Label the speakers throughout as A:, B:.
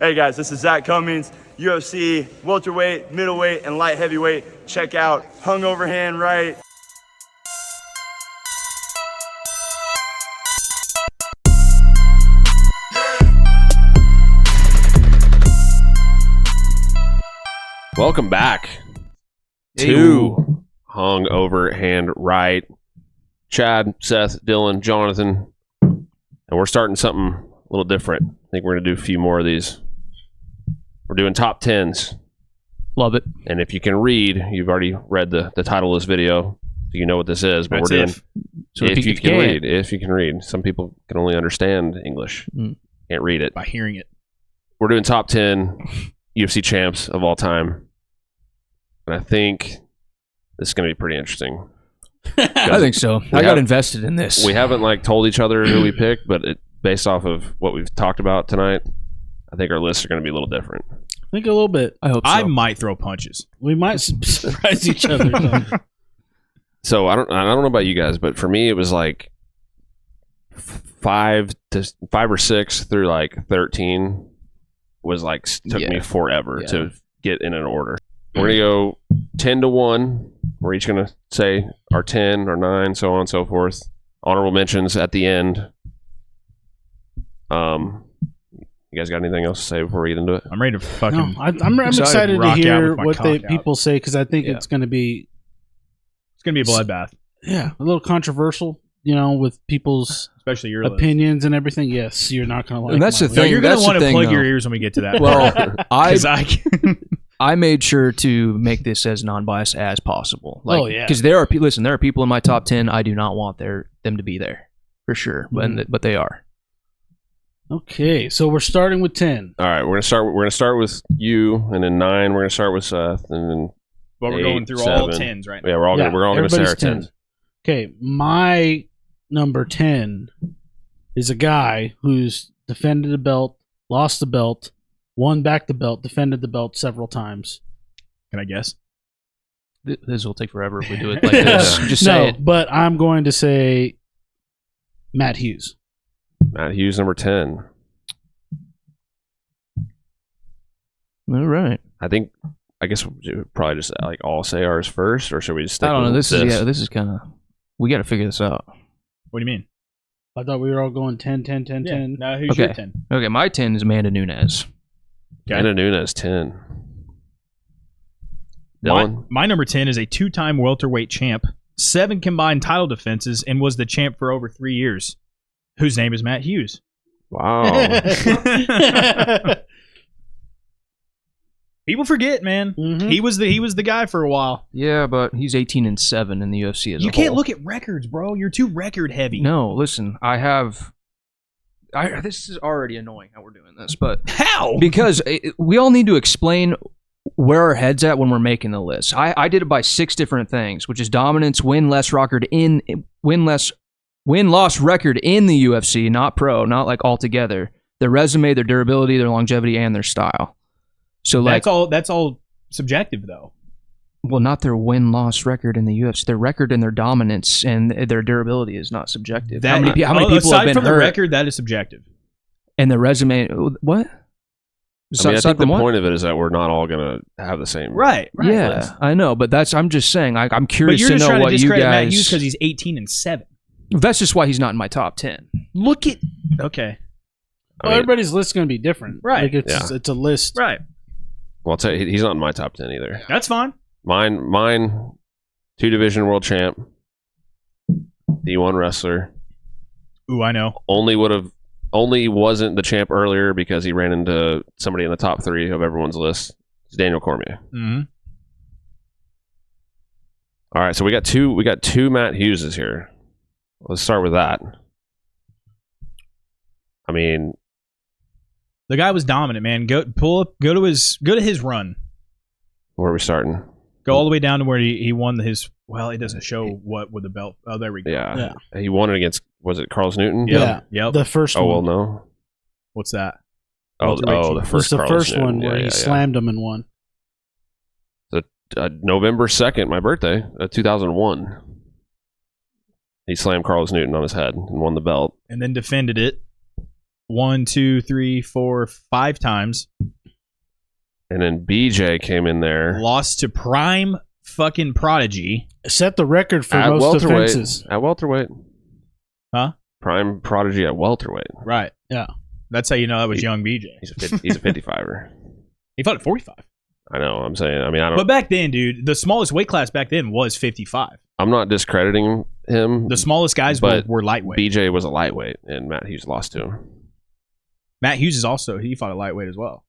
A: Hey guys, this is Zach Cummings, UFC welterweight, middleweight, and light heavyweight. Check out Hungover Hand Right.
B: Welcome back to Hungover Hand Right. Chad, Seth, Dylan, Jonathan, and we're starting something a little different. I think we're going to do a few more of these. We're doing top 10s.
C: Love it.
B: And if you can read, you've already read the title of this video, so you know what this is. But we're doing
C: So
B: if you can read. If you can read. Some people can only understand English. Can't read it.
D: By hearing it.
B: We're doing top 10 UFC champs of all time. And I think this is going to be pretty interesting.
C: I think so. I got invested in this.
B: We haven't told each other who we picked, but based off of what we've talked about tonight, I think our lists are going to be a little different.
E: I think a little bit.
C: I hope so.
D: I might throw punches.
E: We might surprise each other.
B: So I don't know about you guys, but for me it was like 5 or 6 through 13 was took me forever to get in an order. We're gonna go 10 to 1. We're each gonna say our 10, our 9, so on and so forth. Honorable mentions at the end. You guys got anything else to say before we get into it?
D: I'm ready to fucking.
E: No, I'm excited to
D: rock out
E: hear
D: with my
E: what
D: cock out.
E: people say because I think it's going to be
D: It's gonna be a bloodbath,
E: a little controversial. With people's
D: especially your
E: opinions and everything. Yes, you're not going to like.
C: And that's the
E: my
C: thing.
D: No, you're gonna
C: That's
D: want
C: the
D: to
C: thing,
D: plug
C: though.
D: your ears when we get to that.
C: Well,
D: 'Cause
C: I made sure to make this as non-biased as possible.
E: Oh, yeah.
C: Because there are people in my top 10 I do not want them to be there for sure, but they are.
E: Okay, so we're starting with 10.
B: All right, we're gonna start with you, and then 9 we're gonna start with Seth, and then
D: but we're
B: 8,
D: going through all
B: 7.
D: 10s right now.
B: Yeah, we're all gonna say our
E: everybody's
B: 10s.
E: Okay, my number 10 is a guy who's defended the belt, lost the belt, won back the belt, defended the belt several times.
D: Can I guess?
C: This will take forever if we do it like this. Just say
E: No,
C: it.
E: but I'm going to say Matt Hughes.
B: Matt Hughes, number 10.
C: All right.
B: I guess we'll probably just all say ours first, or should we just stick
C: I don't know.
B: with
C: This is kind of. We got to figure this out.
D: What do you mean?
E: I thought we were all going 10, 10, 10, 10.
D: Now who's your
C: Okay.
D: 10?
C: Okay, my 10 is Amanda Nunes.
D: Okay.
B: Anna Nunes, 10.
D: My,
B: Dylan?
D: my number 10 is a 2-time welterweight champ, 7 combined title defenses, and was the champ for over 3 years. Whose name is Matt Hughes?
B: Wow.
D: People forget, man.
E: Mhm.
D: He was the guy for a while.
C: Yeah, but he's 18-7 in the UFC as a
D: You can't
C: whole.
D: look at records, bro. You're too record heavy.
C: No, listen. This is already annoying how we're doing this, but
D: How?
C: because we all need to explain where our head's at when we're making the list. I did it by 6 different things, which is dominance, win-loss record in the UFC, not pro, not all together. Their resume, their durability, their longevity, and their style. So
D: that's all subjective though.
C: well, not their win-loss record in the UFC. Their record and their dominance and their durability is not subjective. How many people
D: aside
C: have been
D: from
C: hurt?
D: the record, that is subjective.
C: And the resume, what?
B: I think the point of it is that we're not all going to have the same.
D: Right.
C: Yeah, I know, but I'm just saying. I'm
D: But
C: curious
D: you're
C: to
D: just
C: know
D: trying to
C: what you
D: discredit
C: guys.
D: Matt Hughes because he's 18-7.
C: That's just why he's not in my top 10.
D: Look at okay.
E: Well, everybody's list is going to be different.
D: Right.
E: It's a list.
D: Right.
B: Well, I'll tell you, he's not in my top 10 either.
D: That's fine.
B: Mine, 2-division world champ, D1 wrestler.
D: Ooh, I know.
B: Only wasn't the champ earlier because he ran into somebody in the top 3 of everyone's list. It's Daniel Cormier.
D: Mm-hmm.
B: All right, so we got two Matt Hugheses here. Let's start with that. I mean,
D: The guy was dominant, man. Go to his run.
B: where are we starting?
D: Go all the way down to where he won his. Well, it doesn't show what with the belt. Oh, there we go.
B: Yeah. He won it against, was it Carlos Newton?
E: Yeah.
D: Yep.
E: The first
B: Oh,
E: one.
B: well, no.
D: What's that?
B: Oh, the
E: It's
B: first
E: the
B: Carlos
E: first
B: Newton.
E: one where he slammed him and won.
B: November 2nd, my birthday, 2001. He slammed Carlos Newton on his head and won the belt.
D: And then defended it. 1, 2, 3, 4, 5 times.
B: And then BJ came in there.
D: Lost to Prime fucking Prodigy.
E: Set the record for
B: At
E: most
B: welterweight.
E: defenses.
B: At welterweight.
D: Huh?
B: Prime Prodigy at welterweight.
D: Right.
E: Yeah.
D: That's how you know that was young BJ.
B: He's a 55er.
D: He fought at 45.
B: I know. I'm saying. I mean, I don't.
D: But back then, dude, the smallest weight class back then was 55.
B: I'm not discrediting him.
D: The smallest guys
B: But
D: were lightweight.
B: BJ was a lightweight, and Matt Hughes lost to him.
D: Matt Hughes is also, he fought at lightweight as well.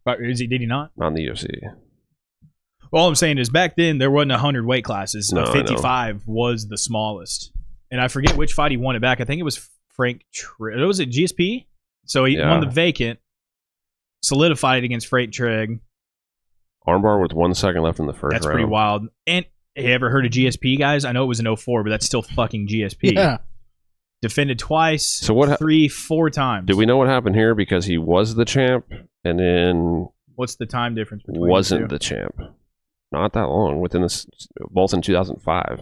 D: Did he not?
B: Not in the UFC.
D: All I'm saying is back then there wasn't 100 weight classes.
B: No, I know.
D: 55 was the smallest. And I forget which fight he won it back. I think it was Frank Trigg. Was it GSP? So he won the vacant, solidified it against Frank Trigg.
B: Armbar with 1 second left in the first
D: That's
B: round.
D: pretty wild. And you ever heard of GSP, guys? I know it was in 04, but that's still fucking GSP.
E: Yeah.
D: Defended twice,
B: So what
D: 3-4 times.
B: Do we know what happened here? Because he was the champ, and then
D: What's the time difference between
B: wasn't
D: the two?
B: the champ. Not that long. Within this, both in 2005.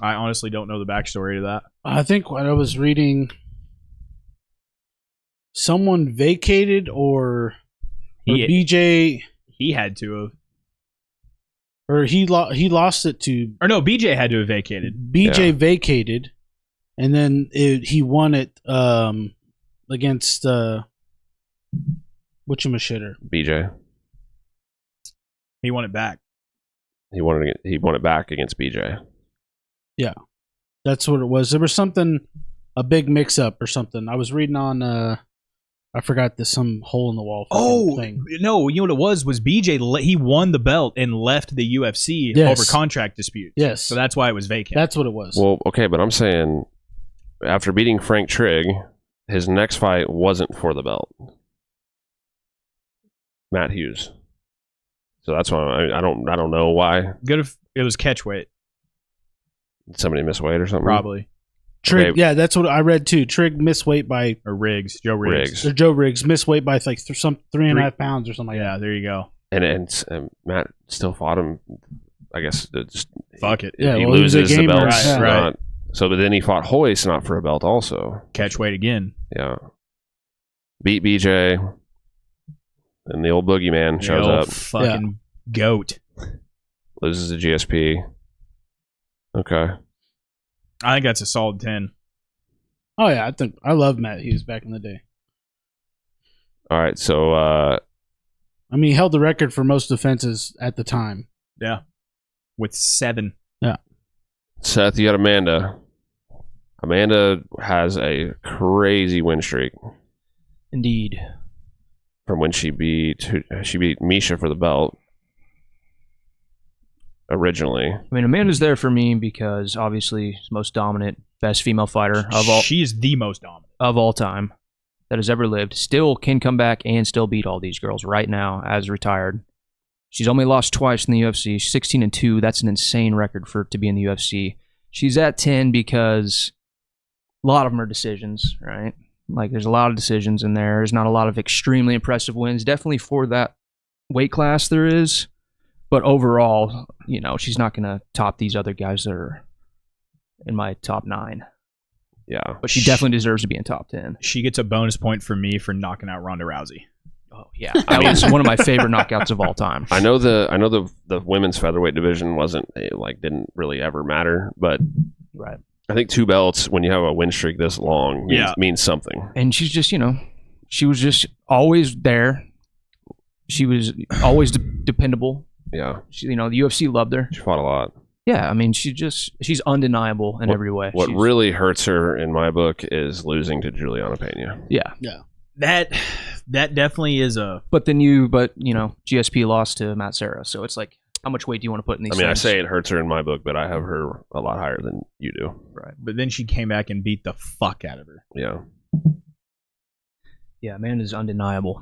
D: I honestly don't know the backstory to that.
E: I think when I was reading, someone vacated or BJ,
D: He had to have.
E: or he lost it to
D: Or no, BJ had to have vacated.
E: BJ
B: Yeah.
E: vacated, and then he won it against whatchamashit.
B: BJ.
D: He won it back.
B: He won it back against BJ.
E: That's what it was. There was something, a big mix-up or something. I was reading on, I forgot some hole in the wall thing.
D: No, you know what it was BJ, he won the belt and left the UFC
E: Yes.
D: over contract disputes.
E: Yes.
D: So that's why it was vacant.
E: That's what it was.
B: Well, okay, but I'm saying after beating Frank Trigg, his next fight wasn't for the belt. Matt Hughes. So that's why I don't know why.
D: Good if it was catch weight,
B: Did somebody miss weight or something?
D: probably.
E: Trigg,
B: okay.
E: yeah, that's what I read too. Trigg missed weight by,
D: Or Joe Riggs.
B: Riggs.
E: or Joe Riggs missed weight by like 3.5 pounds or something like
D: Yeah, there you go.
B: And Matt still fought him. I guess just
D: Fuck it.
E: Yeah,
B: he
E: well, he was a
B: loses the
E: gamer,
B: belt.
E: right,
B: it's
D: right.
B: not- So, but then he fought Hoist, not for a belt, also.
D: Catch weight again.
B: Yeah, beat BJ, and the old boogeyman shows
D: The old
B: up,
D: Fucking goat.
B: loses to GSP. Okay,
D: I think that's a solid 10.
E: that. Oh yeah, I love Matt Hughes back in the day.
B: all right. So,
E: I mean, he held the record for most defenses at the time.
D: Yeah. With 7.
B: Seth, you got Amanda. Amanda has a crazy win streak
C: Indeed.
B: from when she beat Misha for the belt originally.
C: I mean, Amanda's there for me because obviously she's the most dominant, best female fighter
D: She's the most dominant.
C: of all time that has ever lived. Still can come back and still beat all these girls right now as retired. She's only lost twice in the UFC. She's 16-2. That's an insane record for to be in the UFC. She's at 10 because a lot of them are decisions, right? Like there's a lot of decisions in there. There's not a lot of extremely impressive wins. Definitely for that weight class there is. But overall, you know, she's not going to top these other guys that are in my top 9.
B: Yeah,
C: But she definitely deserves to be in top 10.
D: She gets a bonus point from me for knocking out Ronda Rousey.
C: Oh, yeah. That was one of my favorite knockouts of all time.
B: I know the women's featherweight division didn't really ever matter, but
C: Right.
B: I think 2 belts when you have a win streak this long means something.
C: And she's just, you know, she was just always there. She was always dependable.
B: Yeah,
C: She, you know, the UFC loved her.
B: she fought a lot.
C: Yeah, I mean, she's undeniable in every way.
B: What
C: She's-
B: really hurts her in my book is losing to Juliana Pena.
C: Yeah.
D: That definitely is a...
C: But you know, GSP lost to Matt Serra, so it's like, how much weight do you want to put in these
B: I mean,
C: things?
B: I say it hurts her in my book, but I have her a lot higher than you do.
D: Right. But then she came back and beat the fuck out of her.
B: Yeah.
C: Yeah, man is undeniable.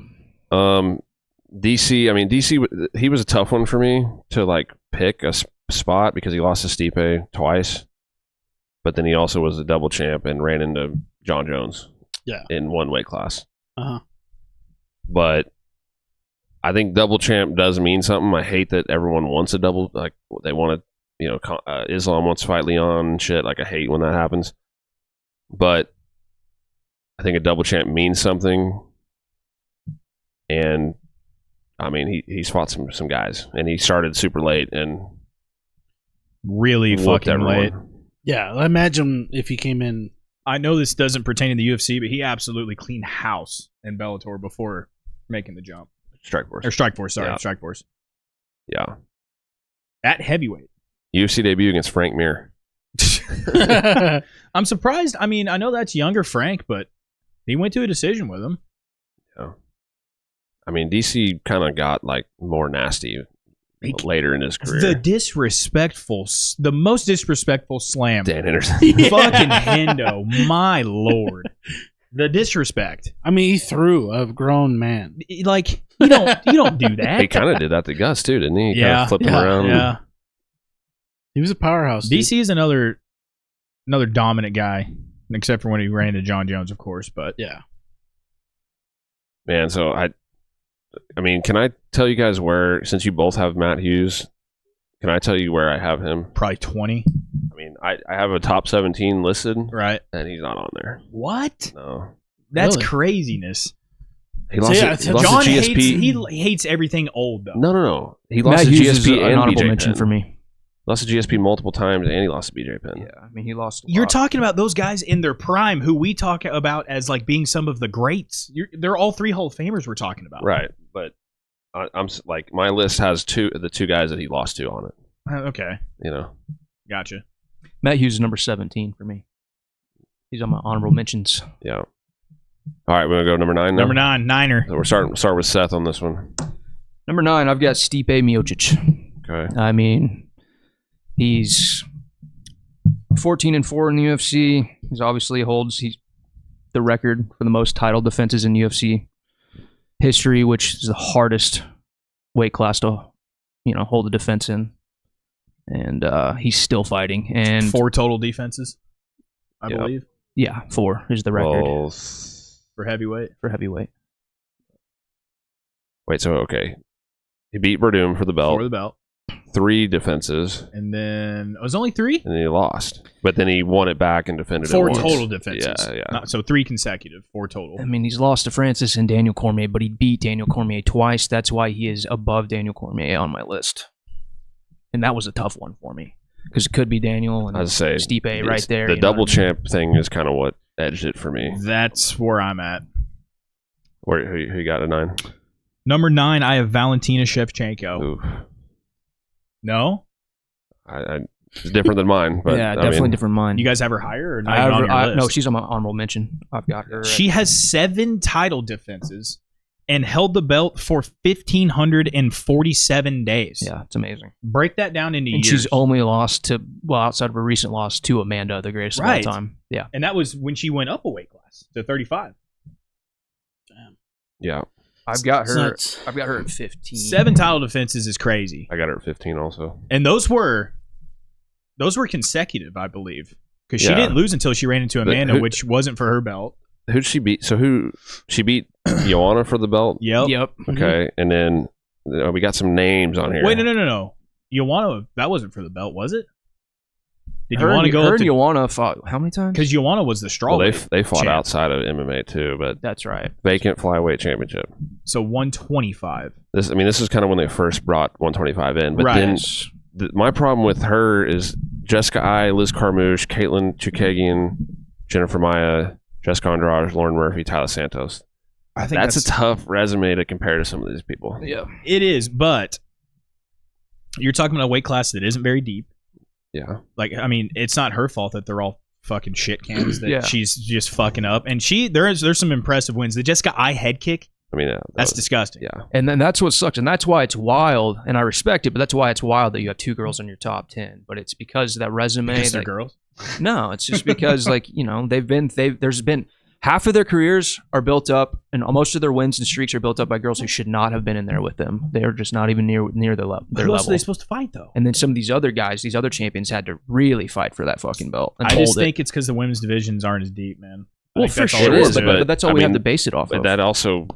B: DC, I mean, DC, he was a tough one for me to like pick a spot because he lost to Stipe twice, but then he also was a double champ and ran into John Jones in one weight class.
E: Uh-huh.
B: But I think double champ does mean something. I hate that everyone wants a double, like they want to, you know, Islam wants to fight Leon and shit. Like I hate when that happens. But I think a double champ means something. And I mean, he's fought some guys, and he started super late and
D: really
B: whooped
D: fucking late.
E: Yeah, I imagine if he came in.
D: I know this doesn't pertain to the UFC, but he absolutely cleaned house in Bellator before making the jump.
B: Strikeforce.
D: Sorry,
B: Yeah.
D: Strikeforce.
B: Yeah.
D: At heavyweight.
B: UFC debut against Frank Mir.
D: I'm surprised. I mean, I know that's younger Frank, but he went to a decision with him.
B: Yeah. I mean, DC kind of got like more nasty later in his career.
D: The most disrespectful slam.
B: Dan Henderson.
D: Fucking Hendo, my lord. The disrespect.
E: I mean, he threw a grown man.
D: Like, you don't do that.
B: He kind of did that to Gus too, didn't he? He kind
D: Yeah,
B: of flipped him
E: yeah,
B: around.
D: Yeah.
E: He was a powerhouse. Dude.
D: DC is another dominant guy, except for when he ran into John Jones, of course. But
E: Yeah.
B: Man, so I mean, can I tell you guys where, since you both have Matt Hughes, can I tell you where I have him?
D: probably 20.
B: I mean, I have a top 17 listed,
D: Right.
B: and he's not on there.
D: What?
B: No.
D: That's
E: Really?
B: He
D: craziness.
E: So,
B: lost,
E: yeah,
B: he lost
D: John
B: to
D: hates
B: GSP.
D: he hates everything old though.
B: No. He
C: Matt
B: lost to
C: Hughes is
B: GSP
C: an
B: and
C: honorable
B: BJ
C: mention
B: Penn.
C: for me.
B: Lost to GSP multiple times, and he lost to BJ Penn.
C: Yeah, I mean, he lost.
D: You're talking about those guys in their prime who we talk about as like being some of the greats. They're all 3 Hall of Famers we're talking about.
B: Right, but I'm like, my list has the two guys that he lost to on it.
D: Okay.
B: You know,
D: Gotcha.
C: Matt Hughes is number 17 for me. He's on my honorable mentions.
B: yeah. All right, we're gonna go number 9 now.
D: Number 9, Niner.
B: So we're start with Seth on this one.
C: Number 9, I've got Stipe Miocic.
B: Okay.
C: I mean, he's 14-4 in the UFC. He's obviously holds the record for the most title defenses in UFC history, which is the hardest weight class to, hold a defense in. And he's still fighting. And
D: 4 total defenses, I
B: Yep.
D: believe,
C: yeah, 4 is the record
B: Well,
D: for heavyweight.
C: for heavyweight.
B: wait, so okay, he beat Verdum for the belt.
D: For the belt.
B: 3 defenses,
D: And then it was only 3?
B: and then he lost. But then he won it back and defended
D: 4
B: it once.
D: total defenses.
B: Yeah.
D: So 3 consecutive, 4 total.
C: I mean, he's lost to Francis and Daniel Cormier, but he beat Daniel Cormier twice. That's why he is above Daniel Cormier on my list. And that was a tough one for me because it could be Daniel and
B: I'd say
C: Stipe right there.
B: The
C: you know
B: double
C: what I mean?
B: champ thing is kind of what edged it for me.
D: That's where I'm at.
B: Who you got at 9?
D: Number 9, I have Valentina Shevchenko.
B: Ooh,
D: No?
B: it's different than mine, but
C: yeah,
B: I
C: definitely
B: mean,
C: different mine.
D: You guys have her higher or not even on your list?
C: No, she's on my honorable mention. I've got her.
D: She has 7 title defenses and held the belt for 1,547 days.
C: Yeah, it's amazing.
D: Break that down into
C: And
D: years.
C: she's only lost to, outside of a recent loss to Amanda, the greatest of all time. Yeah.
D: And that was when she went up a weight class to 35.
B: yeah,
C: I've got her.
E: Nuts.
C: I've got her at 15.
D: 7 title defenses is crazy.
B: I got her at 15 also.
D: And those were consecutive, I believe. Because she
B: Yeah.
D: didn't lose until she ran into
B: But
D: Amanda,
B: who-
D: which wasn't for her belt.
B: Who'd she beat? So she beat Joanna for the belt?
D: Yep.
C: Yep.
B: Okay, and then we got some names on here.
D: Wait, no. Joanna, that wasn't for the belt, was it? Did you
C: Her
D: want to
C: and-
D: go
C: her
D: up
C: and
D: to...
C: Joanna fought how many times?
D: Because Joanna was the straw
B: Well,
D: weight
B: they fought
D: champ.
B: outside of MMA too, but
C: That's right.
B: vacant flyweight championship.
D: So 125.
B: This is kind of when they first brought 125 in, but
D: Right.
B: then my problem with her is Jessica I, Liz Carmouche, Caitlin Chukagian, Jennifer Maya, Jessica Andrade, Lauren Murphy, Tyler Santos.
D: I think
B: That's a tough resume to compare to some of these people.
C: Yeah.
D: It is, but you're talking about a weight class that isn't very deep.
B: Yeah.
D: Like, I mean, it's not her fault that they're all fucking shit cans that
C: Yeah.
D: she's just fucking up. And there's some impressive wins. The Jessica I head kick,
B: I mean,
D: that's disgusting.
B: yeah.
C: And then that's what sucks, and that's why it's wild. And I respect it, but that's why it's wild that you have 2 girls in your top 10. But it's because of that resume.
D: Because they're
C: that-
D: girls.
C: No, it's just because there's been half of their careers are built up, and most of their wins and streaks are built up by girls who should not have been in there with them. They are just not even near their
D: Who
C: level.
D: else are they supposed to fight, though?
C: And then some of these other guys, these other champions, had to really fight for that fucking belt. And
D: I just
C: hold it.
D: think it's because the women's divisions aren't as deep, man. I
C: Well,
D: think
C: for
D: that's all
C: sure,
D: there
B: is,
D: to it.
C: but that's all
B: I
C: we have
B: mean,
C: to base it off
B: But
C: of.
B: that also,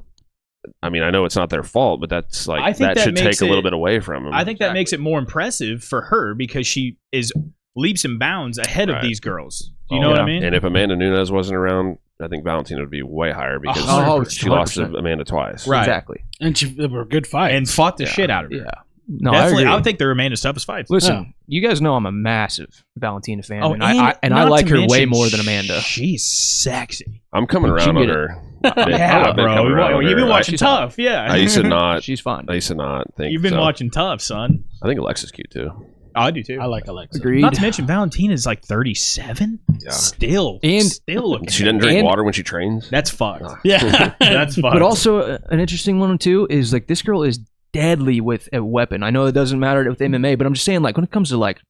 B: I mean, I know it's not their fault, but that's
D: I think
B: that
D: that
B: should
D: makes
B: take a little
D: it-
B: bit away from them.
D: I think that makes it more impressive for her because she is leaps and bounds ahead of
B: Right.
D: these girls. Do you know what I mean?
B: And if Amanda Nunes wasn't around, I think Valentina would be way higher because
C: 100%.
B: she lost to Amanda twice.
D: Right.
C: Exactly.
E: And they were good fights.
D: And fought the shit out of her.
C: Yeah. No,
D: Definitely,
C: I
D: I
C: agree.
D: would think they're Amanda's toughest fights.
C: Listen, you guys know I'm a massive Valentina fan,
D: Oh,
C: and I
D: not
C: like
D: to
C: her way
D: mention,
C: more than Amanda.
D: She's sexy.
B: I'm coming
C: She
B: around
C: can
B: on
C: get
B: her.
D: Yeah,
B: I've been
D: bro.
B: coming around on
D: You've
B: her.
D: been watching
C: She's
D: Tough. Yeah.
B: I used to not.
C: She's fun.
B: I used to not think.
D: You've been
B: so.
D: watching Tough, son.
B: I think Alexa's cute too.
D: Oh, I do too.
E: I like Alexa.
C: Agreed.
D: Not to mention Valentina's like 37.
B: Yeah.
D: Still looking.
B: She didn't drink
C: And-
B: water when she trains.
D: That's fucked.
E: Yeah.
D: That's fucked.
C: But also an interesting one too is like this girl is deadly with a weapon. I know it doesn't matter with MMA, but I'm just saying like when it comes to like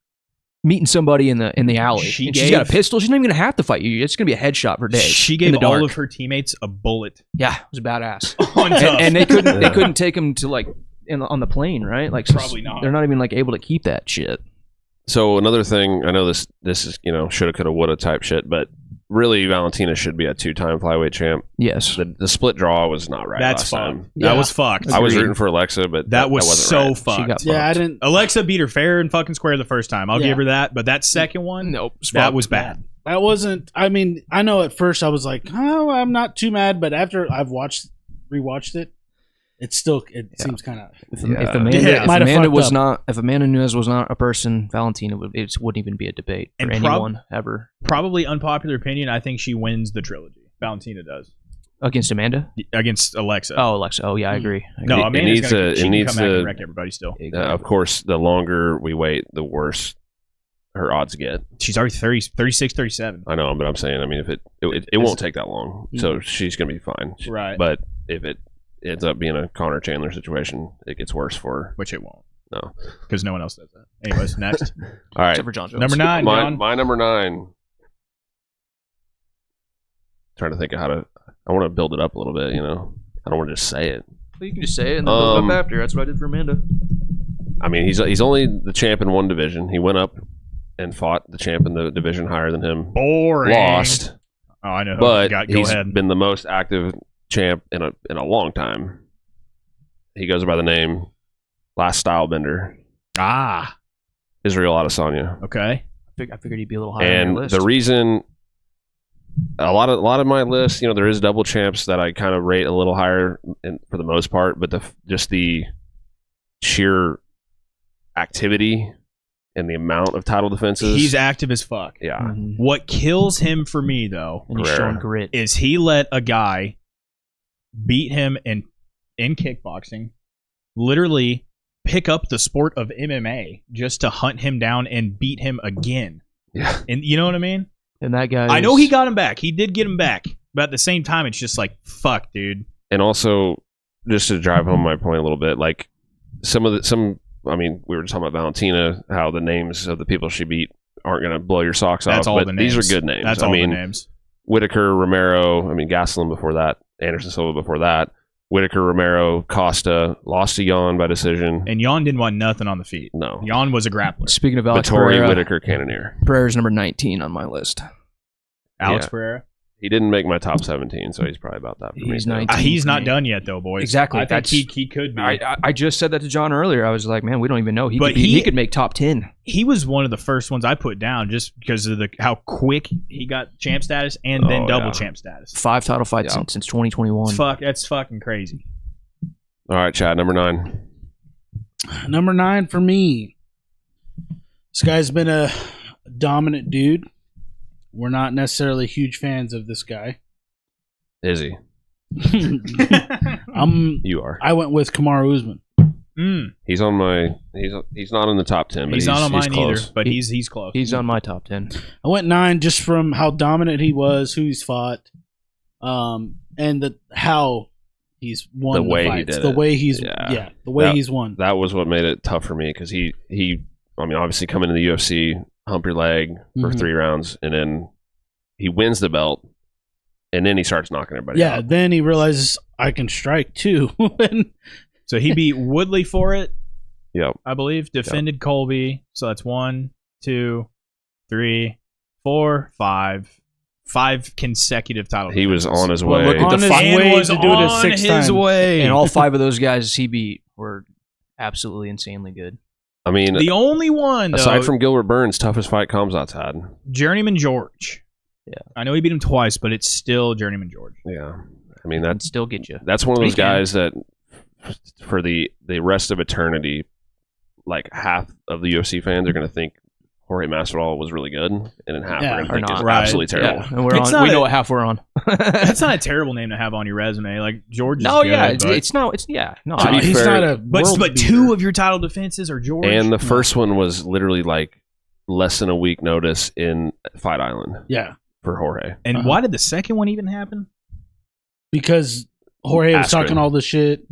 C: meeting somebody in the alley,
D: She's
C: she's got a pistol. She's not even gonna have to fight you. It's gonna be a headshot for days.
D: she
C: in
D: gave
C: the dark.
D: all of her teammates a bullet
C: Yeah, it was badass.
D: on Tough.
C: and they couldn't take him to like on the plane, right? Like so
D: Probably not.
C: They're not even like able to keep that shit.
B: So another thing, I know this is shoulda, coulda, woulda type shit, but really Valentina should be a 2-time flyweight champ.
C: Yes.
B: The split draw was not right.
D: That's
B: last
D: fucked.
B: time.
D: That
E: Yeah.
D: was fucked.
B: I was
C: Agreed.
B: rooting for Alexa, but
D: That was
B: wasn't
D: so
B: right.
D: fucked.
C: She got
E: Yeah, I
C: fucked.
E: didn't.
D: Alexa beat her fair and fucking square the first time. I'll
E: Yeah.
D: give her that. But that second one,
C: Nope.
D: that was bad.
E: That wasn't. I mean, I know at first I was like, oh, I'm not too mad, but after I've rewatched it, it seems kind of.
C: If,
B: Yeah.
C: if Amanda,
D: Yeah.
C: if
E: Might have
C: Amanda
E: fucked
C: was
E: up.
C: not, if Amanda Nunes was not a person, Valentina wouldn't even be a debate for
D: And
C: anyone ever
D: Probably unpopular opinion. I think she wins the trilogy. Valentina does
C: against Amanda.
D: against Alexa.
C: Oh, Alexa. Oh, yeah, I agree.
D: no,
B: It
D: Amanda's
B: needs
D: gonna,
B: to-
D: she
B: it
D: can
B: needs
D: come back
B: to-
D: and wreck everybody still.
B: Of course, the longer we wait, the worse her odds get.
D: She's already 30, 36, 37.
B: I know, but I'm saying, I mean, if it won't take that long, so she's gonna be fine.
D: Right.
B: But if it ends up being a Connor Chandler situation, it gets worse for her.
D: Which it won't.
B: No.
D: Because no one else does that. Anyways, next.
B: All right,
C: Except for John Jones.
D: Number 9, John.
B: my number 9. Trying to think of how to. I want to build it up a little bit. I don't want to just say it.
C: Well, you can just say it and then build up after. That's what I did for Amanda.
B: I mean, he's only the champ in one division. He went up and fought the champ in the division higher than him.
D: Boring.
B: Lost,
D: Oh, I know.
B: but
D: Go
B: he's
D: ahead.
B: been the most active champ in a long time. He goes by the name Last Stylebender,
D: Ah,
B: Israel Adesanya.
D: okay.
C: I figured he'd be a little higher on
B: And
C: your list.
B: the reason a lot of my list, there is double champs that I kind of rate a little higher for the most part, but just the sheer activity and the amount of title defenses.
D: He's active as fuck.
B: yeah.
C: Mhm.
D: What kills him for me, though,
C: And he's
B: Rare.
C: showing grit.
D: is he let a guy beat him in kickboxing, literally pick up the sport of MMA just to hunt him down and beat him again.
B: Yeah.
D: And you know what I mean?
C: And that guy.
D: I know he got him back. He did get him back. But at the same time, it's just like, fuck, dude.
B: And also, just to drive home my point a little bit, like I mean, we were just talking about Valentina, how the names of the people she beat aren't going to blow your socks
D: That's
B: off.
D: all
B: But
D: the names.
B: these are good names.
D: That's
B: I
D: all
B: mean,
D: the names.
B: Whitaker, Romero, Gastelum before that, Anderson Silva before that, Whitaker, Romero, Costa, lost to Jan by decision.
D: And Jan didn't want nothing on the feet.
B: No.
D: Jan was a grappler.
C: Speaking of Alex
B: Vittori,
C: Pereira,
B: Whitaker, Cannonier.
C: Pereira's number 19 on my list.
D: Alex
B: Yeah.
D: Pereira.
B: He didn't make my top 17, so he's probably about that for me.
C: He's
B: too.
C: 19.
D: He's
C: for
D: not
C: me.
D: done yet, though, boys.
C: Exactly.
D: I think he could be.
C: I just said that to John earlier. I was like, man, we don't even know.
D: But
C: He could make top 10.
D: He was one of the first ones I put down just because of how quick he got champ status and then
B: Oh,
D: double
B: yeah.
D: champ status.
C: 5 title fights
B: Yeah.
C: since 2021.
D: That's fucking crazy.
B: All right, Chad, number 9.
E: Number 9 for me. This guy's been a dominant dude. We're not necessarily huge fans of this guy.
B: Is he? You are.
E: I went with Kamaru Usman.
B: He's on my. He's not in the top 10, but
D: He's not on mine
B: close.
D: either, but he's close.
C: He's on my top 10.
E: I went 9 just from how dominant he was, who he's fought, and how he's won
B: The way he
E: fights.
B: did
E: The
B: it.
E: way he's
B: Yeah.
E: the way
B: That-
E: he's won.
B: That was what made it tough for me because he. I mean, obviously coming to the UFC, hump your leg for
E: Mhm.
B: 3 rounds, and then he wins the belt, and then he starts knocking everybody
E: Yeah,
B: out.
E: then he realizes I can strike too. And
D: So he beat Woodley for it,
B: Yep.
D: I believe. Defended Colby. So that's 1, 2, 3, 4, 5. 5 consecutive title
B: He was
D: defenses.
B: on his
C: Well,
B: way.
C: look at
E: on
C: the
E: his
C: fi-
E: way
D: was
E: to do it a
D: on
E: 6th
D: his
E: time.
D: way.
C: And all 5 of those guys he beat were absolutely insanely good.
B: I mean,
D: The only one, though,
B: aside from Gilbert Burns, toughest fight Kamzat's had.
D: Journeyman George. I know he beat him twice, but it's still Journeyman George.
B: Yeah. I mean,
C: I'd still get you.
B: that's one of those guys that for the rest of eternity, like half of the UFC fans are going to think Jorge Masvidal was really good, and in half
E: Yeah.
B: are going to
C: Or
B: think
C: not.
B: it's
D: Right.
B: absolutely terrible.
C: Yeah, and we're
D: It's
C: on.
D: not
C: We
D: a-
C: know what half we're on.
D: That's not a terrible name to have on your resume. Like George is
C: No,
D: good,
C: yeah,
D: but,
C: it's no, it's yeah, no.
B: To be
E: he's
B: fair-
E: not a
D: but
E: world beater.
D: two of your title defenses are George.
B: And the first one was literally like less than a week notice in Fight Island
E: Yeah,
B: for Jorge.
D: And why did the second one even happen?
E: because Jorge was
B: Askren.
E: talking all the shit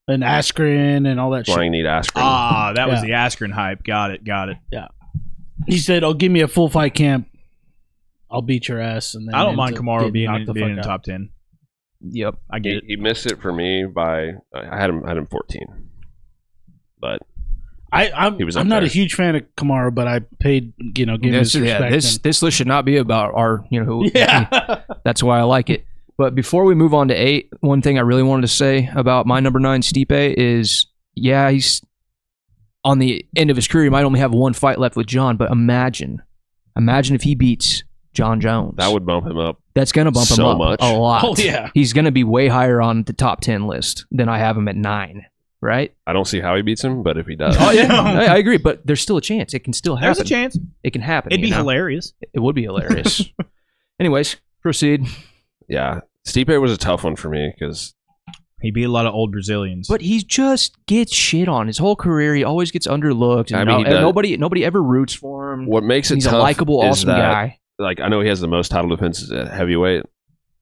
E: and Askren and all that shit.
B: Flying Need Askren.
D: Ah, that was
E: Yeah.
D: the Askren hype. Got it.
E: He said, "Oh, give me a full fight camp. I'll beat your ass." And then
D: I don't mind
E: ends up
D: Kamaru
E: getting
D: being
E: knocked the
D: in
E: fuck
D: the
E: out.
D: top 10.
C: Yep.
D: I get
B: he,
D: it.
B: he missed it for me by I had him 14. But
E: I'm
B: He was up
E: I'm not
B: there.
E: a huge fan of Kamaru, but I paid give him his respect.
C: This list should not be about our who.
E: and- yeah.
C: That's why I like it. But before we move on to 8, one thing I really wanted to say about my number 9 Stipe is, yeah, he's on the end of his career. He might only have one fight left with John, but imagine if he beats John Jones.
B: that would bump him up.
C: That's going to bump him
B: so
C: up
B: much.
C: a lot.
E: Oh, yeah.
C: He's going to be way higher on the top 10 list than I have him at 9, right?
B: I don't see how he beats him, but if he does,
D: Oh, yeah.
C: I agree, but there's still a chance. It can still happen.
D: There's a chance.
C: It can happen.
D: It'd be
C: you know?
D: hilarious.
C: It would be hilarious. Anyways, proceed.
B: yeah, Stipe was a tough one for me because
D: He beat a lot of old Brazilians.
C: But he just gets shit on his whole career. He always gets underlooked.
B: I
C: And
B: mean, he does.
C: nobody ever roots for him.
B: what makes it
C: He's
B: tough
C: a likable,
B: is
C: awesome
B: that,
C: guy.
B: Like I know he has the most title defenses at heavyweight,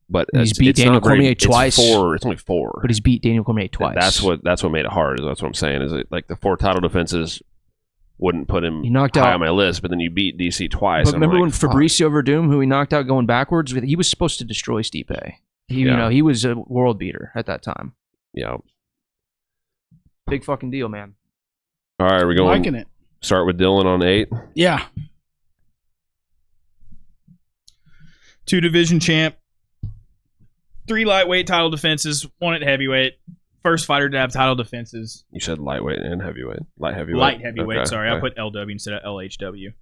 B: but
C: He's
B: it's,
C: beat
B: it's
C: Daniel
B: not very-
C: Cormier
B: it's
C: twice.
B: 4. It's only 4.
C: But he's beat Daniel Cormier twice.
B: That's what made it hard. That's what I'm saying. Is it like the 4 title defenses wouldn't put him
C: He knocked
B: high
C: out-
B: on my list, but then you beat DC twice.
C: But
B: I'm
C: remember
B: like,
C: when
B: fuck.
C: Fabricio Verdum, who he knocked out going backwards, he was supposed to destroy Stipe.
B: Yeah.
C: He was a world beater at that time.
B: Yeah.
C: Big fucking deal, man.
B: All right, we're
E: I'm
B: going.
E: liking it.
B: Start with Dylan on 8.
E: Yeah.
D: 2 division champ, 3 lightweight title defenses, 1 at heavyweight. First fighter to have title defenses.
B: You said lightweight and heavyweight. Light heavyweight.
D: Light heavyweight,
B: Okay,
D: sorry. I
B: okay.
D: put LW instead of LHW.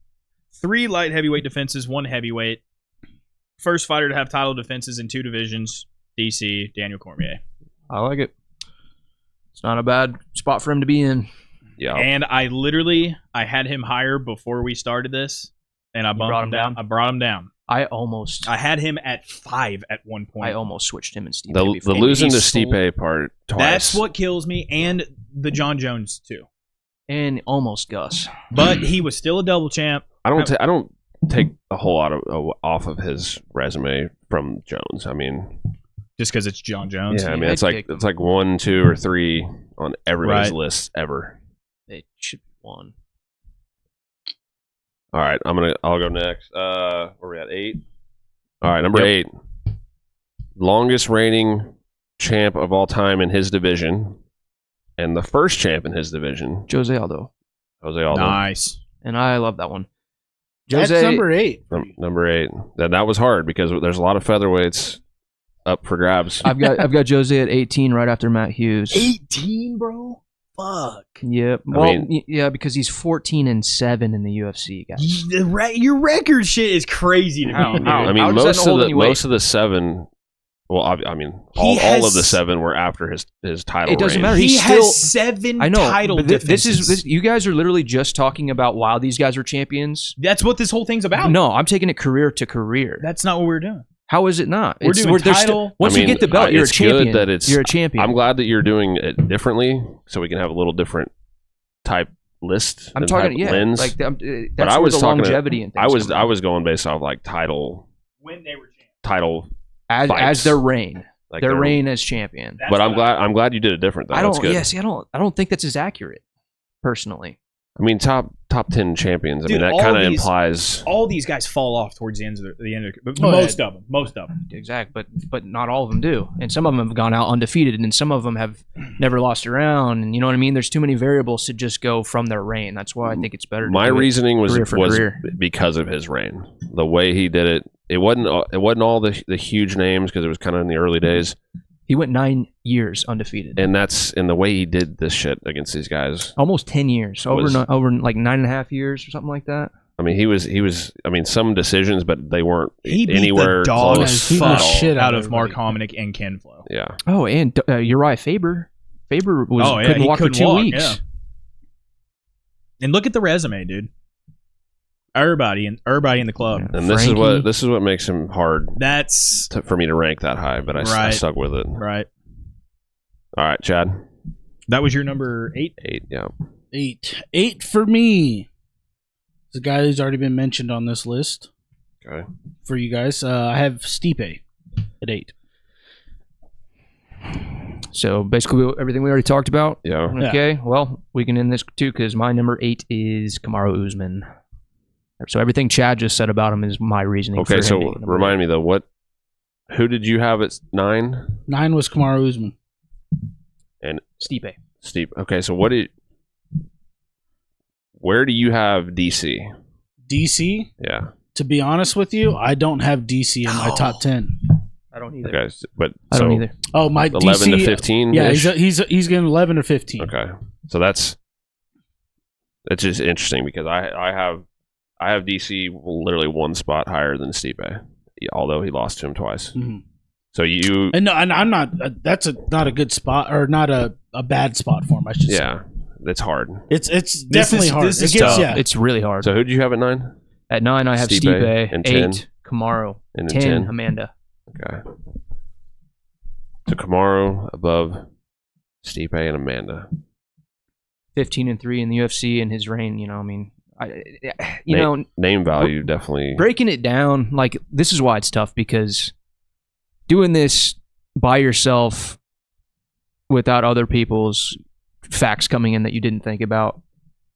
D: 3 light heavyweight defenses, 1 heavyweight. First fighter to have title defenses in 2 divisions. DC, Daniel Cormier.
C: I like it. It's not a bad spot for him to be in.
B: Yeah.
D: And I had him higher before we started this, and I bumped
C: brought
D: him
C: him
D: down.
C: down?
D: I brought him down.
C: I almost
D: I had him at 5 at one point.
C: switched him and Stipe.
B: The
C: before.
B: losing to
D: he's sold.
B: Stipe part twice.
D: That's what kills me, and the John Jones too.
C: And almost Gus.
D: But he was still a double champ.
B: I don't take a whole lot off of his resume from Jones. I mean,
D: Just because it's John Jones.
B: yeah, I mean
C: I'd
B: it's like
C: pick him.
B: 1, 2, or 3 on everybody's
D: Right.
B: list ever.
C: It should be 1.
B: All right, I'll go next. Where are we at? 8. All right, number
D: Yep.
B: 8. Longest reigning champ of all time in his division, and the first champ in his division,
C: Jose Aldo.
B: Jose Aldo.
D: Nice.
C: And I love that one.
E: That's
C: Jose,
E: number 8.
B: Number 8. That was hard because there's a lot of featherweights up for grabs.
C: I've got Jose at 18 right after Matt Hughes.
D: 18, bro? Fuck.
C: Yep.
B: I
C: Well,
B: mean-
C: yeah, because he's 14-7 in the UFC, guys.
D: Your record shit is crazy to me.
C: How?
D: dude.
C: How?
B: I mean,
C: does that hold any weight?
B: most of the 7. Well, I mean,
D: He
B: all
D: has-
B: of the 7 were after his title.
C: It doesn't
B: reign.
C: matter.
D: He
C: He's
D: has
C: still-
D: 7
C: I know.
D: title
C: But
D: defenses.
C: this is you guys are literally just talking about wow, these guys are champions.
D: That's what this whole thing's about.
C: No, I'm taking it career to career.
D: That's not what we're doing.
C: How is it not?
D: We're doing
C: there's
D: title-
C: once
B: I
C: you
B: mean,
C: get the belt, you're a
B: it's good
C: champion.
B: that it's-
C: You're a champion.
B: I'm glad that you're doing it differently, so we can have a little different type list.
C: I'm
B: and
C: talking,
B: type
C: yeah,
B: lens.
C: like that's
B: but I
C: where
B: was
C: the
B: talking.
C: longevity and things
B: I was
C: come
B: I
C: in.
B: was going based off like title
D: When they were champions.
B: title.
C: as
B: fights.
C: their reign,
B: Like
C: their reign as champion.
D: That's
B: But I'm
D: what
B: glad you did it different. Though.
C: I
B: That's
C: don't.
B: good.
C: Yeah, see, I don't think that's as accurate, personally.
B: I mean, top 10 champions. I
D: Dude,
B: mean, that
D: all
B: kind of
D: these-
B: implies.
D: all these guys fall off towards the end of the end of but
E: Oh,
D: most of them.
C: Exactly, but not all of them do, and some of them have gone out undefeated, and some of them have never lost a round, and you know what I mean. There's too many variables to just go from their reign. That's why I think it's better. To
B: My
C: do it
B: reasoning was
C: career for career.
B: because of his reign, the way he did it. It wasn't all the huge names because it was kind of in the early days,
C: He went 9 years undefeated,
B: and that's in the way he did this shit against these guys.
C: almost 10 years, over
B: Was-
C: like 9.5 years or something like that.
B: I mean, he was. I mean, some decisions, but they weren't
D: He beat
B: anywhere
D: the dog
B: close.
E: He beat the
B: at all.
E: shit
D: out
E: of
D: of Mark
E: everybody.
D: Hominick and Ken Flo.
B: Yeah.
C: Oh, and Uriah Faber. Faber couldn't
D: he
C: walk
D: couldn't
C: for 2
D: walk,
C: weeks.
D: yeah. And look at the resume, dude. Everybody in the club.
C: Yeah.
B: And this is what makes him hard
D: That's
B: for me to rank that high. But I
D: Right.
B: stuck with it.
D: right.
B: All right, Chad.
D: That was your number 8.
B: 8. Yeah.
E: 8 for me. The guy who's already been mentioned on this list
B: Okay.
E: for you guys. I have Stipe at 8.
C: So basically everything we already talked about.
B: Yeah.
C: Okay, well, we can end this too because my number 8 is Kamaru Usman. So everything Chad just said about him is my reasoning.
B: Okay.
C: for him
B: So
C: being number
B: remind
C: 8.
B: me though. Who did you have at 9?
E: 9 was Kamaru Usman.
B: And
C: Stipe.
B: Steve. Okay. So where do you have DC?
E: DC,
B: Yeah.
E: to be honest with you, I don't have DC in my top 10.
C: I don't either.
B: Okay. But
C: I
B: so
C: don't either.
E: Oh, my
B: 11
E: DC.
B: to 15.
E: Yeah, he's getting 11 or 15.
B: Okay. So that's just interesting because I have DC literally one spot higher than Stipe, although he lost to him twice.
E: Mhm.
B: So you
E: And no, and I'm not. That's not a good spot, or not a bad spot for him. I should say.
B: yeah, it's hard.
E: It's definitely hard.
D: This is
E: It gets-
D: tough.
E: yeah.
C: It's really hard.
B: So who did you have at 9?
C: At 9, I have
B: Stipe,
C: Stipe.
B: and
C: 8,
B: 10.
C: Kamaru.
B: And
C: 10,
B: then 10.
C: Amanda.
B: Okay. So Kamaru above Stipe and Amanda.
C: 15 and 3 in the UFC in his reign. You know, I mean, you know,
B: Name value definitely.
C: breaking it down, like this is why it's tough because doing this by yourself without other people's facts coming in that you didn't think about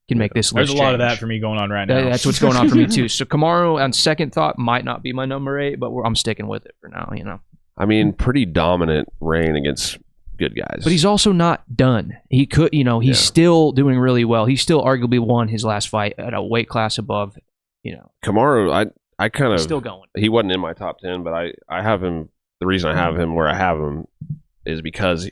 C: can make this list
D: There's a lot of
C: change.
D: that for me going on right now.
C: That's what's going on for me too. So Kamaru, on second thought, might not be my number 8, but I'm sticking with it for now. You know,
B: I mean, pretty dominant reign against good guys.
C: but he's also not done. He could, you know, he's still doing really well. He still arguably won his last fight at a weight class above. You know,
B: Kamaru. I kind
C: he's
B: of
C: still going.
B: he wasn't in my top 10, but I have him. The reason I have him where I have him is because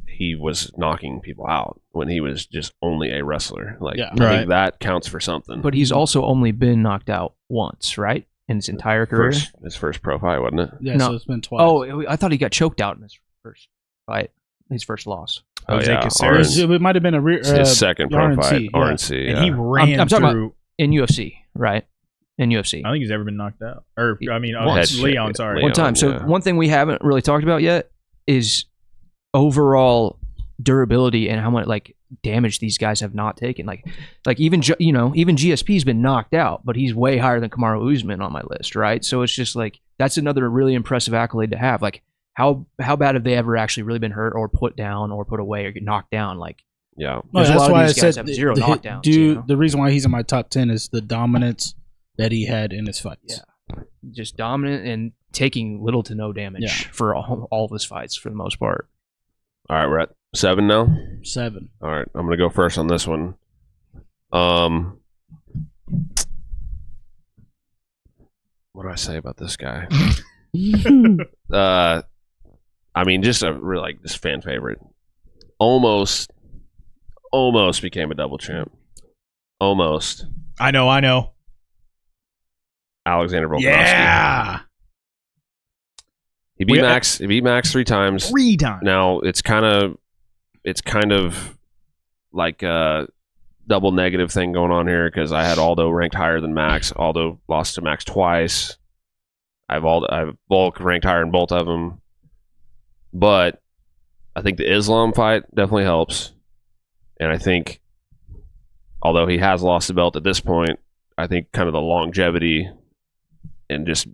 B: he was knocking people out when he was just only a wrestler. Like,
E: Yeah.
B: I
D: Right.
B: think that counts for something.
C: But he's also only been knocked out once, right? In his entire career.
B: his first pro fight, wasn't it?
E: Yeah,
C: No.
E: so it's been twice.
C: Oh, I thought he got choked out in his first fight, his first loss.
D: Jose
B: yeah,
D: Caceres.
E: it might have been a
B: His second pro
E: RNC,
B: fight,
E: yeah.
B: RNC.
D: And
B: Yeah.
D: he ran
C: I'm talking
D: through.
C: In UFC, right? In UFC.
D: I don't think he's ever been knocked out. Or I mean,
B: Once.
D: Leon. Sorry.
B: Leon.
C: One time. So
B: yeah.
C: one thing we haven't really talked about yet is overall durability and how much like damage these guys have not taken. Like even even GSP's been knocked out, but he's way higher than Kamaru Usman on my list, right? So it's just like that's another really impressive accolade to have. Like how bad have they ever actually really been hurt or put down or put away or get knocked down? Like
B: Yeah.
E: No,
C: There's a
E: that's
C: lot of
E: why I
C: these guys
E: said
C: have zero knockdowns,
E: Dude,
C: you know?
E: the reason why he's in my top 10 is the dominance that he had in his fights.
C: Yeah. just dominant and taking little to no damage
E: Yeah.
C: for all of his fights for the most part.
B: All right, we're at 7 now.
E: 7.
B: All right, I'm gonna go first on this one. What do I say about this guy? I mean, just a real just fan favorite. Almost became a double champ. Almost.
D: I know.
B: Alexander Volkanovski.
D: Yeah.
B: He beat Max. He beat Max 3 times.
D: 3 times.
B: Now it's kind of like a double negative thing going on here because I had Aldo ranked higher than Max. Aldo lost to Max twice. I have Volk ranked higher than both of them. But I think the Islam fight definitely helps. And I think, although he has lost the belt at this point, I think kind of the longevity and just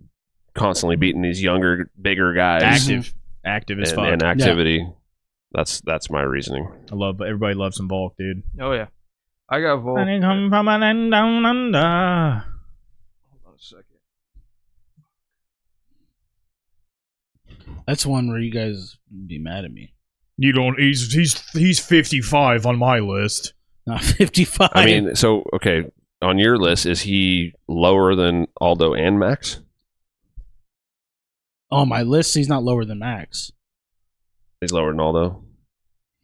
B: constantly beating these younger, bigger guys.
D: Active as fuck.
B: And activity. That's my reasoning.
D: Everybody loves some Volk, dude.
C: Oh yeah, I got Volk.
D: And come from a land down under.
C: Hold on a second.
E: That's one where you guys would be mad at me.
D: You don't. He's 55 on my list.
E: Not 55.
B: I mean, so, okay, on your list, is he lower than Aldo and Max?
E: on my list, he's not lower than Max.
B: He's lower than Aldo?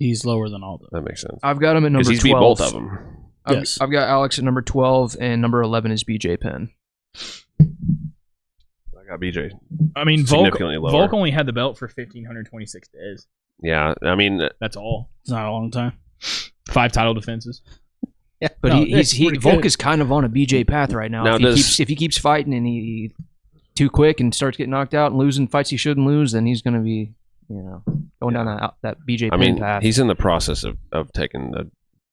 E: He's lower than Aldo.
B: That makes sense.
C: I've got him at
B: Because
C: number
B: he's beat
C: 12.
B: both of them.
E: Yes.
C: I've got Alex at number 12, and number 11 is BJ Penn.
B: I got BJ.
D: I mean, Volk
B: Significantly lower.
D: only had the belt for 1,526 days.
B: Yeah, I mean,
D: That's all.
E: It's not a long time.
D: 5 title defenses.
E: Yeah,
C: But
E: no,
C: he's
E: it's pretty
C: Volk
E: good.
C: is kind of on a BJ path right now.
B: Now
C: If he keeps fighting and he too quick and starts getting knocked out and losing fights he shouldn't lose, then he's going to be, going down that BJ
B: I
C: Penn
B: mean,
C: path.
B: he's in the process of taking a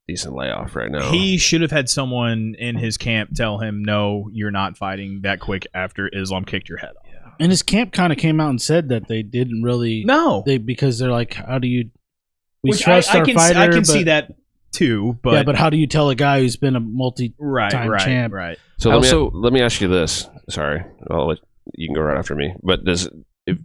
B: decent layoff right now.
D: He should have had someone in his camp tell him, no, you're not fighting that quick after Islam kicked your head off.
E: And his camp kind of came out and said that they didn't really.
D: No.
E: Because they're like, how do you? We
D: Which
E: trust our fighter.
D: I can
E: but,
D: see that too, but,
E: yeah, but how do you tell a guy who's been a multi-time
D: right,
E: champ?
D: right.
B: So let me ask you this. Sorry, you can go right after me. But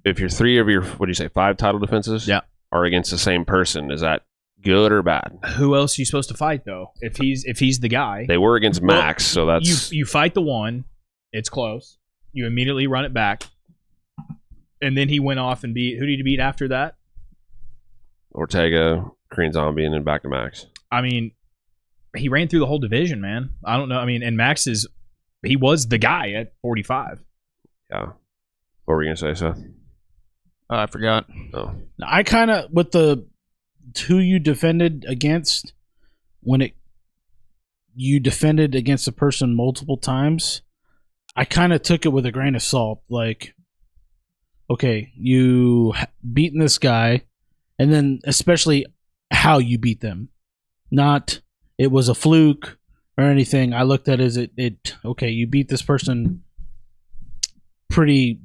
B: if your 3 of your 5 title defenses are against the same person, is that good or bad?
D: Who else are you supposed to fight though? If he's the guy,
B: They were against Max, so that's
D: you fight the one, it's close. You immediately run it back, and then he went off and beat. Who did he beat after that?
B: Ortega, Korean Zombie, and then back to Max.
D: I mean, he ran through the whole division, man. I don't know. I mean, and Max he was the guy at 45.
B: Yeah. What were you gonna say, Seth?
C: I forgot.
B: Oh,
E: I kind of with the who you defended against you defended against a person multiple times. I kind of took it with a grain of salt. Like, okay, you beaten this guy, and then especially how you beat them. Not it was a fluke or anything. I looked at it as okay, you beat this person pretty,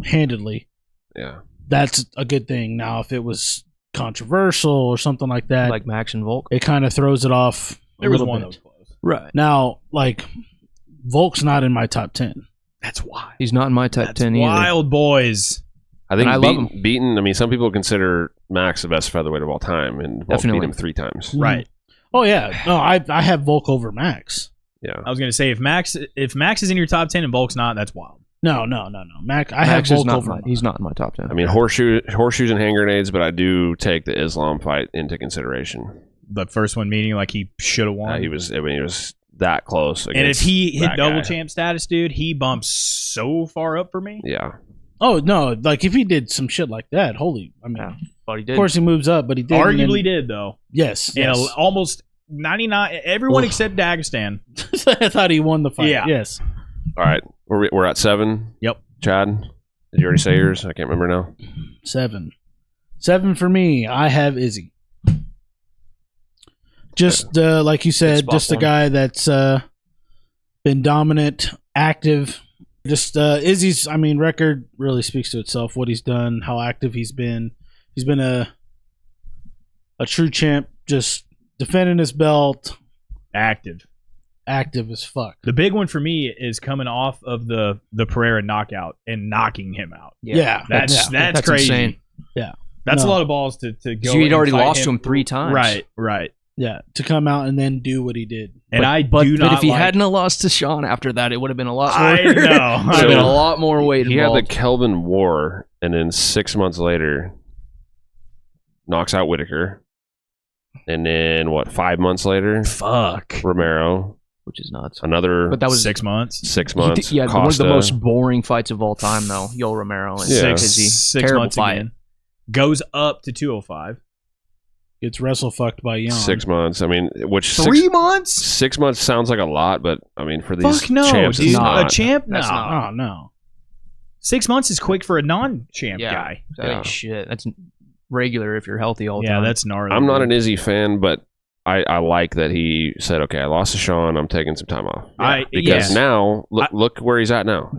E: handedly.
B: yeah.
E: That's a good thing. Now, if it was controversial or something like that,
C: Like Max and Volk.
E: it kind of throws it off a
D: There was
E: little
D: one
E: bit.
D: that was close.
C: Right.
E: Now, like, Volk's not in my top 10.
D: That's why.
C: He's not in my top 10 either.
D: Wild boys.
B: I think
C: And I love
B: beaten. I mean, some people consider Max the best featherweight of all time, and Volk
C: Definitely.
B: beat him 3 times.
D: Right.
E: Oh, yeah. No, I have Volk over Max.
B: Yeah.
D: I was gonna say if Max is in your top 10 and Volk's not, that's wild.
E: No. Max, I have
C: Max is
E: Volk
C: not
E: over
C: he's not in my top 10.
B: I mean, horseshoes and hand grenades, but I do take the Islam fight into consideration.
D: The first one meaning like he should have won.
B: He was that close.
D: And if
B: against
D: he hit
B: that
D: double
B: guy.
D: champ status, dude, he bumps so far up for me.
B: Yeah.
E: Oh, no. Like, if he did some shit like that,
C: Yeah. But he did.
E: of course he moves up, but he did.
D: Arguably did though.
E: Yes.
D: And almost 99 everyone except Dagestan.
E: I thought he won the fight.
D: Yeah.
E: Yes.
B: All right. We're at 7.
D: Yep.
B: Chad, did you already say yours? I can't remember now.
E: 7 for me. I have Izzy. Just like you said,
B: spot
E: just a
B: for him.
E: guy that's been dominant, active. Just Izzy's, record really speaks to itself. What he's done, how active he's been. He's been a true champ. Just defending his belt,
D: Active.
E: active as fuck.
D: The big one for me is coming off of the Pereira knockout and knocking him out.
E: Yeah,
D: That's crazy.
C: insane.
D: That's
E: No.
D: a lot of balls to go.
C: So he'd
D: and
C: already
D: fight
C: lost to him 3 times.
D: Right.
E: yeah. To come out and then do what he did.
D: And
C: But
D: do not
C: if he
D: like,
C: hadn't have lost to Sean after that, it would have been a lot more.
D: I know.
C: Would have been a lot more weight
B: He had
C: involved.
B: the Kelvin War, and then 6 months later, knocks out Whitaker. And then, 5 months later,
D: Fuck.
B: Romero.
C: which is nuts.
B: Another
C: But that was
D: 6 months.
B: 6 months.
C: Yeah, one of
B: Costa.
C: the most boring fights of all time, though. Yo Romero and
B: Yeah.
C: Izzy.
D: 6
C: Terrible
D: months
C: fight.
D: again. Goes up to 205.
E: Gets wrestle fucked by Jan.
B: 6 months. I mean, which
D: 3 months?
B: 6 months sounds like a lot, but I mean, for these
D: Fuck no,
B: champs,
D: dude.
B: it's
C: not.
D: A
B: not.
D: champ? No.
C: That's not.
E: Oh no.
D: 6 months is quick for a non-champ
C: Yeah.
D: guy.
C: That
B: Yeah.
C: ain't shit. That's regular if you're healthy all the
D: Yeah,
C: time.
D: that's gnarly.
B: I'm not
D: dude.
B: an Izzy fan, but I like that he said, "Okay, I lost to Sean. I'm taking some time off." Because now look where he's at now.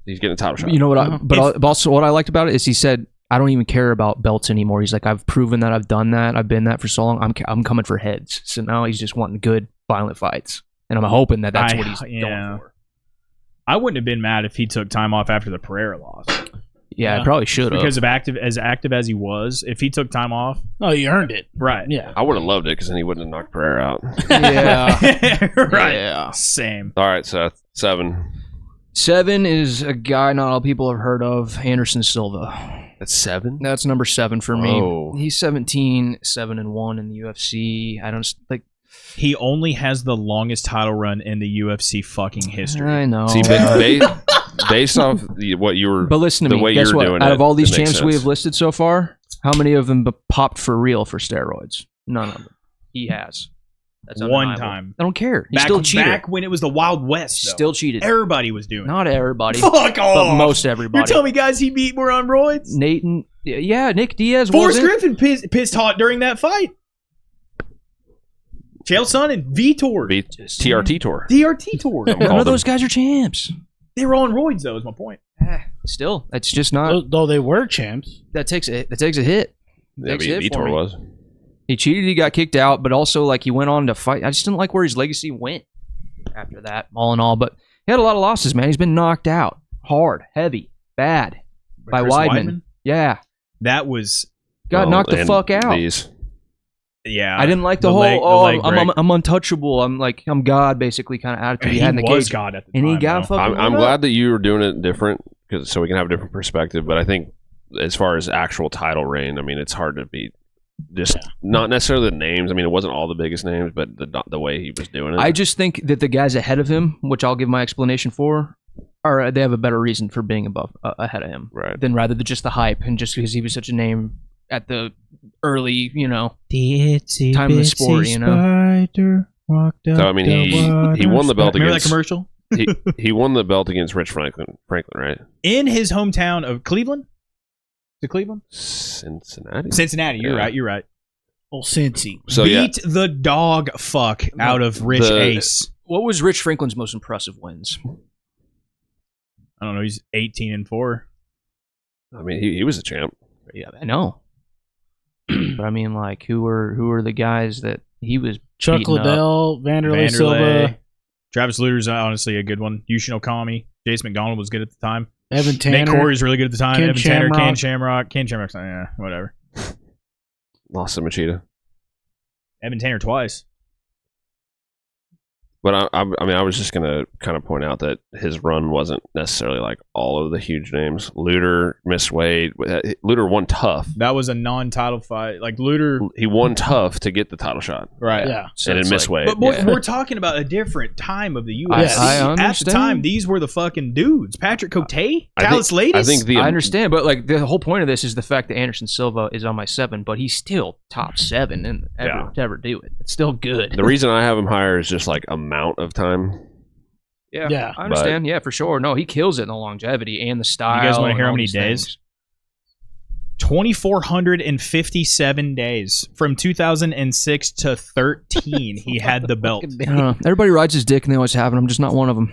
B: He's getting a title shot.
C: You know what?
E: Uh-huh.
C: But also, what I liked about it is he said, "I don't even care about belts anymore." He's like, "I've proven that I've done that. I've been that for so long. I'm coming for heads." So now he's just wanting good, violent fights, and I'm hoping that that's what he's going for.
D: I wouldn't have been mad if he took time off after the Pereira loss.
C: Yeah,
E: Yeah.
C: I probably should have.
D: Because of active as he was, if he took time off,
E: Oh, you earned it.
D: right?
E: Yeah.
B: I would have loved it because then he wouldn't have knocked Pereira out.
C: Yeah.
D: right.
C: Yeah.
D: Same.
B: All right, Seth, 7.
C: 7 is a guy not all people have heard of, Anderson Silva.
B: That's 7.
C: That's number 7 for
B: Whoa.
C: me. He's 17, 7-1 in the UFC. I don't like.
D: He only has the longest title run in the UFC fucking history.
C: I know.
B: See, based off what you were,
C: but listen to
B: the
C: me.
B: way
C: Guess
B: you were
C: what?
B: doing
C: Out
B: it,
C: of all these
B: it makes
C: champs we
B: sense.
C: have listed so far, how many of them popped for real for steroids? None of them. He has. That's
D: One
C: undeniable.
D: time.
C: I don't care. He's still cheated.
D: Back when it was the Wild West, though.
C: Still cheated.
D: Everybody was doing it.
C: Not everybody.
D: Fuck off.
C: But most everybody.
D: You're telling me guys he beat were on roids?
C: Nathan. Yeah, Nick Diaz
D: Forrest
C: wasn't.
D: Griffin pissed hot during that fight. Chael Sonnen and Vitor.
B: TRT tour.
D: DRT tour.
C: None of those guys are champs.
D: They were on roids, though, is my point.
C: Still, it's just not.
E: Though they were champs.
C: That takes a hit.
B: Yeah,
C: Takes a hit for
B: Vitor
C: me.
B: was.
C: He cheated. He got kicked out, but also like he went on to fight. I just didn't like where his legacy went after that. All in all, but he had a lot of losses. Man, he's been knocked out hard, heavy, bad by
D: Chris
C: Weidman. Yeah,
D: That was,
C: got knocked the
B: and
C: fuck out.
D: yeah.
C: I didn't like the whole. I'm untouchable. I'm God, basically kind of attitude he had in the
D: was
C: cage.
D: God at the
C: And
D: time.
C: he got
D: though.
C: fucking.
B: I'm
C: lit
B: glad
C: up.
B: that you were doing it different, so we can have a different perspective. But I think as far as actual title reign, I mean, it's hard to beat. Just not necessarily the names. I mean, it wasn't all the biggest names, but the way he was doing it.
C: I just think that the guys ahead of him, which I'll give my explanation for, they have a better reason for being ahead of him,
B: right.
C: than rather than just the hype and just because he was such a name at the early, time of the sport,
B: So I mean, he won the belt
D: Remember
B: against
D: that commercial?
B: he won the belt against Rich Franklin, right?
D: In his hometown of Cleveland? Is it Cleveland?
B: Cincinnati.
D: You're
B: Yeah.
D: right. You're right.
E: Oh, Cincy.
B: So
D: Beat the dog fuck out of Rich Ace.
C: What was Rich Franklin's most impressive wins?
D: I don't know. He's 18-4.
B: I mean, he was a champ.
C: Yeah, I know. But I mean, like, who were the guys that he was
E: Chuck
C: beating up?
E: Liddell, Vanderlei Silva,
D: Travis Luter's honestly a good one. Yushin Okami. Jason McDonald was good at the time.
E: Evan Tanner.
D: Nate Corey was really good at the time.
E: Ken
D: Evan Tanner,
E: Shamrock.
D: Ken Shamrock's yeah, whatever.
B: Lost to Machida.
D: Evan Tanner twice.
B: But I mean, I was just gonna kind of point out that his run wasn't necessarily like all of the huge names. Luter missed weight. Luter won tough.
D: That was a non-title fight. Like Luter,
B: He won tough to get the title shot,
D: right?
E: Yeah.
B: and
C: it's
B: then missed weight.
D: But we're talking about a different time of the UFC.
C: I
D: At the
C: understand.
D: time, these were the fucking dudes. Patrick Cote,
B: I
D: Talis Ladies.
B: I think
C: I understand, but like the whole point of this is the fact that Anderson Silva is on my 7, but he's still top 7 and to ever do it. It's still good.
B: the reason I have him higher is just like amount of time.
E: Yeah.
C: I understand. Yeah, for sure. No, he kills it in the longevity and the style.
D: You guys wanna
C: and
D: hear how
C: all
D: many
C: these
D: days?
C: things.
D: 2,457 days from 2006 to 13. He had the belt.
C: I don't know. Everybody rides his dick and they always have it. I'm just not one of them.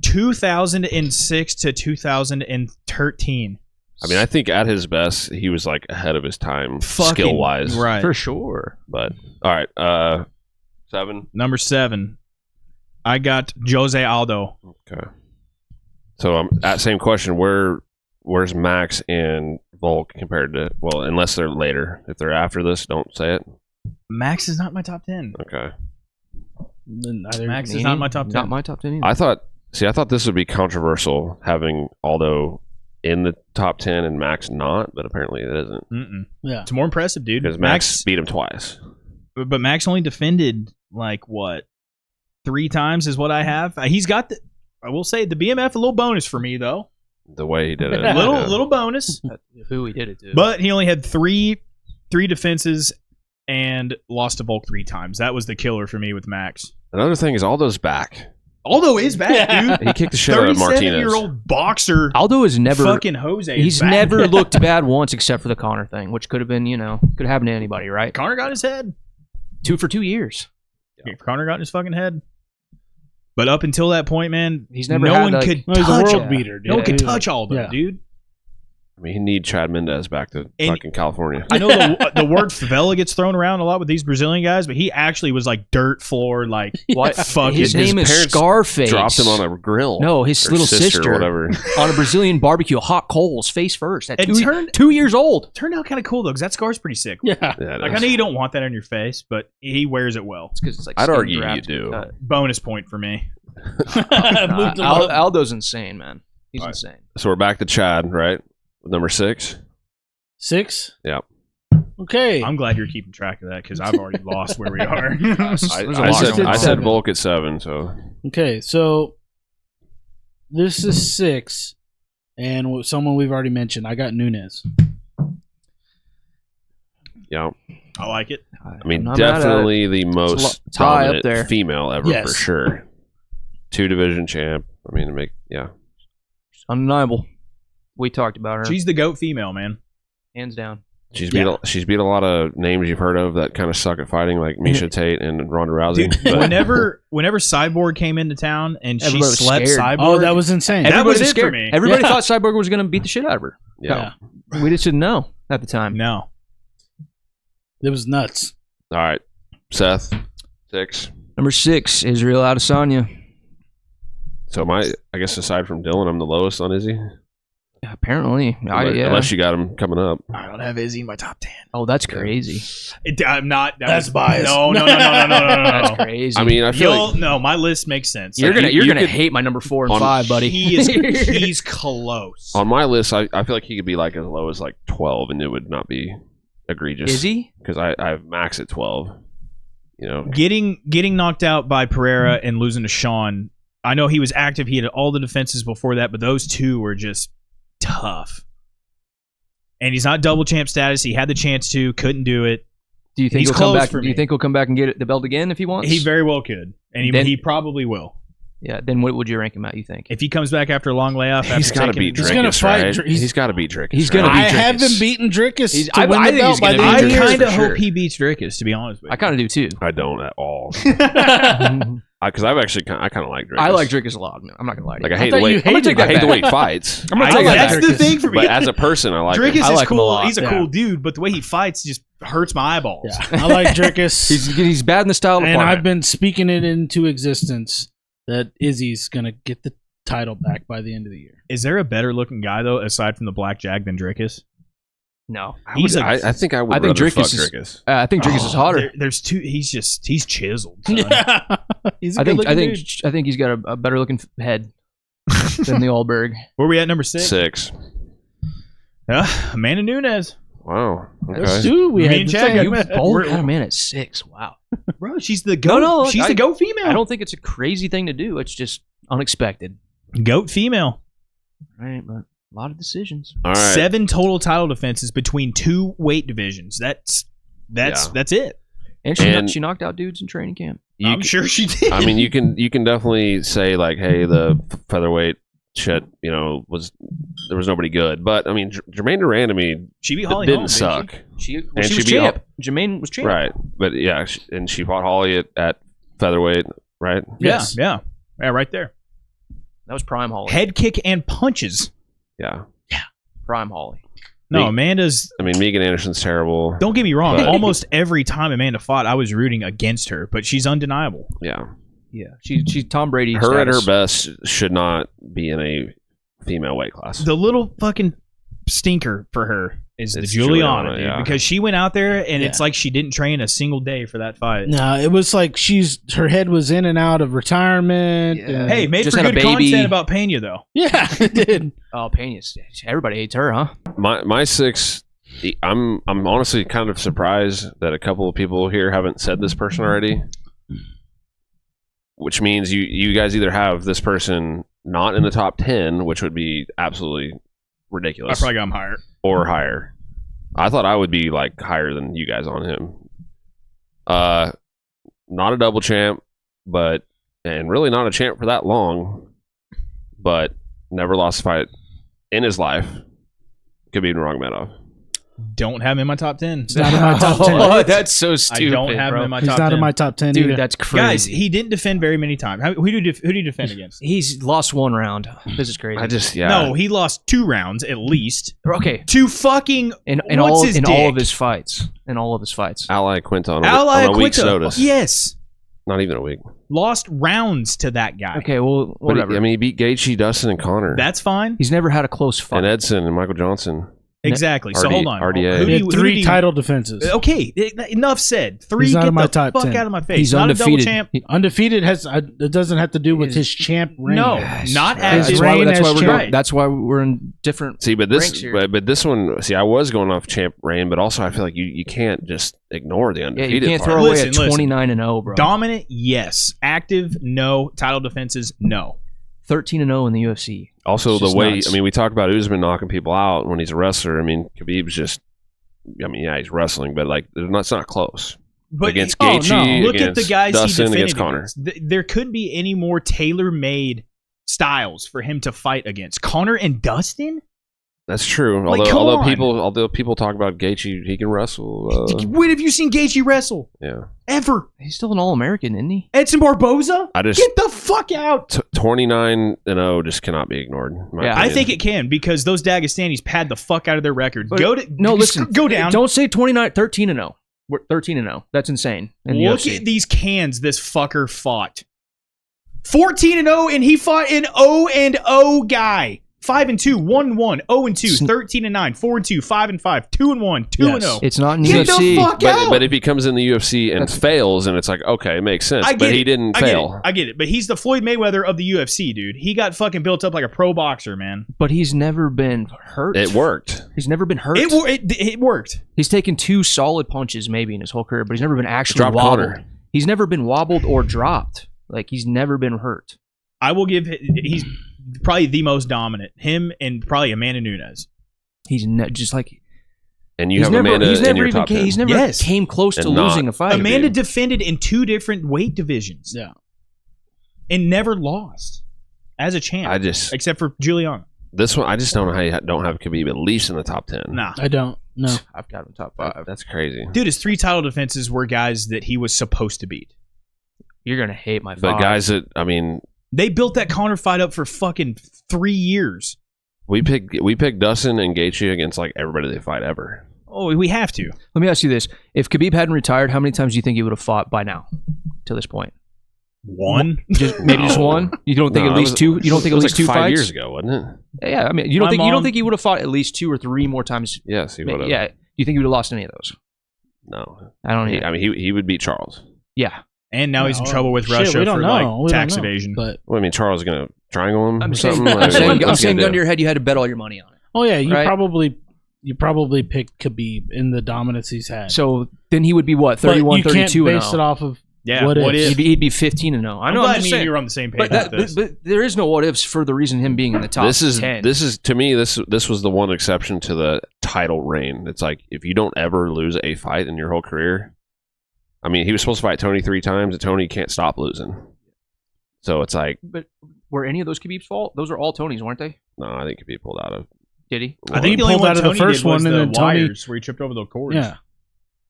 D: 2006 to 2013.
B: I mean, I think at his best, he was like ahead of his time,
D: Fucking
B: skill wise.
D: right.
C: For sure.
B: But all right, 7.
D: Number 7. I got Jose Aldo.
B: Okay. So at same question. Where's Max and Volk compared to? Well, unless they're later. If they're after this, don't say it.
D: Max is not my top 10.
B: Okay.
D: Max is not my top 10.
C: Not my top 10 either.
B: I thought this would be controversial having Aldo in the top 10 and Max not, but apparently it isn't
D: Mm-mm.
E: Yeah.
D: It's more impressive, dude.
B: because Max beat him twice.
D: But Max only defended like what 3 times is what I have. He's got the. I will say the BMF a little bonus for me though.
B: The way he did it,
D: Little bonus.
C: Who he did it to.
D: But he only had three defenses and lost to Volk 3 times. That was the killer for me with Max.
B: Another thing is Aldo's back.
D: Aldo is back, dude.
B: He kicked the shit out of Martinez.
D: 37-year-old boxer.
C: Aldo is never.
D: Fucking Jose. is
C: He's
D: back.
C: never looked bad once except for the Connor thing, which could have been, could happen to anybody, right?
D: Connor got his head.
C: 2 for 2 years.
D: Yeah, Connor got in his fucking head. But up until that point, man,
C: He's never
D: no
C: had,
D: one
C: like-
D: could
E: No, he's a
D: touch
E: world
D: him.
E: beater, dude.
D: No one could
E: Yeah.
D: touch Aldo,
E: Yeah.
D: dude.
B: I mean, he need Chad Mendez back to
D: And-
B: fucking California.
D: I know the word favela gets thrown around a lot with these Brazilian guys, but he actually was like dirt floor, like
C: What?
D: fucking.
C: His name is
B: parents
C: Scarface.
B: Dropped him on a grill.
C: No, his
B: Or
C: little sister,
B: or whatever.
C: on a Brazilian barbecue, hot coals, face first. At
D: It
C: 2 years old.
D: turned out kind of cool though, because that scar's pretty sick.
E: Yeah.
B: Yeah, it
D: Like
B: is.
D: I know you don't want that on your face, but he wears it well.
C: It's because it's like
B: I'd
C: skin
B: argue you
C: graft
B: do.
C: cut.
D: Bonus point for me.
E: Moved him up.
C: Aldo's insane, man. He's
B: All right.
C: insane.
B: So we're back to Chad, right? With number 6.
E: 6?
B: Yeah.
E: Okay.
D: I'm glad you're keeping track of that because I've already lost where we are.
B: I said Volk at 7. So
E: Okay, so this is 6, and someone we've already mentioned. I got Nunes.
B: yeah,
D: I like it.
B: I mean,
C: I'm not mad at
B: definitely the most
C: It's high up
B: dominant
C: there.
B: female ever
E: Yes.
B: for sure. 2 division champ. I mean,
C: Undeniable. We talked about her.
D: She's the GOAT female, man.
C: hands down.
B: she's beat a lot of names you've heard of that kind of suck at fighting, like Misha Tate and Ronda Rousey.
D: Dude,
B: But
D: whenever Cyborg came into town and
C: Everybody was
D: she slept
C: scared.
D: Cyborg,
E: Oh, that was insane.
D: That
C: Everybody
D: was it for
C: scared.
D: me.
C: Everybody
E: Yeah.
C: thought Cyborg was going to beat the shit out of her.
B: yeah.
C: We just didn't know at the time.
D: no.
E: It was nuts.
B: All right, Seth, 6.
C: Number 6, Israel Adesanya.
B: So I guess aside from Dylan, I'm the lowest on Izzy.
C: Apparently,
B: Unless you got him coming up.
D: I don't have Izzy in my top 10.
C: Oh, that's crazy.
D: I'm not.
E: That's biased.
D: No.
C: That's crazy.
B: I mean, I feel like
D: No, my list makes sense.
C: you're
D: Like,
C: gonna
B: could-
C: hate my number 4 and
B: on-
C: 5, buddy.
D: he's close.
B: on my list, I feel like he could be like as low as like 12, and it would not be egregious.
C: Is he?
B: Because I have Max at 12. You know,
D: Getting knocked out by Pereira and losing to Sean. I know he was active. He had all the defenses before that, but those two were just tough. And he's not double champ status. He had the chance to, couldn't do it.
C: Do you think
D: He's
C: he'll come
D: close
C: back?
D: for
C: Do you
D: me.
C: think he'll come back and get the belt again if he wants?
D: He very well could, and
C: Then-
D: he probably will.
C: Yeah. Then what would you rank him at? You think?
D: If he comes back after a long layoff,
B: he's got to beat
E: He's gonna
B: Drickus,
E: fight
B: right?
E: Dr-
B: He's got to beat Drickus.
C: He's gonna
B: right?
C: beat
E: I have
C: Drickus.
E: him beating Drickus
C: He's-
E: to
C: I-
E: win
C: I
E: the
C: think
E: belt
C: he's
E: by
C: gonna
E: the
C: beat
E: end
D: I
E: of the year.
D: kind of
C: for
D: hope
C: sure.
D: he beats Drickus, to be honest with you.
C: I kind of do too.
B: I don't at all. Because I've actually I kind of like Drickus.
C: I like Drickus a lot. Man. I'm not gonna lie to
B: Like
C: you.
B: I hate
E: thought
B: the way
E: you hated
C: him.
B: I hate the way
C: back.
B: he fights.
C: I'm gonna take that
D: That's
C: back.
D: the thing for me.
B: But as a person, I like him.
D: Drickus
C: I
D: is
C: like him a
D: cool.
C: lot.
D: He's a
E: Yeah.
D: cool dude, but the way he fights just hurts my eyeballs.
E: Yeah, I like Drickus.
C: He's bad in the style
E: and
C: department.
E: I've been speaking it into existence that Izzy's gonna get the title back by the end of the year.
D: Is there a better looking guy though, aside from the Black Jag, than Drickus?
C: No.
D: He's a-
B: I think I would.
C: I think
B: rather
C: Drickus
B: fuck
C: is-
B: Drickus.
C: I think Drickus is hotter.
D: There's two. He's chiseled. Son.
E: Yeah, he's a
C: I think
E: good-looking dude.
C: I think he's got a better looking head than the Allberg.
D: Where we at number 6?
B: 6.
D: Amanda Nunes.
B: Wow.
E: That's
B: Okay.
E: two. We
D: Me
E: had
D: and
E: the
D: Chad
E: same.
D: got-
C: Oh,
D: We're-
C: got a man at 6. Wow.
D: Bro, she's the goat.
C: No,
D: she's
C: I-
D: the goat female.
C: I don't think it's a crazy thing to do. It's just unexpected.
D: goat female.
C: Right, but a lot of decisions.
B: All right.
D: 7 total title defenses between 2 weight divisions. That's it.
C: And
B: And-
C: she knocked out dudes in training camp.
D: I'm sure she did.
B: I mean, you can definitely say like, hey, the featherweight shit, there was nobody good. But I mean, Jermaine Durant, I mean,
D: she beat
B: it
D: Holly
B: didn't
D: Holm,
B: suck,
C: She
B: And
C: was
B: she beat
C: champ. Jermaine was champ.
B: right? But yeah, and she fought Holly at featherweight, right?
E: Yes.
D: Yeah, right there.
C: That was prime Holly.
D: Head kick and punches.
B: Yeah.
C: Prime Holly.
D: No,
B: Me-
D: Amanda's.
B: I mean, Megan Anderson's terrible.
D: Don't get me wrong.
B: But-
D: Almost every time Amanda fought, I was rooting against her, but she's undeniable.
B: Yeah.
C: Yeah. She's Tom Brady.
B: Her at her
C: status.
B: best should not be in a female weight class.
D: The little fucking stinker for her is
B: It's
D: the Juliana,
B: Juliana,
D: dude,
B: yeah.
D: because she went out there and
E: Yeah.
D: it's like she didn't train a single day for that fight.
E: No, it was like her head was in and out of retirement.
C: Yeah.
E: and-
D: Hey, made
C: Just
D: for
C: had a
D: good
C: baby.
D: content about Pena though.
E: yeah, it did.
C: Oh, Pena's. Everybody hates her, huh?
B: My 6. I'm honestly kind of surprised that a couple of people here haven't said this person already. Which means you guys either have this person not in the top 10, which would be absolutely
D: I
B: ridiculous,
D: probably got him higher.
B: or higher. I thought I would be like higher than you guys on him. Not a double champ, and really not a champ for that long, but never lost a fight in his life. Could be Nurmagomedov.
D: Don't have him in my top 10.
E: He's not in my top 10.
C: Oh, that's so stupid.
D: I don't have him in my
E: He's
D: top
E: not
D: 10.
E: in my top 10
C: Dude,
E: either.
C: that's crazy.
D: Guys, he didn't defend very many times. Who did he defend against?
C: He's lost 1 round. This is crazy.
D: No, he lost 2 rounds at least.
C: Okay.
D: To fucking
C: In
D: what's
C: all
D: his
C: in
D: dick?
C: all of his fights. In all of his fights.
B: Ally Quinton
D: Ally
B: on a week's
D: Aquita.
B: notice.
D: Yes.
B: Not even a week.
D: Lost rounds to that guy.
C: Okay, well,
B: But
C: whatever.
B: he beat Gaethje, Dustin, and Connor.
D: That's fine.
C: He's never had a close fight.
B: and Edson and Michael Johnson.
D: Exactly. So hold on.
B: RDA.
D: Who
E: He had
D: who
E: 3 title defenses.
D: Okay, enough said. 3.
E: He's not
D: Get
E: in my
D: the
E: top
D: fuck
E: 10.
D: out of my face.
C: He's
D: not
C: undefeated.
D: a double champ.
E: Undefeated it doesn't have to do with his champ reign.
D: No,
C: Yes,
D: not
C: right.
D: as
E: His
D: his
E: reign
C: that's
E: as
C: why we're
E: champ.
C: going, that's why we're in different.
B: See, but
C: ranks here.
B: this one. See, I was going off champ reign, but also I feel like you can't just ignore the
C: Yeah,
B: undefeated
C: you can't
B: part.
C: throw away
D: Listen,
C: a 29-0, bro.
D: Dominant, yes. Active, no. Title defenses, no.
C: 13-0 in the UFC.
B: Also,
C: It's
B: the
C: just
B: way
C: nuts.
B: I mean, we talk about Usman knocking people out when he's a wrestler. I mean, Khabib's just. I mean, yeah, he's wrestling, but like, it's not close.
D: But
B: Against
E: oh,
B: Gaethje,
E: no.
D: look at the
B: against
D: guys
B: Dustin,
D: he defended
B: against Connor.
D: against. There couldn't be any more tailor-made styles for him to fight against. Connor and Dustin?
B: That's true.
D: Like, come
B: although
D: on.
B: people talk about Gaethje, he can wrestle.
D: When have you seen Gaethje wrestle?
B: Yeah,
D: Ever?
C: He's still an All-American, isn't he?
D: Edson Barboza?
B: I just
D: Get the fuck out!
B: 29-0 just cannot be ignored. in my
C: Yeah,
D: I
B: opinion.
D: think it can because those Dagestanis pad the fuck out of their record.
C: But-
D: Listen, go down.
C: Don't say 13-0. We're 13-0. That's insane. In the
D: Look
C: UFC.
D: at these cans this fucker fought. 14-0 and he fought an 0-0 guy. 5-2, 1-1, 0-2, 13-9, 4-2, 5-5, 2-1, 2-0.
C: It's not in
D: Get
C: UFC.
D: the fuck out!
B: But if he comes in the UFC and fails, and it's like, okay, it makes sense.
D: I get
B: But
D: it.
B: he didn't
D: I get
B: fail.
D: it. I get it. But he's the Floyd Mayweather of the UFC, dude. He got fucking built up like a pro boxer, man.
C: But he's never been hurt.
B: It worked.
C: He's never been hurt.
D: It worked.
C: He's taken 2 solid punches maybe in his whole career, but he's never been actually
B: Dropped
C: wobbled.
B: Connor.
C: He's never been wobbled or dropped. Like, he's never been hurt.
D: I will give he's probably the most dominant. Him and probably Amanda Nunes.
C: He's just like
B: And you have Amanda in your top 10.
C: He's never
D: Yes.
C: came close to
B: And not-
C: losing a fight.
D: Amanda
B: dude.
D: defended in 2 different weight divisions.
E: Yeah.
D: And never lost as a champ.
B: I just
D: except for Juliana.
B: this one. I just don't know how you don't have Khabib at least in the top 10.
D: Nah.
E: I don't. No.
C: I've got him top 5.
B: That's crazy.
D: Dude, his 3 title defenses were guys that he was supposed to beat.
C: You're gonna hate my 5.
B: But guys that I mean,
D: They built that Connor fight up for fucking 3 years.
B: we picked Dustin and Gaethje against like everybody they fight ever.
D: Oh, we have to.
C: Let me ask you this: if Khabib hadn't retired, how many times do you think he would have fought by now? To this point,
D: One?
C: maybe just
B: No.
C: one. You don't think
B: No,
C: at
B: it
C: least
B: was-
C: 2? You don't think
B: it
C: at
B: was
C: least
B: like
C: 2
B: 5
C: fights?
B: years ago, wasn't it?
C: Yeah, I mean, you don't
D: My
C: think you
D: mom-
C: don't think he would have fought at least 2 or 3 more times?
B: Yes, he would have.
C: Yeah. Do you think he would have lost any of those?
B: No.
C: I don't.
B: I mean, he would beat Charles.
C: Yeah.
D: And now he's in
E: Oh,
D: trouble with
E: shit,
D: Russia
E: we don't
D: for
E: know.
D: like
E: We
D: tax
E: don't know.
D: evasion.
E: But
B: Well, I mean, Charles is gonna triangle him.
C: I'm
B: or
C: saying,
B: something?
C: I'm
B: Like,
C: saying,
B: what's
C: I'm
B: he
C: saying
B: gonna
C: gun to
B: do?
C: your head, you had to bet all your money on it.
E: oh yeah, you
C: Right?
E: probably picked Khabib in the dominance he's had.
C: So then he would be what,
E: But
C: 31,
E: you can't
C: 32 and
E: base it
C: 0.
E: off of
D: yeah,
E: what
D: what
E: if?
D: if?
C: He'd be 15 and 0. I
D: I'm
C: know.
D: glad
C: I'm just
D: me and
C: saying.
D: you're on the same page
C: But,
D: with this.
C: but there is no what ifs for the reason him being in the top
B: This is
C: 10.
B: to me this was the one exception to the title reign. It's like if you don't ever lose a fight in your whole career. I mean, he was supposed to fight Tony 3 times, and Tony can't stop losing. So it's like,
C: But were any of those Khabib's fault? Those are all Tony's, weren't they?
B: no, I think he pulled out of.
C: Did he?
D: I think
E: He
D: the only
E: pulled
D: one
E: out of the
D: Tony
E: first
D: did was
E: one, and
D: the
E: then Tony-
D: wires where he tripped over the cords.
E: yeah,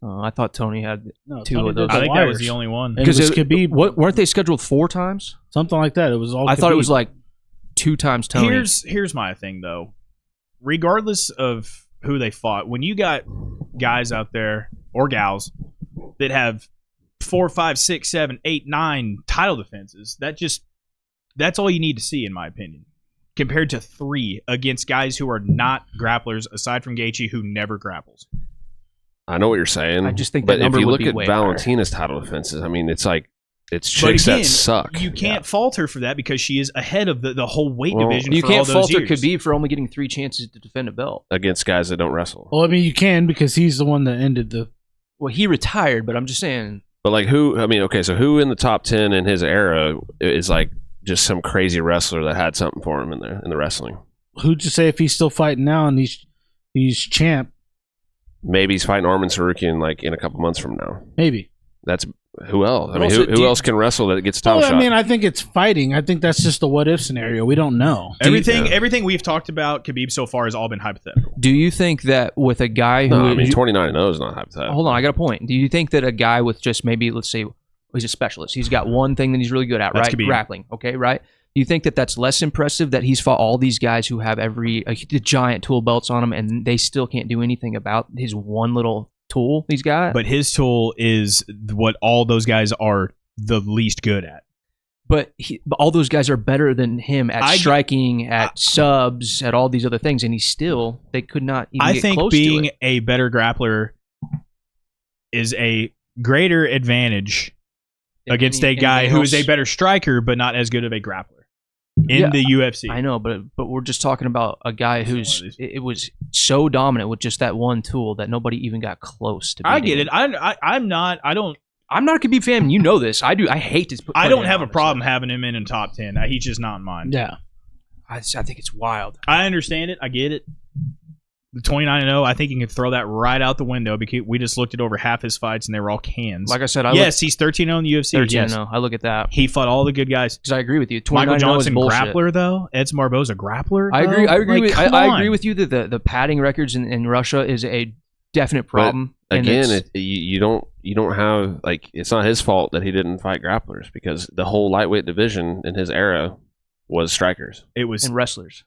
C: I thought Tony had
E: no,
C: 2
E: Tony
C: of
E: did
C: those.
E: the
D: I think that was
E: wires.
D: the only one.
E: And it was Khabib.
C: What weren't they scheduled 4 times?
E: Something like that. It was all.
C: I thought it
E: Khabib.
C: was like 2 times Tony.
D: Here's my thing though. Regardless of who they fought, when you got guys out there or gals that have 4, 5, 6, 7, 8, 9 title defenses, that's all you need to see, in my opinion. Compared to 3 against guys who are not grapplers, aside from Gaethje, who never grapples.
B: I know what you're saying.
C: I just think
B: but
C: that
B: if
C: number
B: you
C: would
B: look
C: be
B: at
C: way higher.
B: Valentina's title defenses, I mean, it's like it's
D: But
B: chicks
D: again,
B: that suck.
D: you can't fault her for that because she is ahead of the whole weight
B: Well,
D: division.
C: You
D: for
C: can't
D: all those
C: falter
D: years.
C: Khabib for only getting 3 chances to defend a belt.
B: against guys that don't wrestle.
E: Well, I mean, you can because he's the one that ended the.
C: Well, he retired, but I'm just saying.
B: But like who? I mean, okay, so who in the top 10 in his era is like just some crazy wrestler that had something for him in the wrestling?
E: Who'd you say if he's still fighting now and he's champ?
B: Maybe he's fighting Arman Sarukian like in a couple months from now.
E: Maybe.
B: That's who else? I
C: But
B: mean,
C: also,
B: who
C: do you-
B: else can wrestle that gets a title
E: Well,
B: shot?
E: I mean, I think it's fighting. I think that's just a what if scenario. We don't know.
D: Everything we've talked about Khabib so far has all been hypothetical.
C: Do you think that with a guy who
B: no, I mean 29-0 is not hypothetical.
C: hold on, I got a point. Do you think that a guy with just maybe, let's say, he's a specialist, he's got one thing that he's really good at,
D: That's
C: right?
D: Khabib.
C: Grappling, okay, right? Do you think that that's less impressive that he's fought all these guys who have the giant tool belts on them and they still can't do anything about his one little tool he's got?
D: But his tool is what all those guys are the least good at.
C: But all those guys are better than him at striking, at subs, at all these other things, and they could not even get close to it. I think
D: being a better grappler is a greater advantage against a guy who is a better striker, but not as good of a grappler in the UFC.
C: I know, but we're just talking about a guy who's it was so dominant with just that one tool that nobody even got close to.
D: I get it. I'm not
C: a Khabib fan. You know this. I do. I hate this.
D: I don't have a problem having him in top 10. He's just not in mine.
E: Yeah.
C: I think it's wild.
D: I understand it. I get it. The 29-0, I think you can throw that right out the window because we just looked at over half his fights and they were all cans.
C: Like I said,
D: he's 13-0 in the UFC.
C: 13-0. I look at that.
D: He fought all the good guys.
C: Because I agree with you.
D: Michael Johnson grappler though. Edson Barboza grappler.
C: I agree. I agree with you that the padding records in Russia is a definite problem.
B: But again, you don't have like it's not his fault that he didn't fight grapplers because the whole lightweight division in his era was strikers.
D: It was
C: and wrestlers.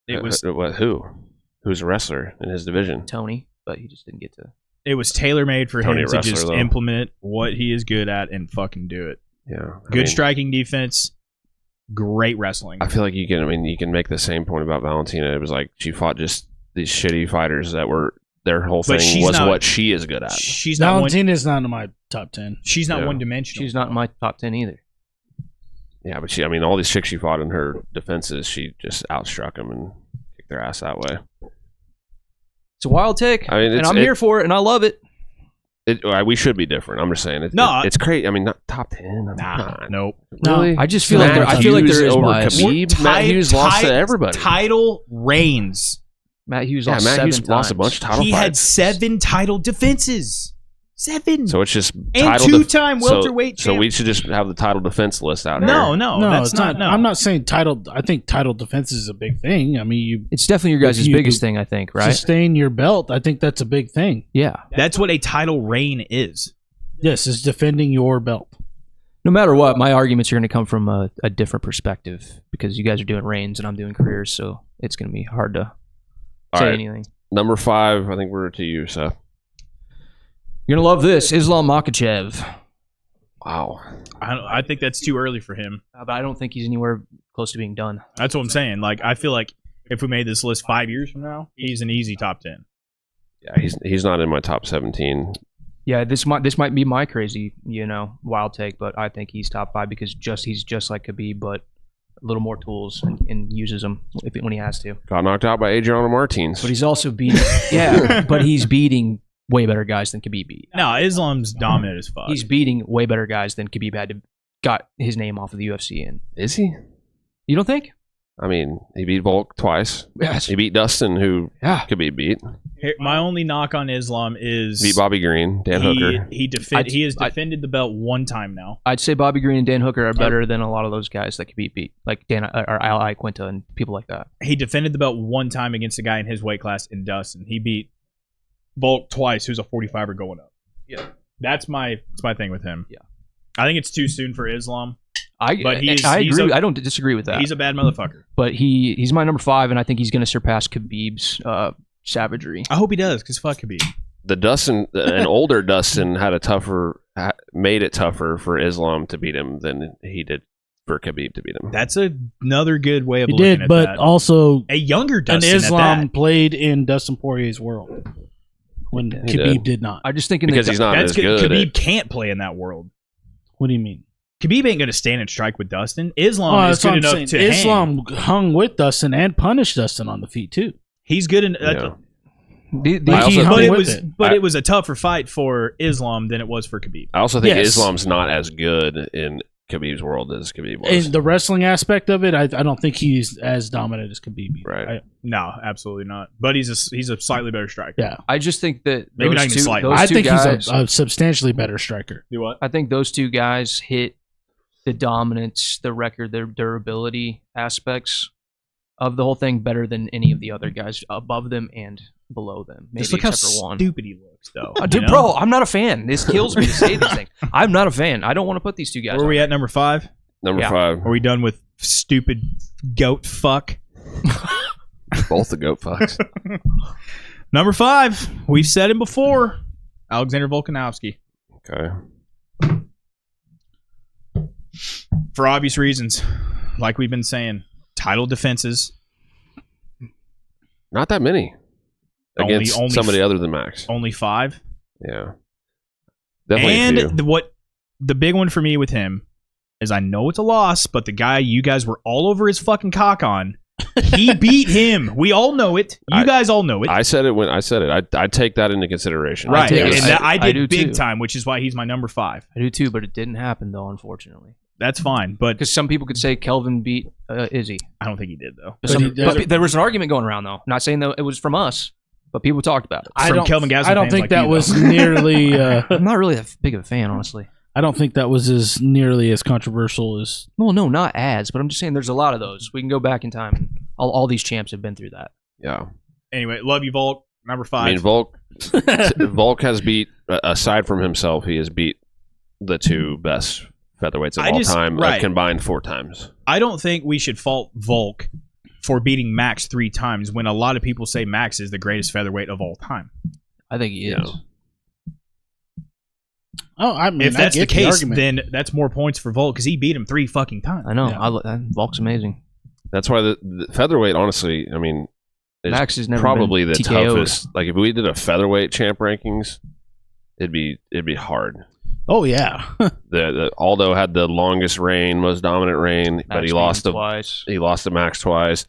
D: It was
B: who? Who's a wrestler in his division?
C: Tony, but he just didn't get to.
D: It was tailor-made for him to
B: wrestler,
D: just
B: though.
D: Implement what he is good at and fucking do it.
B: Yeah.
D: Good striking defense, great wrestling.
B: I feel like you can make the same point about Valentina. It was like she fought just these shitty fighters that were their whole thing was what she is good at.
D: She's not
E: Valentina's not in my top 10.
D: She's not one-dimensional.
C: She's not in my top 10 either.
B: Yeah, but all these chicks she fought in her defenses, she just outstruck them and kicked their ass that way.
C: It's a wild take, and I'm here for it, and I love it.
B: We should be different. I'm just saying. It's crazy. Not top 10.
D: Nope.
B: Really?
C: I just feel like there is
B: over
C: bias.
B: Khabib. Matt Hughes lost to everybody.
D: Title reigns.
C: Matt Hughes lost seven times.
B: Lost a bunch of title fights.
D: He had 7 title defenses. 7.
B: So it's just
D: and
B: title
D: 2-time welterweight champ.
B: So we should just have the title defense list out here.
D: No,
E: that's not. No. I'm not saying title. I think title defense is a big thing.
C: It's definitely your guys' biggest thing. I think, right?
E: Sustain your belt. I think that's a big thing.
C: Yeah,
D: that's what a title reign is.
E: Yes, it's defending your belt.
C: No matter what, my arguments are going to come from a different perspective because you guys are doing reigns and I'm doing careers, so it's going to be hard to say anything.
B: Number 5, I think we're to you, Seth.
C: You're going to love this. Islam Makhachev.
B: Wow.
D: I think that's too early for him.
C: But I don't think he's anywhere close to being done.
D: That's what I'm saying. Like, I feel like if we made this list 5 years from now, he's an easy top 10.
B: Yeah, he's not in my top 17.
C: Yeah, this might be my crazy, wild take, but I think he's top 5 because he's just like Khabib, but a little more tools and uses them when he has to.
B: Got knocked out by Adriano Martins.
C: But he's also beating, but he's beating way better guys than Khabib beat.
D: No, Islam's dominant as fuck.
C: He's beating way better guys than Khabib got his name off of the UFC in.
B: Is he?
C: You don't think?
B: He beat Volk twice.
C: Yes.
B: He beat Dustin, who Khabib beat.
D: My only knock on Islam is
B: beat Bobby Green, Dan Hooker.
D: He has defended the belt 1 time now.
C: I'd say Bobby Green and Dan Hooker are better than a lot of those guys that Khabib beat, like Dan or Al Quinta and people like that.
D: He defended the belt 1 time against a guy in his weight class in Dustin. He beat Volk twice, who's a 45er going up.
C: Yeah,
D: that's my thing with him.
C: Yeah,
D: I think it's too soon for Islam.
C: I agree. I don't disagree with that.
D: He's a bad motherfucker.
C: But he's my number 5, and I think he's going to surpass Khabib's savagery.
D: I hope he does, because fuck Khabib.
B: The Dustin, an older Dustin, made it tougher for Islam to beat him than he did for Khabib to beat him.
D: That's another good way of
E: looking
D: at that.
E: But also
D: a younger Dustin.
E: And Islam played in Dustin Poirier's world when Khabib did not.
C: I just think
B: because he's not as good.
D: Khabib can't play in that world.
E: What do you mean?
D: Khabib ain't going to stand and strike with Dustin. Islam is good enough to
E: Islam hung with Dustin and punished Dustin on the feet too.
D: He's good in. It was a tougher fight for Islam than it was for Khabib.
B: I also think Islam's not as good in Khabib's world as Khabib was.
E: In the wrestling aspect of it, I don't think he's as dominant as Khabib.
B: Right?
D: No, absolutely not. But he's a slightly better striker.
E: Yeah,
C: I just think that
D: maybe not even slightly.
E: I think he's a substantially better striker.
D: Do what?
C: I think those two guys hit the dominance, the record, their durability aspects of the whole thing better than any of the other guys above them and below them. Maybe
D: just look how
C: for one.
D: Stupid he looks, though.
C: Dude, bro, I'm not a fan. This kills me to say this thing. I'm not a fan. I don't want to put these two guys.
D: Where are we at, number 5?
B: Number 5.
D: Are we done with stupid goat fuck?
B: Both the goat fucks.
D: Number 5. We've said him before. Alexander Volkanovski.
B: Okay.
D: for obvious reasons, like we've been saying, title defenses.
B: Not that many against somebody other than Max.
D: Only 5.
B: Yeah, definitely.
D: And the big one for me with him is I know it's a loss, but the guy you guys were all over his fucking cock on, he beat him. We all know it. You guys all know it.
B: I said it when I said it. I take that into consideration.
D: Right,
C: Yes.
D: and I
C: I
D: did
C: do
D: big
C: too.
D: time, which is why he's my number 5.
C: I do too, but it didn't happen though, unfortunately.
D: That's fine, but
C: Because some people could say Kelvin beat Izzy.
D: I don't think he did though.
C: But,
E: he did.
C: there was an argument going around though. Not saying that it was from us, but people talked about it.
D: From Kelvin Gaston
E: I don't
D: fans
E: think
D: like
E: that
D: you,
E: was
D: though.
E: nearly.
C: I'm not really that big of a fan, honestly.
E: I don't think that was as nearly as controversial as.
C: Well, no, not as, but I'm just saying there's a lot of those. We can go back in time, and all these champs have been through that.
B: Yeah.
D: Anyway, love you, Volk. Number 5.
B: I mean, Volk has beat, aside from himself, he has beat the 2 best featherweights of all time, combined 4 times.
D: I don't think we should fault Volk for beating Max 3 times when a lot of people say Max is the greatest featherweight of all time.
C: I think he is.
B: Yeah.
E: Oh, I mean,
D: If that's
E: I
D: the
E: get
D: case,
E: argument.
D: then that's more points for Volk because he beat him 3 fucking times.
C: I know.
E: Yeah.
C: Volk's amazing.
B: That's why the featherweight, honestly, I mean, is
C: Max has never
B: probably
C: been
B: the
C: TKO'd.
B: toughest. Like, if we did a featherweight champ rankings, it'd be hard.
E: Oh yeah,
B: The Aldo had the longest reign, most dominant reign, but he lost to
C: twice.
B: He lost to Max twice.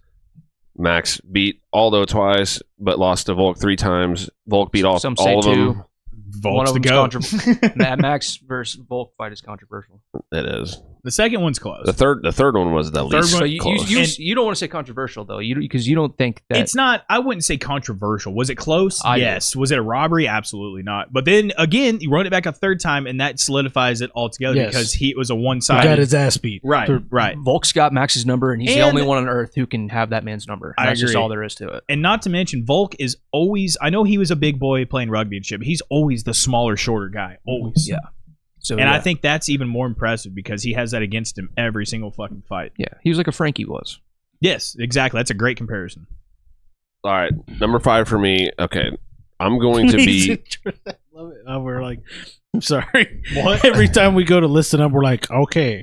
B: Max beat Aldo twice, but lost to Volk 3 times. Volk beat all
C: Some say
B: of
C: 2.
B: them.
D: Volk's
C: One
D: the
C: of
D: goat.
C: them's Mad Max versus Volk fight is controversial.
B: It is.
D: The second one's close.
B: The third one was the least
C: So
B: close.
C: you don't want to say controversial though, because you don't think that
D: It's not. I wouldn't say controversial. Was it close?
C: I do.
D: Yes. Was it a robbery? Absolutely not. But then again, you run it back a third time, and that solidifies it altogether
E: Yes.
D: because it was a
E: he got
D: one-sided.
E: his ass beat.
D: Right.
E: For-
D: Right.
C: Volk's got Max's number, and he's the
D: And-
C: only one on earth who can have that man's number.
D: I
C: That's just
D: agree.
C: all there is to it.
D: And not to mention, Volk is always. I know he was a big boy playing rugby and shit, but he's always the smaller, shorter guy. Always.
C: Yeah. So
D: And I think that's even more impressive because he has that against him every single fucking fight.
C: he was like a Frankie was.
D: Yes, exactly. That's a great comparison.
B: All right, number 5 for me. Okay, I'm going to be.
E: Love it. We're like, I'm sorry.
D: What?
E: Every time we go to listen up, we're like, okay.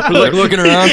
C: We're like looking around.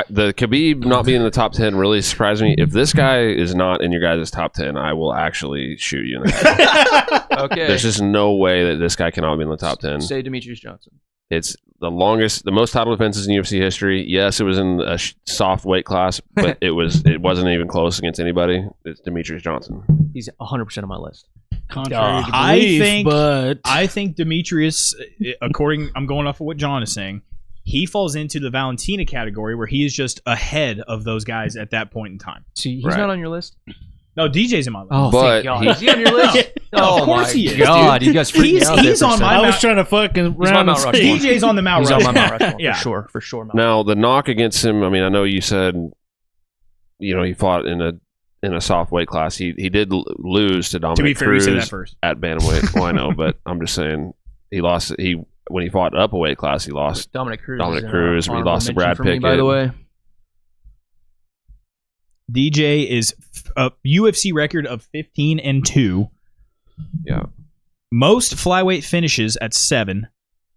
B: The Khabib not being in the top 10 really surprised me. If this guy is not in your guys' top 10, I will actually shoot you in the head.
C: Okay.
B: There's just no way that this guy cannot be in the top 10.
C: Say Demetrius Johnson.
B: It's the most title defenses in UFC history. Yes, it was in a soft weight class, but it wasn't even close against anybody. It's Demetrius Johnson.
C: He's 100% on my list.
E: Contrary to
D: I
E: belief,
D: think-
E: but
D: I think Demetrius, I'm going off of what John is saying, he falls into the Valentina category where he is just ahead of those guys at that point in time.
C: See, he's
B: Right.
C: not on your list?
D: No, DJ's in my list.
C: Oh,
B: But
C: thank God. Is he on your list?
D: Of course
C: my
D: he is,
C: God,
D: dude.
C: you guys freaked me
D: He's-
C: out there
D: he's
C: for a
D: on my
C: second.
E: I was trying to fucking
C: He's my
E: round
C: Mount
E: and
C: Rushmore.
E: say-
D: DJ's on the Mount
C: He's on my
D: Rushmore.
C: Mount Rushmore,
D: Yeah.
C: for sure. Mount
B: Now the knock against him. I mean, I know you said, he fought in a soft weight class. He did lose to Dominic
D: To be fair, you said that
B: Cruz
D: first.
B: at bantamweight. Well, I know, but I'm just saying he lost. When he fought up a weight class, he lost.
C: Dominic Cruz.
B: Dominic
C: is an
B: Cruz, we
C: honorable
B: lost to
C: mention
B: Brad
C: for me, by
B: Pickett.
C: the way.
D: DJ is a UFC record of 15-2.
B: Yeah.
D: Most flyweight finishes at 7.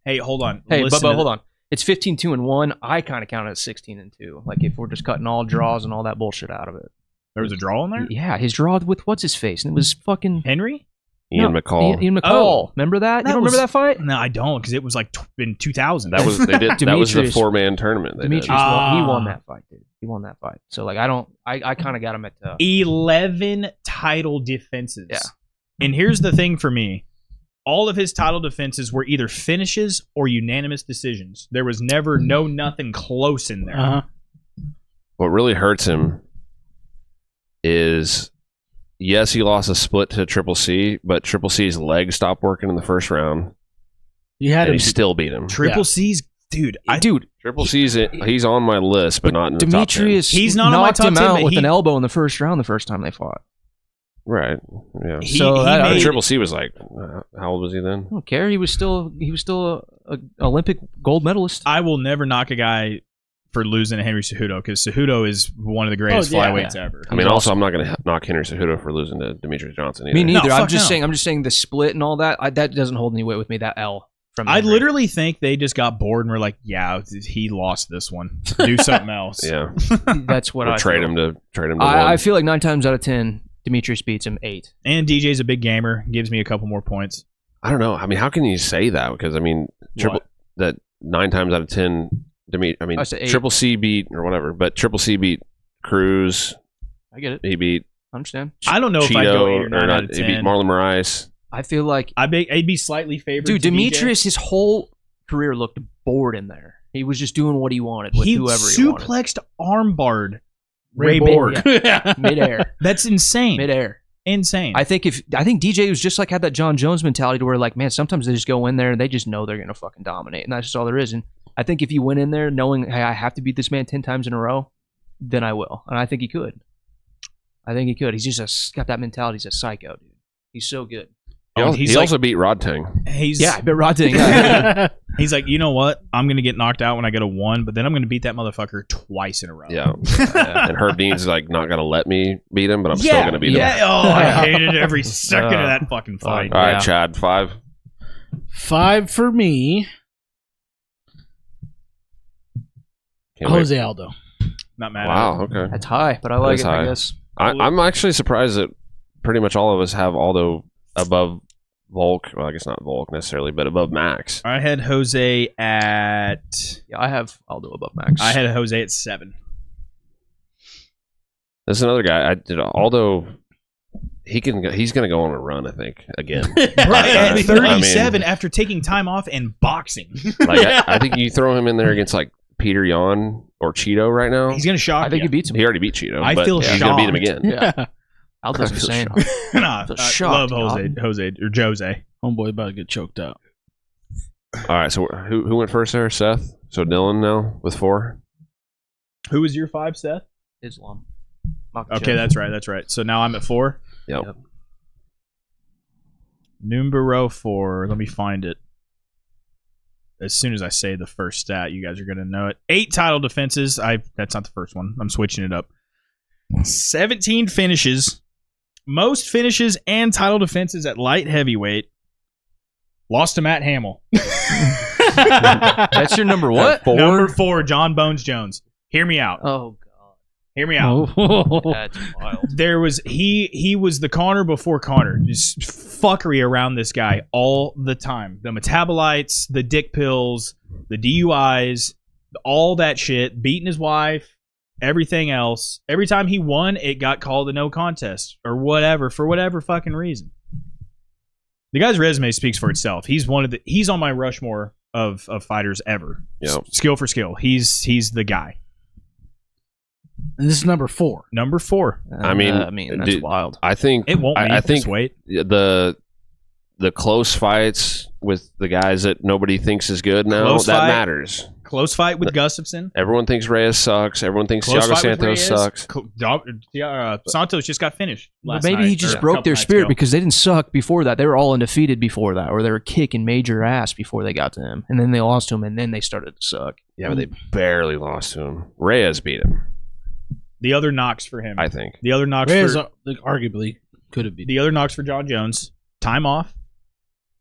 D: Hey, hold on.
C: Hey,
D: Listen
C: Bubba,
D: to
C: hold on. It's 15-2-1. I kind of count it as 16-2. Like if we're just cutting all draws and all that bullshit out of it.
D: There was a draw in there?
C: Yeah, his draw with what's his face, and it was fucking
D: Henry?
B: Ian McCall.
C: Ian McCall.
D: Oh.
C: Remember that?
D: That
C: You don't remember
D: was-
C: that fight?
D: No, I don't, because it was like in 2000.
B: That was that was the
C: Demetrius-
B: 4-man tournament. They did.
C: Demetrius,
D: Ah.
C: he won that fight, dude. He won that fight. So like, I kind of got him at
D: 11 title defenses.
C: Yeah.
D: And here's the thing for me. All of his title defenses were either finishes or unanimous decisions. There was never nothing close in there.
E: Uh-huh.
B: What really hurts him is, yes, he lost a split to Triple C, but Triple C's leg stopped working in the first round,
E: You had
B: and
E: him.
B: he still beat him.
D: Triple C's, dude.
C: dude.
B: Triple C's he's on my list, but not in the top 10.
C: Demetrius,
D: He's not on my
C: knocked
D: top
C: him
D: 10,
C: out
D: but
C: with
D: he-
C: an elbow in the first round the first time they fought.
B: Right. Yeah.
C: So that-
D: made-
B: Triple C was like, how old was he then?
C: I don't care. He was still a Olympic gold medalist.
D: I will never knock a guy for losing to Henry Cejudo because Cejudo is one of the greatest
E: Oh, yeah.
D: flyweights ever.
B: I mean, also, I'm not going to knock Henry Cejudo for losing to Demetrius Johnson either.
C: Me neither.
D: No,
C: I'm
D: fuck
C: just
D: no.
C: saying. I'm just saying the split and all that. That doesn't hold any weight with me. That L. From
D: I
C: memory.
D: literally think they just got bored and were like, "Yeah, he lost this one. Do something else."
B: Yeah.
C: That's what
B: Or
C: I
B: trade
C: feel.
B: him to one.
C: I feel like 9 times out of 10, Demetrius beats him 8.
D: And DJ's a big gamer. Gives me a couple more points.
B: I don't know. I mean, how can you say that? Because I mean,
D: What?
B: that 9 times out of 10. I mean,
C: I said 8.
B: Triple C beat or whatever, but Triple C beat Cruz.
C: I get it.
B: He beat
C: I understand.
D: I don't know if I'd go 8 or 9 out of
B: He beat
D: 10.
B: Marlon Moraes.
C: I feel like,
D: I'd be slightly favored.
C: dude,
D: to DJ.
C: Demetrius, his whole career looked bored in there. He was just doing what he wanted with
D: He
C: whoever he wanted.
D: suplexed armbarred
E: Ray
D: Ray
E: Borg.
D: Borg.
C: Midair.
D: That's insane.
C: Midair.
D: Insane.
C: I think DJ was just like had that John Jones mentality to where like, man, sometimes they just go in there and they just know they're gonna fucking dominate, and that's just all there is. And I think if you went in there knowing, hey, I have to beat this man 10 times in a row, then I will, and I think he could. He's just got that mentality. He's a psycho, dude. He's so good.
B: He also beat Rod Tang.
D: He's
C: I bet Rod Ting. Yeah.
D: He's like, you know what? I'm gonna get knocked out when I go to 1, but then I'm gonna beat that motherfucker twice in a row.
B: Yeah. And Herb Dean's like not gonna let me beat him, but I'm still gonna beat him.
D: Yeah. Oh, I hated every second of that fucking fight.
B: All right,
C: Yeah.
B: Chad, 5.
E: 5 for me.
B: Can't wait.
E: Jose Aldo.
D: Not mad.
B: Wow. Okay.
C: That's high, but I like
B: That's
C: it.
B: high.
C: I guess.
B: I'm actually surprised that pretty much all of us have Aldo above Volk. Well, I guess not Volk necessarily, but above Max.
D: I had Jose at.
C: Yeah, I have Aldo above Max.
D: I had Jose at 7.
B: There's another guy. I did Aldo. He's gonna go on a run. I think again.
D: Right at
B: I
D: 37
B: mean,
D: after taking time off and boxing.
B: like I think you throw him in there against like Peter Yan or Cheeto right now.
D: He's gonna shock.
C: I think
D: you.
C: he beats him.
B: He already beat Cheeto.
D: I
B: but
D: feel
B: he's gonna beat him
D: shocked.
B: again.
C: Yeah. Aldo's
B: I feel
C: insane.
B: shocked.
D: Nah,
C: So
D: I
C: shocked,
D: love
C: God.
D: Jose or Jose.
E: Homeboy about to get choked out.
B: All right. So who went first there? Seth. So Dylan now with 4.
D: Who was your 5, Seth?
C: Islam.
D: Okay, that's right. That's right. So now I'm at 4.
B: Yep.
D: Numero 4. Let me find it. As soon as I say the first stat, you guys are gonna know it. 8 title defenses. That's not the first one. I'm switching it up. 17 finishes. Most finishes and title defenses at light heavyweight. Lost to Matt Hamill.
C: That's your number what?
D: Number 4, John Bones Jones. Hear me out.
C: Oh god.
D: Hear me out.
C: That's wild.
D: There was he was the Connor before Connor. Just fuckery around this guy all the time. The metabolites, the dick pills, the DUIs, all that shit, beating his wife, everything else. Every time he won, it got called a no contest or whatever for whatever fucking reason. The guy's resume speaks for itself. He's on my Rushmore of fighters ever.
B: Yep.
D: Skill for skill. He's the guy.
E: And this is number 4.
D: Number 4.
B: I mean,
C: that's
B: dude,
C: wild.
B: I think
D: It won't be
B: I think
D: this weight.
B: the close fights with the guys that nobody thinks is good now,
D: Close
B: that
D: fight.
B: matters.
D: Close fight with Gustafson.
B: Everyone thinks Reyes sucks. Everyone thinks
D: Close
B: Thiago
D: fight with
B: Santos
D: Reyes.
B: sucks.
D: Santos just got finished.
C: But
D: last
C: maybe
D: night,
C: he
D: or
C: just
D: a
C: broke
D: couple
C: their
D: nights
C: spirit
D: ago.
C: because they didn't suck before that. They were all undefeated before that, or they were kicking major ass before they got to him, and then they lost to him, and then they started to suck.
B: Yeah, but they barely lost to him. Reyes beat him,
D: The other knocks for him.
B: I think.
D: The other knocks
E: Reyes
D: for
E: arguably could have been.
D: the other knocks for John Jones. Time off,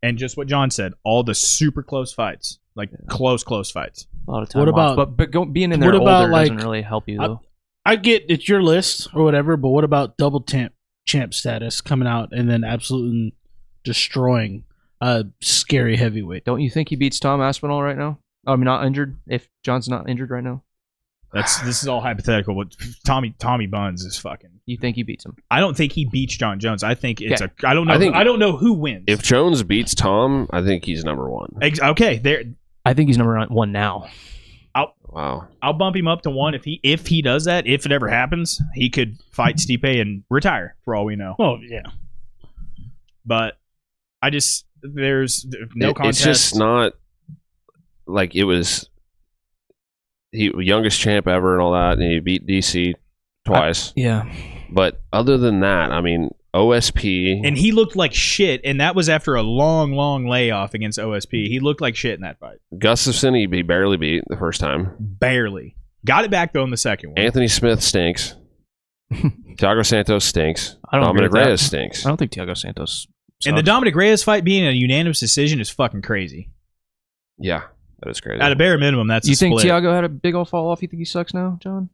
D: and just what John said. All the super close fights, like close fights.
C: A lot of time
E: What
C: off.
E: about-
C: but being in there
E: what about,
C: older doesn't
E: like,
C: really help you though.
E: I get it's your list or whatever, but what about double champ status coming out and then absolutely destroying a scary heavyweight?
C: Don't you think he beats Tom Aspinall right now? I mean, not injured. If John's not injured right now,
D: This is all hypothetical. But Tommy Buns is fucking.
C: you think he beats him?
D: I don't think he beats John Jones. I think it's
C: Okay.
D: I don't know. I don't know who wins.
B: If Jones beats Tom, I think he's number 1.
D: Okay, there.
C: I think he's number 1 now.
B: Wow.
D: I'll bump him up to 1 if he does that. If it ever happens, he could fight Stipe and retire for all we know.
E: Oh yeah,
D: But I just there's no contest.
B: It's just not like it was. He youngest champ ever and all that, and he beat DC twice.
C: Yeah.
B: But other than that, I mean, OSP.
D: And he looked like shit, and that was after a long layoff against OSP. He looked like shit in that fight.
B: Gustafson, he barely beat the first time.
D: Barely. Got it back, though, in the second one.
B: Anthony Smith stinks. Thiago Santos stinks.
C: I don't agree
B: Dominic
C: with that.
B: Reyes stinks.
C: I don't think Thiago Santos.
D: And the
C: sucks.
D: Dominic Reyes fight being a unanimous decision is fucking crazy.
B: Yeah, that is crazy.
D: At a bare minimum, that's
C: You
D: a
C: think
D: split.
C: Thiago had a big old fall off? You think he sucks now, John?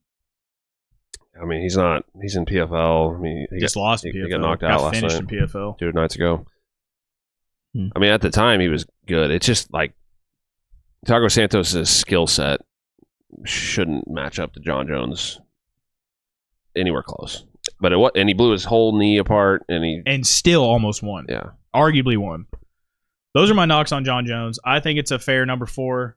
B: I mean, he's not. He's in PFL. I mean,
D: He just lost in PFL.
B: He got knocked out last
D: finished
B: night.
D: in PFL.
B: 2 nights ago.
C: Hmm.
B: I mean, at the time, he was good. It's just like Thiago Santos' skill set shouldn't match up to John Jones anywhere close. But and he blew his whole knee apart,
D: And still almost won.
B: Yeah.
D: Arguably won. Those are my knocks on John Jones. I think it's a fair number 4.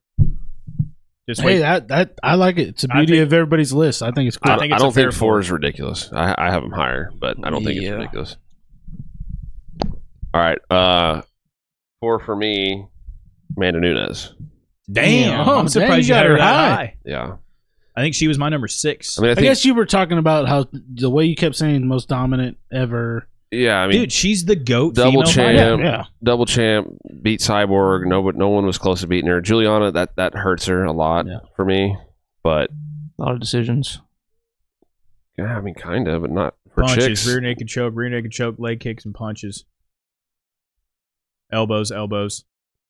D: Just wait.
E: Hey, that I like it. It's the beauty of everybody's list. I think it's cool.
D: I think
B: I
D: it's a
B: don't
D: fair
B: think 4 is ridiculous. I have him higher, but I don't think it's
C: Yeah.
B: ridiculous. All right. 4 for me, Amanda Nunes.
D: Damn.
E: Oh,
D: I'm surprised
E: dang,
D: you
E: you
D: had
E: got
D: her
E: her
D: that
E: high.
D: high.
B: Yeah.
D: I think she was my number 6.
B: I mean, I
E: I
B: think,
E: guess you were talking about how the way you kept saying most dominant ever.
B: yeah, I mean,
D: Dude, she's the GOAT
B: double
D: female
B: champ.
D: fighter.
E: Yeah.
B: double champ, beat Cyborg. No one was close to beating her. Juliana, that hurts her a lot
E: Yeah.
B: for me. But
C: A lot of decisions.
B: yeah, I mean, kind of, but not for
D: Punches,
B: chicks.
D: rear naked choke, leg kicks and punches. Elbows,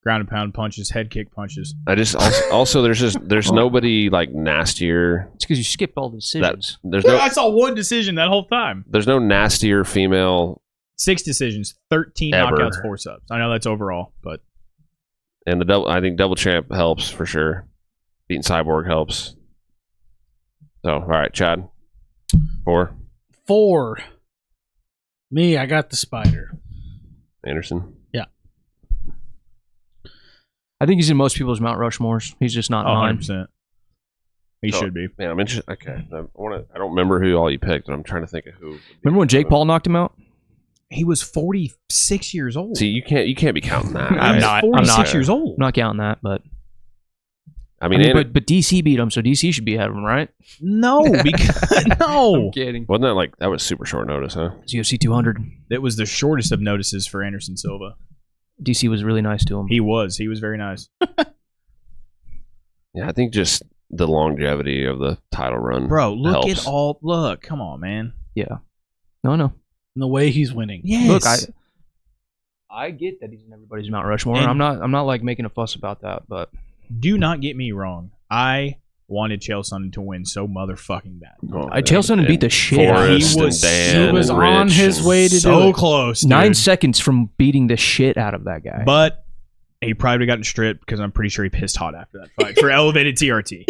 D: ground and pound punches, head kick punches.
B: I just also there's nobody like nastier.
C: It's because you skipped all the decisions.
B: There's
D: Dude,
B: no
D: I saw one decision that whole time.
B: there's no nastier female,
D: 6 decisions, 13
B: Ever.
D: knockouts, 4 subs. I know that's overall, but
B: and I think double champ helps for sure. Beating Cyborg helps. So all right, Chad, 4,
E: 4. Me, I got the Spider.
B: Anderson.
C: I think he's in most people's Mount Rushmores. He's just not mine.
D: 100%. He
B: So,
D: should be.
B: Man, I'm interested. Okay, I don't remember who all you picked, but I'm trying to think of who.
C: Remember when Jake Paul knocked him out?
D: He was 46 years old.
B: See, you can't be counting that.
C: I'm
B: right?
C: not.
D: 46 years old.
C: I'm not counting that, but
B: I mean,
C: but DC beat him, so DC should be ahead of him, right?
D: No, because no.
C: Kidding.
B: wasn't that like that was super short notice, huh?
C: It's UFC 200.
D: It was the shortest of notices for Anderson Silva.
C: DC was really nice to him.
D: He was very nice.
B: Yeah, I think just the longevity of the title run,
D: Bro, look
B: helps.
D: look, come on, man.
C: Yeah. No.
E: And the way he's winning.
D: Yes.
C: Look, I get that he's in everybody's Mount Rushmore.
D: And-
C: I'm not like making a fuss about that, but
D: Do not get me wrong. I wanted Chael Sonnen to win so motherfucking bad.
C: Chael Sonnen beat the shit out of him.
B: Forrest
D: He was-
B: and Dan
E: he was
B: and
E: on
B: Rich
E: his
B: and-
E: way to do
D: So
E: it.
D: close, dude.
C: 9 seconds from beating the shit out of that guy.
D: But he probably gotten stripped because I'm pretty sure he pissed hot after that fight for elevated TRT.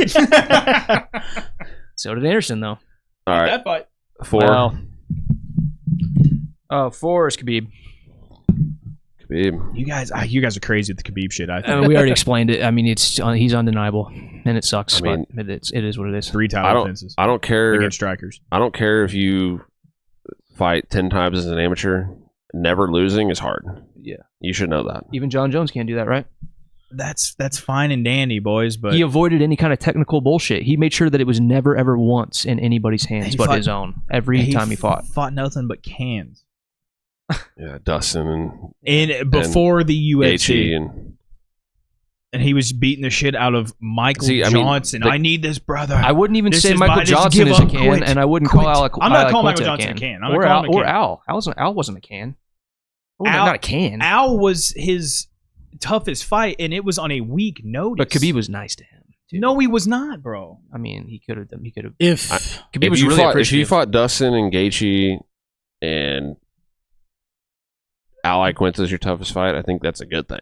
C: So did Anderson, though.
B: All right,
D: That fight.
B: 4.
C: Well, 4 is Khabib.
B: Khabib.
D: You guys are crazy with the Khabib shit. I think
C: We already explained it. I mean, he's undeniable, and it sucks.
B: I mean,
C: but it is what it is.
D: 3
B: I
D: title
B: don't.
D: defenses
B: I don't care.
D: against strikers.
B: I don't care if you fight 10 times as an amateur. Never losing is hard.
C: Yeah.
B: You should know that.
C: Even John Jones can't do that, right?
D: That's fine and dandy, boys. But
C: He avoided any kind of technical bullshit. He made sure that it was never ever once in anybody's hands
D: He
C: but
D: fought-
C: his own. Every time he fought.
D: fought nothing but cans.
B: Yeah, Dustin and
D: And before the UFC,
B: Gaethje and
D: and he was beating the shit out of Michael
B: See, I mean,
D: Johnson.
B: the-
D: I need this, brother.
C: I wouldn't even
D: This
C: say
D: is
C: Michael
D: my- just
C: Johnson
D: give
C: is a
D: up,
C: can,
D: quit,
C: and I wouldn't
D: quit.
C: call Alec.
D: I'm not calling
C: Quinta
D: Michael Johnson a can. I'm not
C: Or
D: calling him a
C: Al. Or
D: can.
C: Al wasn't a can.
D: Al-
C: Not a can.
D: Al was his toughest fight, and it was on a week notice.
C: But Khabib was nice to him. too.
D: No, he was not, bro.
C: I mean, he could have.
E: If
C: Khabib was really
B: if you
C: appreciative.
B: fought Dustin and Gaethje and Al Quinta is your toughest fight, I think that's a good thing.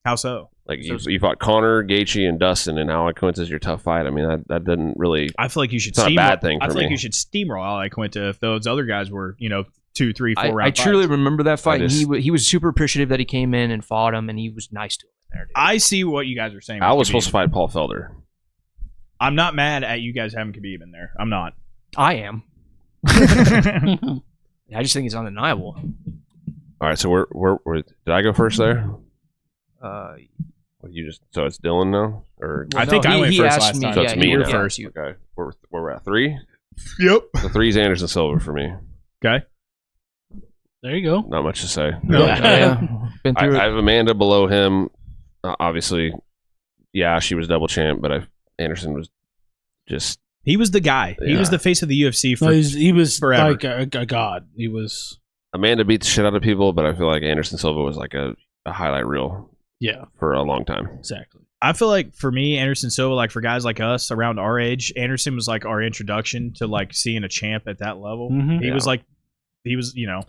D: How so?
B: Like you fought Connor, Gaethje, and Dustin, and Al Quinta is your tough fight. I mean, that didn't really.
D: I feel like you should.
B: It's not a bad thing
D: I
B: for
D: feel like
B: me.
D: you should steamroll Al Quinta if those other guys were, 2, 3, 4 round.
C: I truly
D: fights.
C: remember that fight.
B: I
C: And
B: just-
C: he was super appreciative that he came in and fought him, and he was nice to him in there. Dude.
D: I see what you guys are saying.
B: Al
D: with
B: was
D: Khabib.
B: supposed to fight Paul Felder.
D: I'm not mad at you guys having Khabib in there. I'm not.
C: I am. I just think it's undeniable.
B: All right, so we're did I go first there?
C: Uh,
B: So it's Dylan now, or
D: I think I went
C: he
D: first
C: asked
D: last
C: me,
D: time.
B: so it's
C: yeah,
B: me
C: you were
B: now.
C: first.
B: Okay, we're at 3.
D: Yep.
B: The 3's Anderson Silva for me.
D: Okay.
E: there you go.
B: Not much to say.
D: No.
C: Yeah, been
B: I
C: through it.
B: have Amanda below him. Obviously, yeah, she was double champ, but Anderson was just
D: He was the guy. He
B: Yeah.
D: was the face of the UFC for
E: No, he was
D: forever.
E: like a god. He was.
B: Amanda beat the shit out of people, but I feel like Anderson Silva was like a highlight reel
E: Yeah,
B: for a long time.
E: exactly.
D: I feel like for me, Anderson Silva, like for guys like us around our age, Anderson was like our introduction to like seeing a champ at that level.
E: Mhm.
D: He
B: Yeah.
D: was like, you know,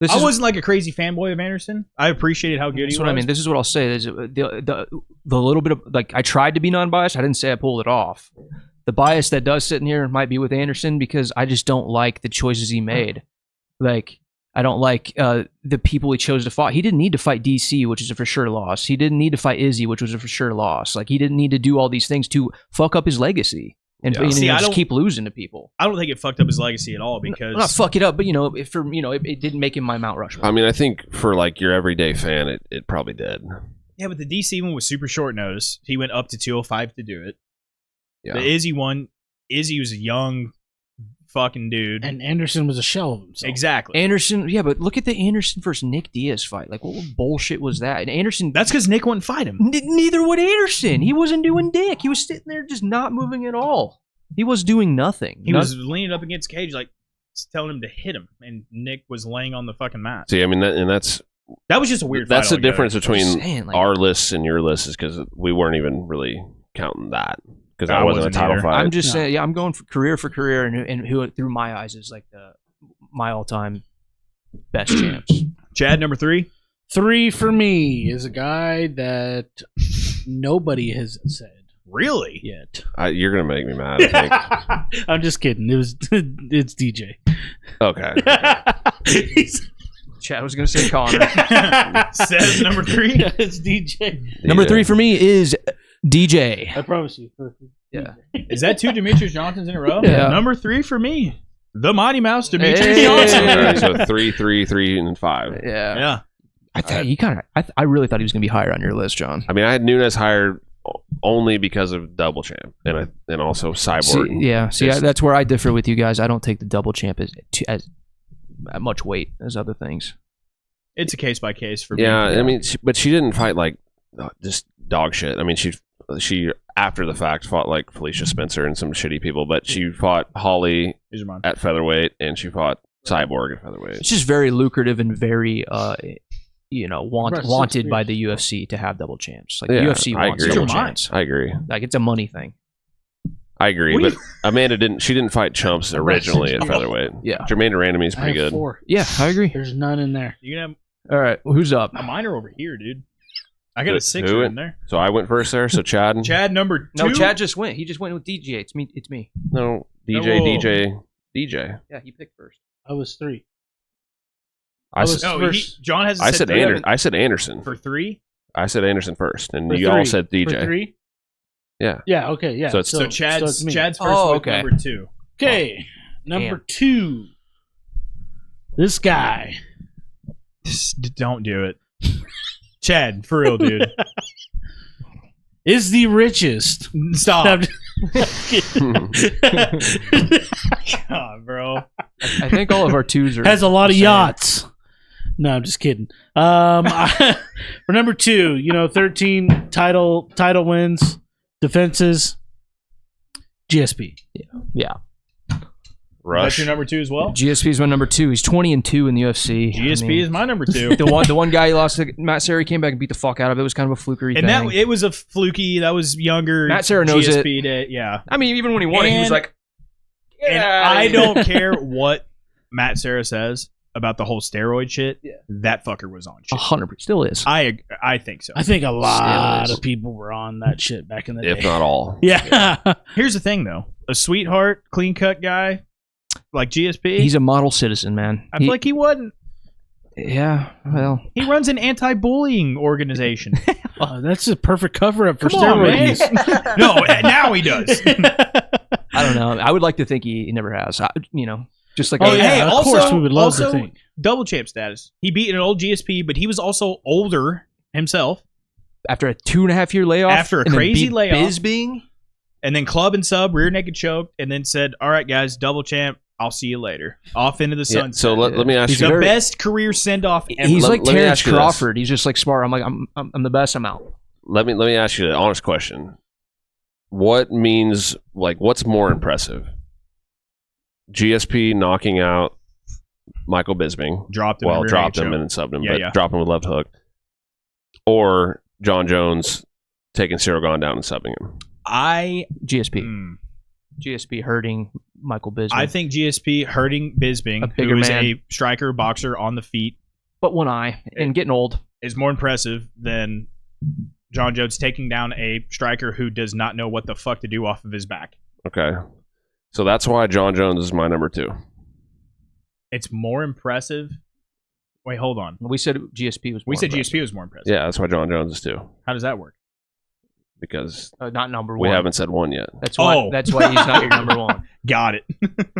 C: This
D: I
C: is,
D: wasn't like a crazy fanboy of Anderson. I appreciated how good he
C: That's
D: was.
C: what I mean. This is what I'll say. Is the little bit of like I tried to be non-biased. I didn't say I pulled it off. The bias that does sit in here might be with Anderson because I just don't like the choices he made. Like I don't like the people he chose to fight. He didn't need to fight DC, which is a for sure loss. He didn't need to fight Izzy, which was a for sure loss. Like he didn't need to do all these things to fuck up his legacy and
B: Yeah.
D: See, I
C: just
D: don't-
C: keep losing to people.
D: I don't think it fucked up his legacy at all because
C: Not fuck it up, but it didn't make him my Mount Rushmore.
B: I mean, I think for like your everyday fan, it probably did.
D: yeah, but the DC one was super short notice. He went up to 205 to do it.
B: Yeah.
D: The Izzy one, Izzy was a young fucking dude.
E: And Anderson was a shell of himself.
D: Exactly.
C: Anderson, yeah, but look at the Anderson versus Nick Diaz fight. Like, what bullshit was that? And Anderson,
D: That's because Nick wouldn't fight him.
C: neither would Anderson. He wasn't doing dick. He was sitting there just not moving at all. He was doing nothing.
D: He was leaning up against Cage, like telling him to hit him, and Nick was laying on the fucking mat.
B: See, I mean, that's
D: That was just a weird.
B: that's
D: fight
B: the difference
D: altogether.
B: between
C: saying, like-
B: our lists and your lists is because we weren't even really counting that because
D: I
B: that wasn't a
D: wasn't
B: title
D: either.
B: fight.
C: I'm just
E: No.
C: saying, yeah, I'm going for career, and who through my eyes is like my all-time best champs.
D: Chad, number 3.
E: 3 for me is a guy that nobody has said
D: Really?
E: yet.
B: You're gonna make me mad. I think.
E: I'm just kidding. It's DJ.
B: Okay.
C: Chad was gonna say Connor.
D: Seth, number 3.
E: It's DJ.
C: Number
B: DJ.
C: 3 for me is DJ.
E: I promise you.
C: Yeah.
D: Is that 2 Demetrius Johnsons in a row?
C: Yeah.
D: Number 3 for me, the Mighty Mouse Demetrius
C: Hey.
D: Johnson.
B: Okay, so 3, 3, 3, and 5.
C: Yeah.
D: Yeah.
C: I thought he kind of. I really thought he was gonna be higher on your list, John.
B: I mean, I had Nunes higher only because of double champ and also Cyborg.
C: See, that's where I differ with you guys. I don't take the double champ as much weight as other things.
D: It's a case by case for me.
B: Yeah, I mean, but she didn't fight like just dog shit. I mean, she after the fact fought like Felicia Spencer and some shitty people, but she fought Holly
D: Here's your mom.
B: at featherweight and she fought Cyborg at featherweight.
C: It's just very lucrative and very,
E: About 6
C: wanted by
E: years.
C: the UFC to have double champs. Like
B: Yeah,
C: the UFC
B: I
C: wants
B: agree.
C: double
D: It's your mind.
C: champs.
B: I agree.
C: Like it's a money thing.
B: I agree,
D: What do
B: but Amanda didn't. She didn't fight chumps originally at
E: 6
B: featherweight.
C: Yeah.
B: Jermaine Durandamy is
E: I
B: pretty
E: have
B: good.
E: 4.
C: Yeah, I agree.
E: There's none in there.
D: You can
C: All right, who's up?
D: have a minor over here, dude. I got a
B: Who
D: 6
B: went-
D: in there.
B: So I went first there. So Chad.
D: Chad, number 2.
C: No, Chad just went. He just went with DJ. It's me.
B: No,
D: No,
B: DJ,
D: whoa.
B: DJ.
C: Yeah, he picked first.
E: I was 3.
B: I
E: was-
B: said,
D: No,
E: First-
D: John has.
B: I said
D: three.
B: I said Anderson.
D: For 3.
B: I said Anderson first, and
E: For
B: you all
E: 3.
B: said
E: For
B: DJ.
E: 3?
B: Yeah.
E: Yeah, okay, yeah.
B: So it's-
D: So Chad's
E: it's me.
D: first
C: Oh,
D: with
C: okay.
D: number 2.
E: Okay, number
C: Damn.
E: 2. This guy.
D: Don't do it. Chad, for real, dude.
E: Is the richest.
D: Stop.
E: I'm
D: God, bro.
C: I think all of our twos are.
E: has a lot of
C: the same.
E: yachts. No, I'm just kidding. For number 2, 13 title wins, defenses, GSP.
C: Yeah,
D: That's
B: Rush.
D: your number 2 as well.
C: GSP is my number 2. He's 20-2 in the UFC.
D: GSP is my number 2.
C: the one guy he lost to Matt Serra came back and beat the fuck out of it. It was kind of a flukery
D: And
C: thing.
D: that it was a fluky. That was younger.
C: Matt Serra knows it.
D: GSP it. Yeah.
C: I mean, even when he won it, he was
D: And-
C: like,
D: And I don't care what Matt Serra says about the whole steroid shit.
C: Yeah.
D: That fucker was on shit.
C: 100%. Still is.
D: I think so.
E: I think a lot
C: is.
E: of people were on that shit back in the
B: if
E: day.
B: not all.
E: Yeah.
D: Here's the thing, though. A sweetheart, clean cut guy like GSP.
C: He's a model citizen, man.
D: I feel like he wasn't.
C: Yeah, well,
D: He runs an anti-bullying organization.
E: Oh, that's a perfect cover up for
D: Come on,
E: steroid
D: man.
E: use.
D: No, now he does.
C: I don't know. I would like to think he never has. Just like
E: Oh,
C: I-
E: yeah.
D: Hey,
E: of
D: also-
E: course, we would love
D: also-
E: to think.
D: Double champ status. He beat an old GSP, but he was also older himself.
C: after a 2.5 year layoff,
D: After a
C: and then
D: crazy
C: beat
D: layoff.
C: Bisbing.
D: And then club and sub, rear naked choked, and then said, "All right, guys, double champ. I'll see you later." Off into the
B: Yeah,
D: sunset.
B: so let me ask
C: He's
B: you.
D: the
C: very-
D: best career send off ever.
C: He's
B: Let-
C: like
B: let me
C: Terrence
B: ask you this.
C: Crawford. He's just like smart. I'm like, I'm the best. I'm out.
B: Let me ask you an honest question. What's more impressive? GSP knocking out Michael Bisping.
D: dropped him.
B: Well,
D: rear
B: dropped
D: naked
B: him
D: choke.
B: and then subbed him,
D: Yeah,
B: but
D: yeah.
B: dropped him with left hook. Or John Jones taking Cyril Gahn down and subbing him.
C: GSP hurting Michael Bisping.
D: I think GSP hurting Bisping,
C: bigger
D: who is
C: man.
D: a striker, boxer on the feet,
C: but one eye and getting old.
D: is more impressive than John Jones taking down a striker who does not know what the fuck to do off of his back.
B: Okay. So that's why John Jones is my number 2.
D: It's more impressive. Wait, hold on.
C: We said GSP was.
D: We said GSP was more impressive.
B: Yeah, that's why John Jones is 2.
D: How does that work?
B: Because
C: not number
B: we
C: one.
B: haven't said 1 yet.
C: That's why.
D: Oh.
C: That's why he's not your number one.
D: Got it.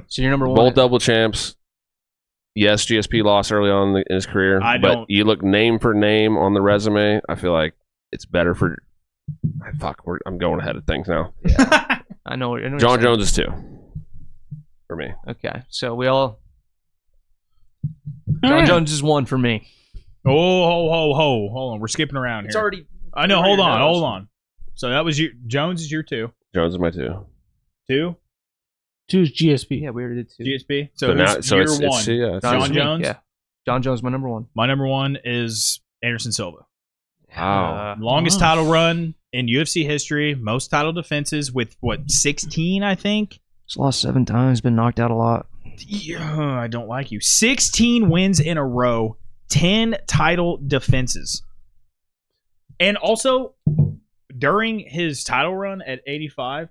C: So your number one.
B: Both double champs. Yes, GSP lost early on in his career, but you look name for name on the resume, I feel like it's better for. I'm going ahead of things now.
C: Yeah. I know
B: John Jones is 2 for me.
C: Okay, so we all. John Jones is 1 for me.
D: Hold on. We're skipping around here.
C: It's already.
D: I know. Hold on. So that was Jones is your 2.
B: Jones is my 2.
D: 2?
E: 2 is GSP.
C: Yeah, we already did 2.
D: GSP.
B: So now,
D: who's your
B: it's
D: 1?
B: it's
D: John Jones?
C: Yeah. John Jones, my number 1.
D: My number 1 is Anderson Silva.
B: Wow.
D: Longest title run in UFC history. Most title defenses with, 16, I think?
C: He's lost 7 times, been knocked out a lot.
D: Yeah, I don't like you. 16 wins in a row, 10 title defenses. And also, during his title run at 85,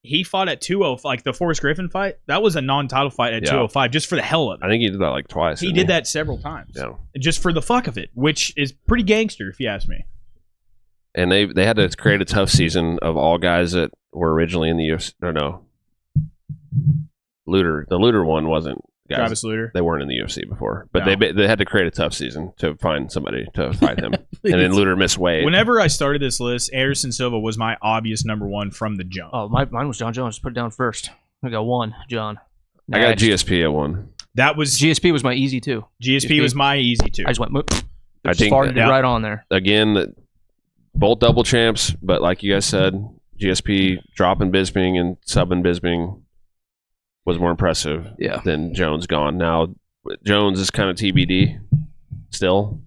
D: he fought at 205, like the Forrest Griffin fight. That was a non-title fight at 205, just for the hell of it.
B: I think he did that like twice.
D: He did that several times, just for the fuck of it, which is pretty gangster, if you ask me.
B: And they had to create a tough season of all guys that were originally in the UFC. No. The Luter one wasn't. Guys,
D: Travis Luter.
B: They weren't in the UFC before, but
D: No.
B: they had to create a tough season to find somebody to fight him. And then Luter missed weight.
D: Whenever I started this list, Anderson Silva was my obvious number 1 from the jump.
C: Oh, mine was John Jones. Put it down first. I got 1, John.
B: I got
C: Next.
B: GSP at 1.
D: That was
C: GSP was my easy 2.
D: GSP was my easy 2.
C: I just went.
B: I think
C: farted it right on there.
B: Again, both double champs, but like you guys said, GSP dropping Bisping and subbing Bisping was more impressive than Jones gone. Now, Jones is kind of TBD still,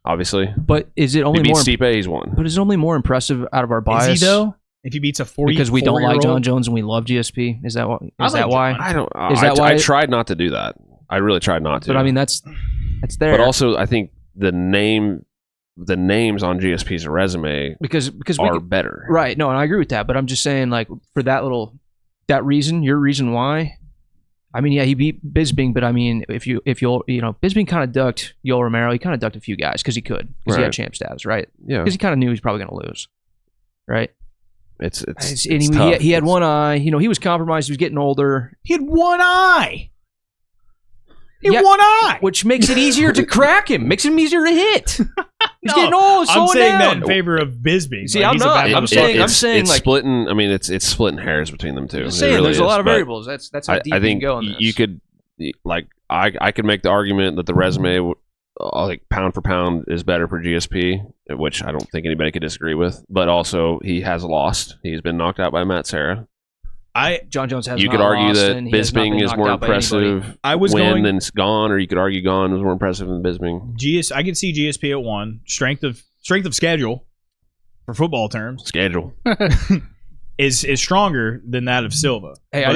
B: obviously.
C: But is it only
B: if he
C: more?
B: beats Stipe, he's won.
C: But is it only more impressive out of our bias?
D: Is he though? If he beats a 40,
C: because we don't like John Jones and we love GSP. Is that why?
B: I don't.
C: Is that why?
B: I tried not to do that. I really tried not to.
C: But I mean, that's there.
B: But also, I think the names on GSP's resume
C: because
B: are better.
C: Right. No, and I agree with that. But I'm just saying, like, for that reason, your reason why. I mean, yeah, he beat Bisping, but I mean, if you'll, Bisping kind of ducked Yoel Romero. He kind of ducked a few guys because he could, because he had champ status, right?
B: Yeah.
C: Because he kind of knew he was probably going to lose, right?
B: It's
C: tough. He had one eye. He was compromised. He was getting older.
D: He had one eye. One eye,
C: which makes it easier to crack him. Makes him easier to hit. He's getting old.
D: I'm saying
C: down.
D: that in favor of Bisping.
C: See, I'm not. I'm saying
B: it's
C: like
B: splitting. I mean, it's splitting hairs between them two.
C: I'm saying
B: really
C: there's a lot of variables. That's how deep
B: I think
C: you can go in this.
B: you could, like, I could make the argument that the resume, like pound for pound, is better for GSP, which I don't think anybody could disagree with. But also, he has lost. He's been knocked out by Matt Serra.
C: John Jones has.
B: You could argue that Bisping is more impressive than Gahn, or you could argue Gahn was more impressive than Bisping.
D: I can see GSP at 1. Strength of schedule, for football terms,
B: schedule
D: is stronger than that of Silva.
C: Hey, I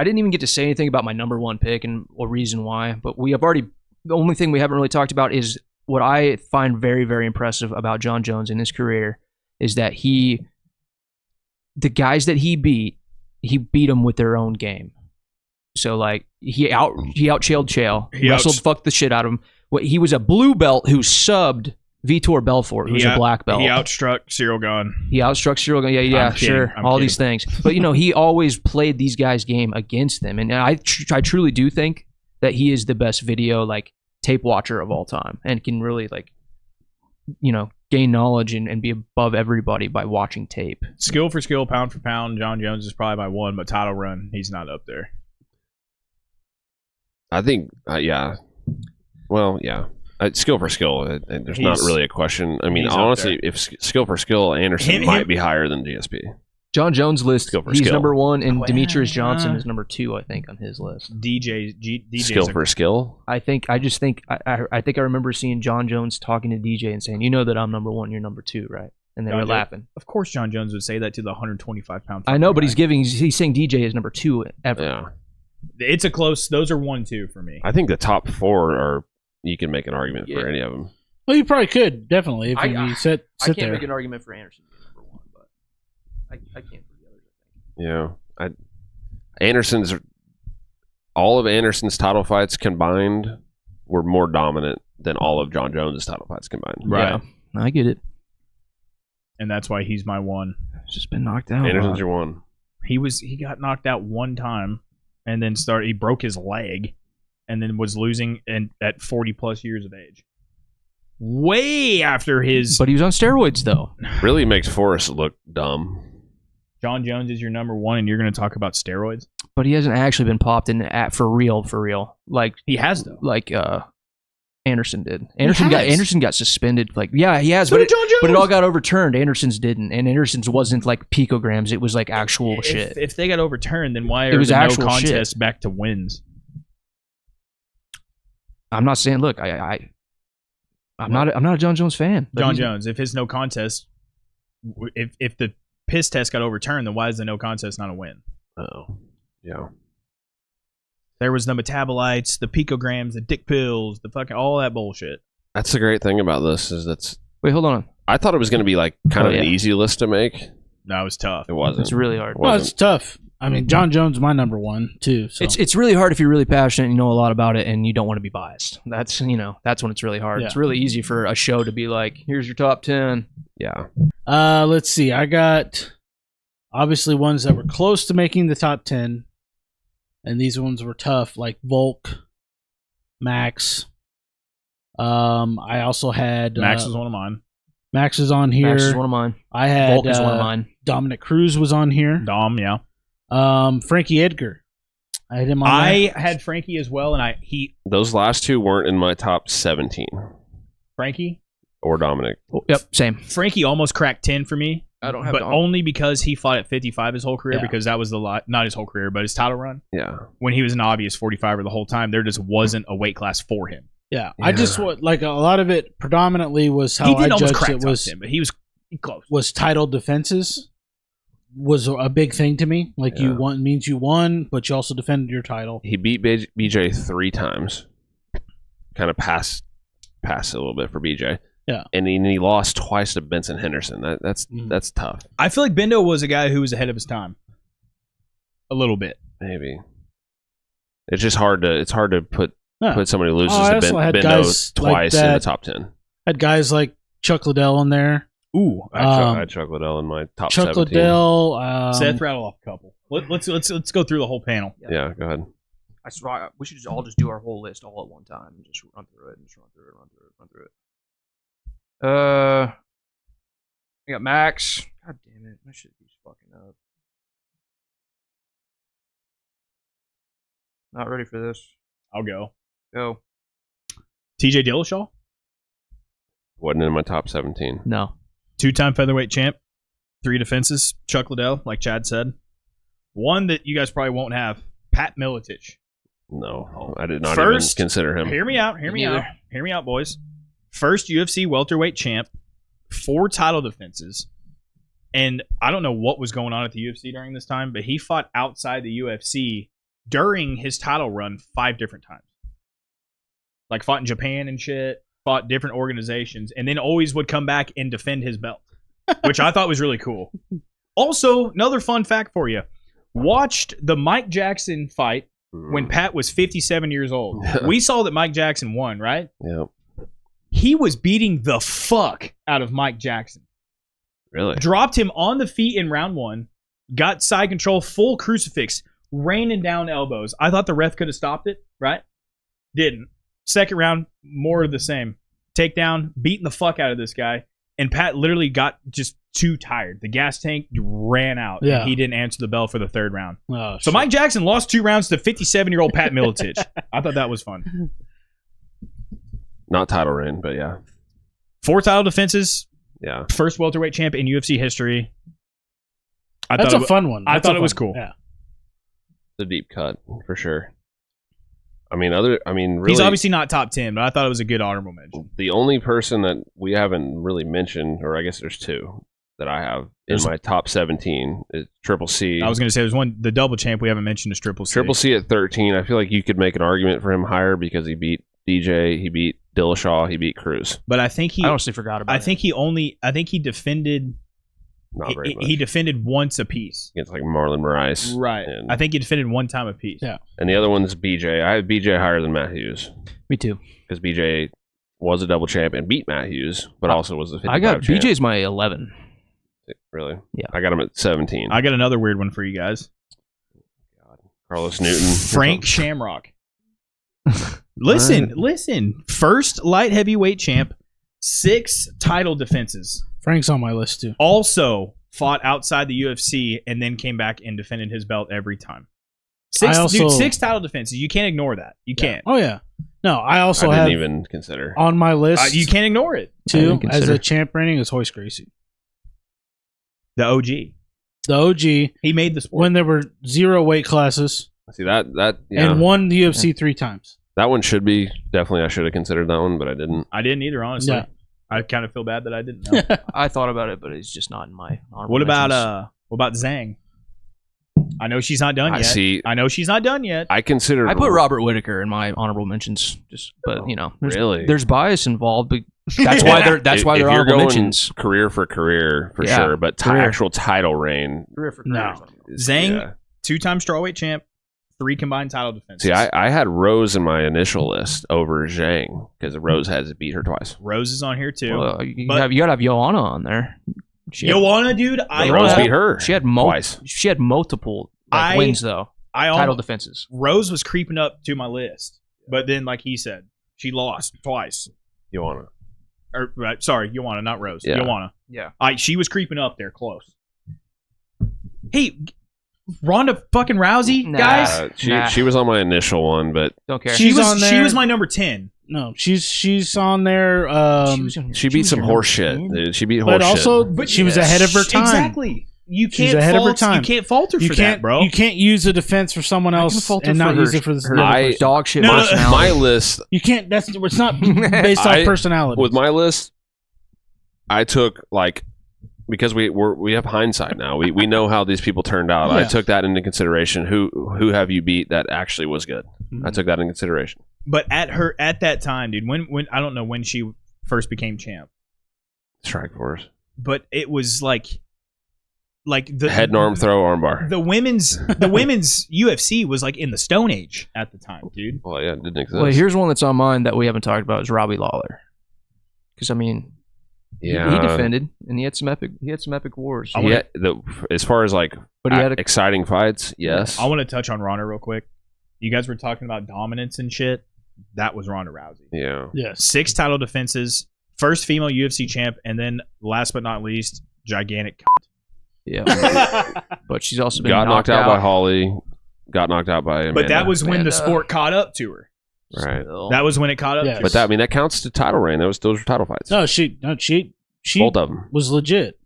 C: didn't even get to say anything about my number 1 pick and or reason why, but we have already. The only thing we haven't really talked about is what I find very, very impressive about John Jones in his career is that the guys that he beat them with their own game. So like he out-chailed Chael, wrestled fucked the shit out of him. He was a blue belt who subbed Vitor Belfort, who's a black belt.
D: He outstruck Cyril Gahn.
C: Yeah, sure. All these things. But he always played these guys' game against them. And I truly do think that he is the best video tape watcher of all time and can really gain knowledge and be above everybody by watching tape.
D: Skill for skill, pound for pound, John Jones is probably by 1, but title run, he's not up there.
B: I think, yeah. Well, yeah. Skill for skill, there's not really a question. I mean, honestly, if skill for skill, Anderson might be higher than GSP.
C: John Jones' list,
B: Skill for
C: he's
B: skill.
C: number 1, and
D: Well,
C: Demetrius Johnson is number 2, I think, on his list.
D: DJ's
B: Skill for skill.
C: I think I remember seeing John Jones talking to DJ and saying, "You know that I'm number 1, you're number 2, right?" And they
D: John
C: were
D: Jones?
C: laughing.
D: Of course, John Jones would say that to the 125-pound.
C: I know, but he's saying DJ is number 2 ever.
B: Yeah.
D: It's a close. Those are 1-2 for me.
B: I think the top 4 are. You can make an argument for
C: Yeah.
B: any of them.
E: Well, you probably could definitely if you sit
C: I can't
E: there.
C: make an argument for Anderson being number 1, but I can't for the others.
B: Yeah. All of Anderson's title fights combined were more dominant than all of John Jones' title fights combined.
D: Right.
C: Yeah, I get it.
D: And that's why he's my 1.
C: It's just been knocked out.
B: Anderson's your 1.
D: He got knocked out one time, and then he broke his leg, and then was losing at 40+ years of age. Way after his.
C: But he was on steroids, though.
B: Really makes Forrest look dumb.
D: John Jones is your number 1, and you're going to talk about steroids.
C: But he hasn't actually been popped in for real. Like
D: He has though.
C: Anderson did. Anderson got suspended. Like, yeah, he has,
D: So did John Jones.
C: but it all got overturned. Anderson's didn't, and Anderson's wasn't like picograms. It was like actual shit.
D: If they got overturned, then why
C: It
D: are
C: was
D: the no
C: actual
D: contest
C: shit.
D: back to wins?
C: I'm not saying. Look, I'm not a John Jones fan. but
D: John
C: he's-
D: Jones, if his no contest, if the piss test got overturned, then why is the no contest not a win?
B: Oh. Yeah.
D: There was the metabolites, the picograms, the dick pills, the fucking all that bullshit.
B: That's the great thing about this is that's.
C: Wait, hold on.
B: I thought it was going to be like kind of an easy list to make.
D: No, it was tough.
B: It wasn't.
C: It's really hard.
B: It
E: Well,
B: wasn't.
E: it's tough. I mean, John Jones is my number 1 too. So.
C: It's really hard if you're really passionate and you know a lot about it and you don't want to be biased. That's when it's really hard.
E: Yeah.
C: It's really easy for a show to be like, here's your top 10.
B: Yeah.
E: Let's see. I got obviously ones that were close to making the top 10, and these ones were tough, like Volk, Max. I also had
D: Max is one of mine.
E: Max is on here.
C: Max is one of mine.
E: I had
C: Volk is one of mine.
E: Dominic Cruz was on here.
D: Dom, yeah.
E: Frankie Edgar. I had him on.
D: I
E: there.
D: had Frankie as well, and
B: Those last 2 weren't in my top 17
D: Frankie
B: or Dominic.
C: Yep, same.
D: Frankie almost cracked 10 for me,
C: I don't have
D: but
C: Dom.
D: only because he fought at 55 his whole career,
E: Yeah.
D: because that was not his whole career, but his title run.
B: Yeah.
D: When he was an obvious 45er the whole time, there just wasn't a weight class for him.
E: Yeah, I just like a lot of it predominantly was how
D: He
E: I
D: didn't almost
E: judged
D: crack
E: it
D: top
E: was
D: 10, but he was close.
E: was title defenses was a big thing to me. Like you won means you won, but you also defended your title.
B: He beat BJ 3 times. Kind of passed a little bit for BJ.
E: Yeah.
B: And he lost twice to Benson Henderson. That's tough.
D: I feel like Bendo was a guy who was ahead of his time. A little bit.
B: Maybe. It's just hard to put
E: Yeah.
B: somebody who loses
E: Oh, I
B: to
E: also had
B: Bendo
E: guys like
B: twice in the
E: that.
B: top 10.
E: Had guys like Chuck Liddell in there.
D: Ooh,
B: I had Chuck Liddell in my top
E: Chuck
B: 17.
E: Liddell.
D: Seth, rattle off a couple. Let's go through the whole panel.
B: Yeah, go ahead.
C: We should all just do our whole list all at one time and just run through it. I got Max. God damn it. My shit keeps fucking up. Not ready for this.
D: I'll go.
C: Go.
D: TJ Dillashaw,
B: Wasn't in my top 17.
C: No.
D: 2-time featherweight champ, 3 defenses. Chuck Liddell, like Chad said. One that you guys probably won't have, Pat Miletich.
B: No, I did not
D: First,
B: even consider him.
D: Hear me out, boys. First UFC welterweight champ, 4 title defenses, and I don't know what was going on at the UFC during this time, but he fought outside the UFC during his title run 5 different times. Like fought in Japan and shit, fought different organizations, and then always would come back and defend his belt, which I thought was really cool. Also, another fun fact for you. Watched the Mike Jackson fight when Pat was 57 years old. We saw that Mike Jackson won, right?
B: Yep.
D: He was beating the fuck out of Mike Jackson.
B: Really?
D: Dropped him on the feet in round 1, got side control, full crucifix, raining down elbows. I thought the ref could have stopped it, right? Didn't. Second round, more of the same. Takedown, beating the fuck out of this guy. And Pat literally got just too tired. The gas tank ran out.
E: Yeah.
D: And he didn't answer the bell for the 3rd round.
E: Oh,
D: So
E: shit.
D: Mike Jackson lost 2 rounds to 57-year-old Pat Miletich. I thought that was fun.
B: Not title reign, but yeah.
D: 4 title defenses.
B: Yeah.
D: First welterweight champ in UFC history.
E: That's a fun one.
D: I thought it was cool.
E: Yeah.
B: The deep cut for sure. Really,
D: He's obviously not top 10, but I thought it was a good honorable mention.
B: the only person that we haven't really mentioned, or I guess there's two that I have in my top 17 is Triple C.
D: I was going to say there's one, the double champ we haven't mentioned is Triple C.
B: Triple C at 13. I feel like you could make an argument for him higher because he beat DJ, he beat Dillashaw, he beat Cruz.
D: But I think he
C: I honestly forgot about it.
D: I think he defended
B: Not very much.
D: he defended once a piece.
B: Against like Marlon Moraes.
D: Right.
B: And,
D: I think he defended one time a piece.
E: Yeah.
B: and the other one's BJ. I have BJ higher than Matt Hughes
C: Me too.
B: because BJ was a double champ and beat Matt Hughes, but also was a 55
C: I got
B: champ.
C: BJ's my 11.
B: Really?
C: Yeah.
B: I got him at 17.
D: I got another weird one for you guys.
B: Carlos Newton.
D: Frank Shamrock. Listen. First light heavyweight champ, 6 title defenses.
E: Frank's on my list too.
D: Also fought outside the UFC and then came back and defended his belt every time. 6 title defenses. You can't ignore that. You can't.
E: Oh yeah. No, I
B: I
E: also
B: didn't
E: have
B: even consider.
E: on my list
D: You can't ignore it.
C: I
E: too
C: didn't
E: as
C: consider.
E: a champ reigning is Hoist Gracie.
D: The OG.
E: The OG
D: He made the sport.
E: when there were 0 weight classes
B: See that yeah.
E: and won the UFC 3 times.
B: That one should be definitely. I should have considered that one, but I didn't.
D: I didn't either, honestly.
E: Yeah.
D: I kind of feel bad that I didn't know.
C: I thought about it, but it's just not in my honorable
D: What about
C: mentions.
D: Zhang? I know she's not done
B: I
D: yet.
B: see.
D: I know she's not done yet.
B: I considered.
C: I put Robert Whitaker in my honorable mentions, but
B: Really?
C: there's bias involved. But that's why they're
B: If
C: honorable
B: you're going
C: mentions.
B: career for
C: Yeah,
B: sure, but
C: career.
B: actual title reign.
E: No.
D: Zhang,
B: Yeah.
D: 2-time strawweight champ, 3 combined title defenses.
B: See, I had Rose in my initial list over Zhang because Rose has to beat her twice.
D: Rose is on here too.
C: Well, you
D: But-
C: gotta have Joanna on there.
D: Joanna, dude,
B: Rose beat her.
C: She had
B: twice.
C: She had multiple
D: I-
C: wins though.
D: I
C: Title
D: almost,
C: defenses.
D: Rose was creeping up to my list, but then, like he said, she lost twice.
B: Joanna.
D: Sorry, Joanna, not Rose.
B: Yeah.
D: Joanna.
C: Yeah.
D: She was creeping up there close. Hey, Ronda fucking Rousey,
C: Nah.
D: guys.
B: She was on my initial one, but
C: Don't care.
E: She's on there.
D: She was my number 10.
E: No, she's on there.
B: she beat some horse shit. Dude. She beat
E: But
B: horse
E: also,
B: shit.
D: But
E: she was ahead of her time.
D: Exactly. You
E: She's
D: can't
E: ahead of her
D: fault.
E: time.
D: You can't falter
E: You
D: for
E: can't,
D: that, bro.
E: You can't use a defense for someone
C: I can
E: else
C: fault her
E: and
C: for
E: not
C: her-
E: use it for the
C: her
B: I-
C: dog shit
D: No, no,
C: personality.
B: My list
E: You can't. It's not based
B: I-
E: off personality.
B: with my list, I took because we have hindsight now. We know how these people turned out. I
E: Yeah.
B: took that into consideration. Who have you beat that actually was good? I took that into consideration.
D: But at that time, dude, when I don't know when she first became champ,
B: Strike Force.
D: but it was like the
B: Head and arm throw armbar.
D: The women's UFC was like in the Stone Age at the time, dude.
B: Well, yeah, it didn't exist.
C: Well, here's one that's on mine that we haven't talked about is Robbie Lawler. Because I mean,
B: yeah,
C: he defended and he had some epic wars.
B: as far as
C: But he had a
B: exciting fights, yes.
D: I want to touch on Ronda real quick. You guys were talking about dominance and shit. That was Ronda Rousey.
B: Yeah.
E: Yes.
D: 6 title defenses, first female UFC champ, and then last but not least, gigantic.
C: yeah. But she's also been
B: Got knocked out by Holly. Got knocked out by Amanda.
D: But that was when the
C: Amanda.
D: sport caught up to her.
B: right.
C: Still.
D: That was when it caught up
E: Yeah.
D: to her.
B: But that counts to title reign. Those were title fights.
E: No, she
B: Both of them.
E: was legit.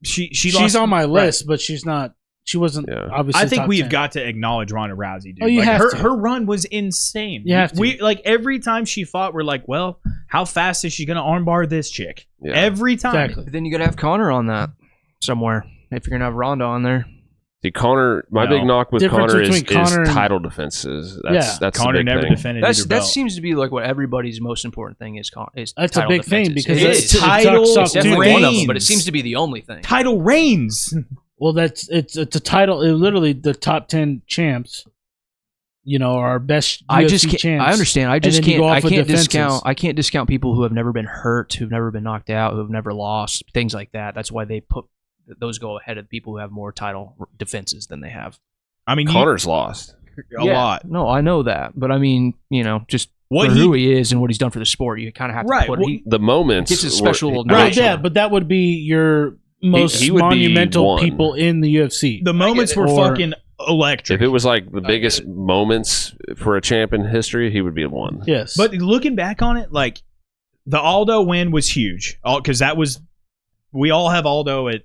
D: She's
E: She's on my
D: right.
E: list, but she's not. She wasn't
B: Yeah.
E: obviously.
D: I think
E: top
D: we've
E: 10.
D: got to acknowledge Ronda Rousey, dude.
E: Oh, you
D: like
E: have
D: her
E: to.
D: her run was insane.
E: You have to.
D: We every time she fought, we're like, well, how fast is she gonna armbar this chick?
B: Yeah.
D: Every time.
E: Exactly.
C: But then you got to have Connor on that somewhere if you're gonna have Ronda on there.
B: See, Connor. My
D: No.
B: big knock with
E: Difference
B: Connor is
E: between Connor and-
B: title defenses. That's
E: Yeah.
B: that's
D: Connor
B: the big
D: never
B: thing.
D: defended
C: That
D: either belt.
C: seems to be like what everybody's most important thing is. Is
E: That's a
C: title
E: big thing
C: defenses.
E: because
C: it
E: it's
C: is.
D: title
C: It's
E: sucks
C: definitely
E: too.
C: one of them, but it
D: reigns.
C: seems to be the only thing.
D: Title reigns.
E: Well, it's a title. Literally, the top 10 champs. Are best.
C: I
E: UFC
C: just can't.
E: champs.
C: I understand. I just
E: then you
C: can't.
E: go
C: I
E: off of
C: can't
E: defenses.
C: discount. I can't discount people who have never been hurt, who've never been knocked out, who've never lost, things like that. That's why they put those go ahead of people who have more title defenses than they have.
D: I mean,
B: Connor's lost.
D: a
C: Yeah.
D: lot.
C: No, I know that, but I mean, just
D: What
C: for
D: he-
C: who he is and what he's done for the sport, you kind of have to
D: Right,
C: put
D: well,
C: it.
B: The moments.
C: Gets a special
B: were-
C: little
E: Right,
C: notch.
E: yeah, but that would be your most
B: he would be
E: monumental
B: one.
E: people in the UFC.
D: The moments
C: it.
D: were
E: Or-
D: fucking electric.
B: If it was like the biggest moments for a champ in history, he would be one.
E: Yes,
D: But looking back on it, like the Aldo win was huge, because that was we all have Aldo at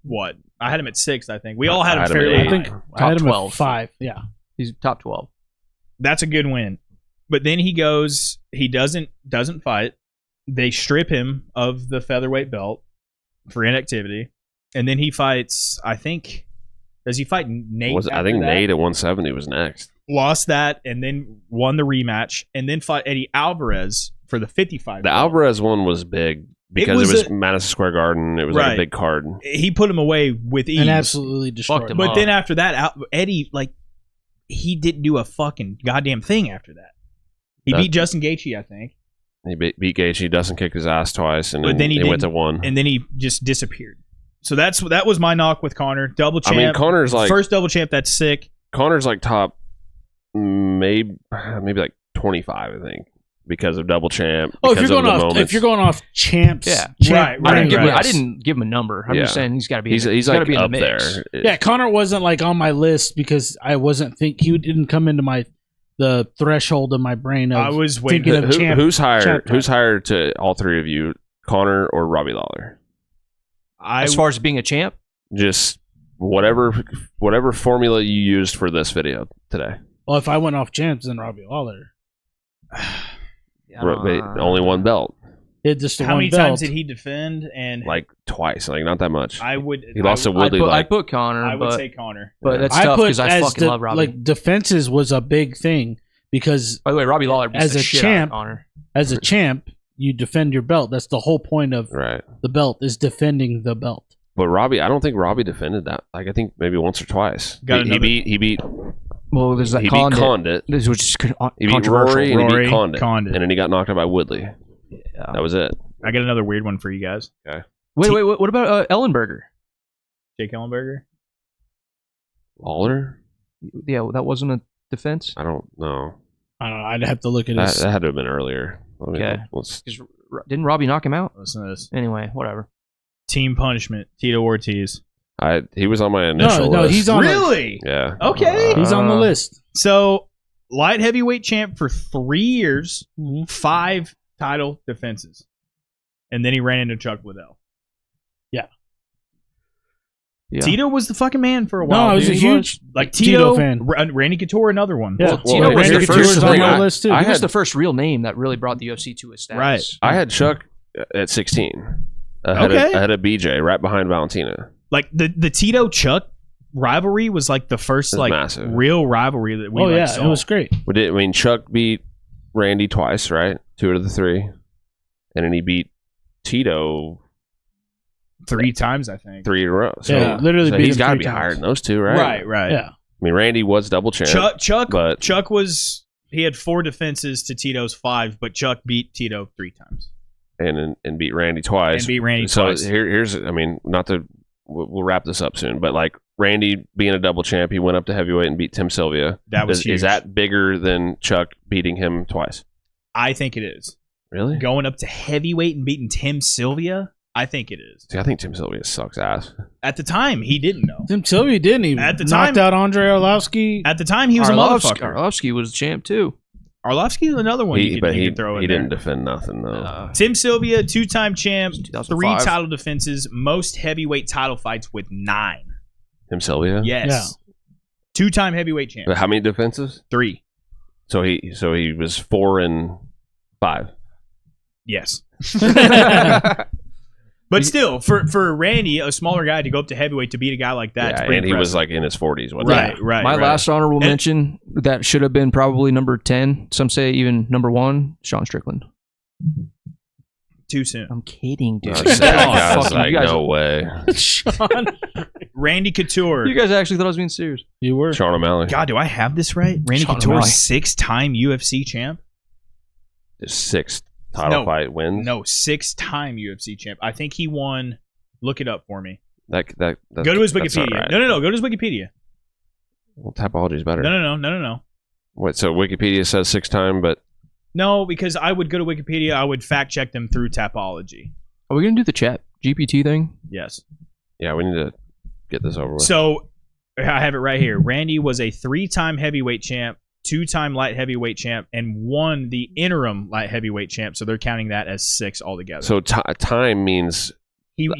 D: what? I had him at 6th, I think. We all had
B: I
D: him
B: had him at
D: fairly
B: 8.
E: I think
D: high.
E: I had him
C: 12.
E: at 5. Yeah.
C: He's top 12.
D: That's a good win. But then he goes, he doesn't fight. They strip him of the featherweight belt for inactivity. And then he fights, I think, does he fight Nate?
B: I think Nate at 170 was next.
D: Lost that and then won the rematch and then fought Eddie Alvarez for the 55.
B: The Alvarez one was big because it was Madison Square Garden. It was like a big card.
D: He put him away with ease.
E: And absolutely destroyed
C: Fucked
E: him.
C: him
D: But
C: up.
D: then after that, Eddie, like, he didn't do a fucking goddamn thing after that. He beat Justin Gaethje, I think.
B: He beat Gaethje. Dustin kicked his ass twice, and
D: But then he
B: went to 1.
D: And then he just disappeared. So that was my knock with Connor. Double champ.
B: I mean, Connor's like
D: first double champ. That's sick.
B: Connor's like top, maybe like 25, I think, because of double champ.
E: Oh, if
B: because
E: you're
B: of
E: going
B: the
E: off,
B: moments.
E: if you're going off champs,
C: Yeah.
E: champ
D: Right,
E: rank,
D: right.
C: I didn't give him a number. I'm just
B: Yeah.
C: saying he's got to be.
B: he's
C: gotta
B: like
C: be in the
B: up
C: mix.
B: there.
E: Yeah, Connor wasn't like on my list because I wasn't he didn't come into the threshold of my brain of
D: I was waiting.
E: thinking of champ.
B: Who's higher?
E: champ
B: Who's higher to all three of you, Connor or Robbie Lawler?
C: As far as being a champ,
B: Just whatever formula you used for this video today.
E: Well, if I went off champs, then Robbie Lawler.
B: Only one belt,
E: He had just the
D: how
E: one
D: many
E: belt.
D: times did he defend? And
B: like twice, like not that much.
D: I would.
B: He lost to
C: I
B: Woodley.
C: put Connor,
D: I would
C: but,
D: say Connor.
C: but that's
E: I
C: tough
E: put
C: because I
E: as
C: fucking love Robbie.
E: like defenses was a big thing because
C: By the way, Robbie Lawler beats
E: as
C: the
E: a
C: shit
E: champ-
C: out of Connor.
E: as a champ, you defend your belt. That's the whole point of
B: Right.
E: the belt is defending the belt.
B: But Robbie, I don't think Robbie defended that. Like I think maybe once or twice.
D: Got
B: He
D: another-
B: beat
C: Well, there's that
B: he beat
C: Condit.
B: Condit.
C: This was just
B: He beat
C: controversial.
B: Rory and he
D: Rory,
B: beat Condit.
D: Condit.
B: And then he got knocked out by Woodley.
C: Yeah.
B: That was it.
D: I got another weird one for you guys.
C: Wait, what about Ellenberger?
D: Jake Ellenberger.
B: Lawler?
C: Yeah, that wasn't a defense.
B: I don't know.
E: I don't know. I'd have to look at
B: That
E: his.
B: had to have been earlier. I mean,
C: Okay.
B: let's-
C: 'Cause didn't Robbie knock him out?
D: Listen to this.
C: Anyway, whatever.
D: Team punishment. Tito Ortiz.
B: he was on my initial
E: No,
B: list.
E: he's on.
D: Really?
B: Yeah.
D: Okay.
E: He's on the list.
D: So, light heavyweight champ for 3 years,
E: Mhm.
D: 5 title defenses. And then he ran into Chuck Liddell.
C: Yeah.
D: Tito was the fucking man for a
E: No,
D: while.
E: I was
D: dude.
E: a huge
D: like
E: Tito
D: Tito,
E: fan.
D: Randy Couture, another one.
E: Yeah,
C: Well,
E: Tito
C: Tito was
E: Randy
C: the
E: Couture's
C: first
E: on
C: thing
E: my
B: I-
E: list too.
B: I
C: He was
B: had-
C: the first real name that really brought the UFC to its status.
D: Right.
B: I had Chuck at 16. Ahead of BJ, right behind Valentina.
D: Like the Tito Chuck rivalry was like the first
B: It was
D: like
B: massive.
D: real rivalry that we
E: Oh
D: like,
E: yeah,
D: saw.
E: it was great.
B: Chuck beat Randy twice, right? 2 out of the 3. And then he beat Tito
D: 3 times, I think.
B: 3 in a row. So,
E: Yeah, literally beat
B: he's
E: him
B: got to
E: 3
B: be
E: times.
B: higher than those two, right?
D: Right.
E: Yeah,
B: I mean, Randy was double champ.
D: Chuck was he had 4 defenses to Tito's 5, but Chuck beat Tito 3 times
B: and beat Randy twice.
D: and beat Randy
B: so
D: twice.
B: here's, I mean, not to, we'll wrap this up soon, but like Randy being a double champ, he went up to heavyweight and beat Tim Sylvia.
D: That was huge.
B: Is that bigger than Chuck beating him twice?
D: I think it is.
B: Really?
D: Going up to heavyweight and beating Tim Sylvia, I think it is.
B: See, I think Tim Sylvia sucks ass.
D: At the time, he didn't know.
E: Tim Sylvia didn't even
D: At the
E: knocked
D: time-
E: out Andre Arlovsky.
D: At the time, he was a motherfucker.
C: Arlovsky was a champ too.
D: Arlovsky is another one you could throw in
B: he
D: there.
B: didn't defend nothing though.
D: Tim Sylvia, 2-time champ, 3
C: 2005.
D: title defenses, most heavyweight title fights with 9.
B: Tim Sylvia.
D: Yes. 2-time heavyweight champ.
B: But how many defenses?
D: 3.
B: So he was 4 and 5.
D: Yes. But still, for Randy, a smaller guy, to go up to heavyweight to beat a guy like that, it's
B: Yeah,
D: pretty
B: and he was
D: impressive.
B: like in his 40s. Wasn't
D: Right,
B: he?
D: right.
C: My
D: right.
C: last honorable
D: And-
C: mention that should have been probably number 10. Some say even number 1. Sean Strickland.
D: Too soon.
C: I'm kidding, dude.
B: I was like,
C: Oh,
B: I was
C: fucking-
B: like,
C: you guys,
B: no way.
E: Sean,
D: Randy Couture.
C: you guys actually thought I was being serious.
E: you were.
B: Sean O'Malley.
D: God, do I have this right? Randy
C: Sean
D: Couture,
C: O'Malley.
D: 6-time UFC champ?
B: His 6th title
D: No.
B: fight wins.
D: No, 6-time UFC champ. I think he won. Look it up for me.
B: That
D: Go to his
B: that's not
D: Wikipedia.
B: right.
D: No. Go to his Wikipedia.
B: Well, Tapology's better.
D: No.
B: What? So Wikipedia says 6-time, but
D: No, because I would go to Wikipedia. I would fact check them through Tapology.
C: Are we going to do the chat GPT thing?
D: Yes.
B: yeah, we need to get this over with.
D: So I have it right here. Randy was a 3-time heavyweight champ, 2-time light heavyweight champ, and won the interim light heavyweight champ. So they're counting that as 6 altogether.
B: So time means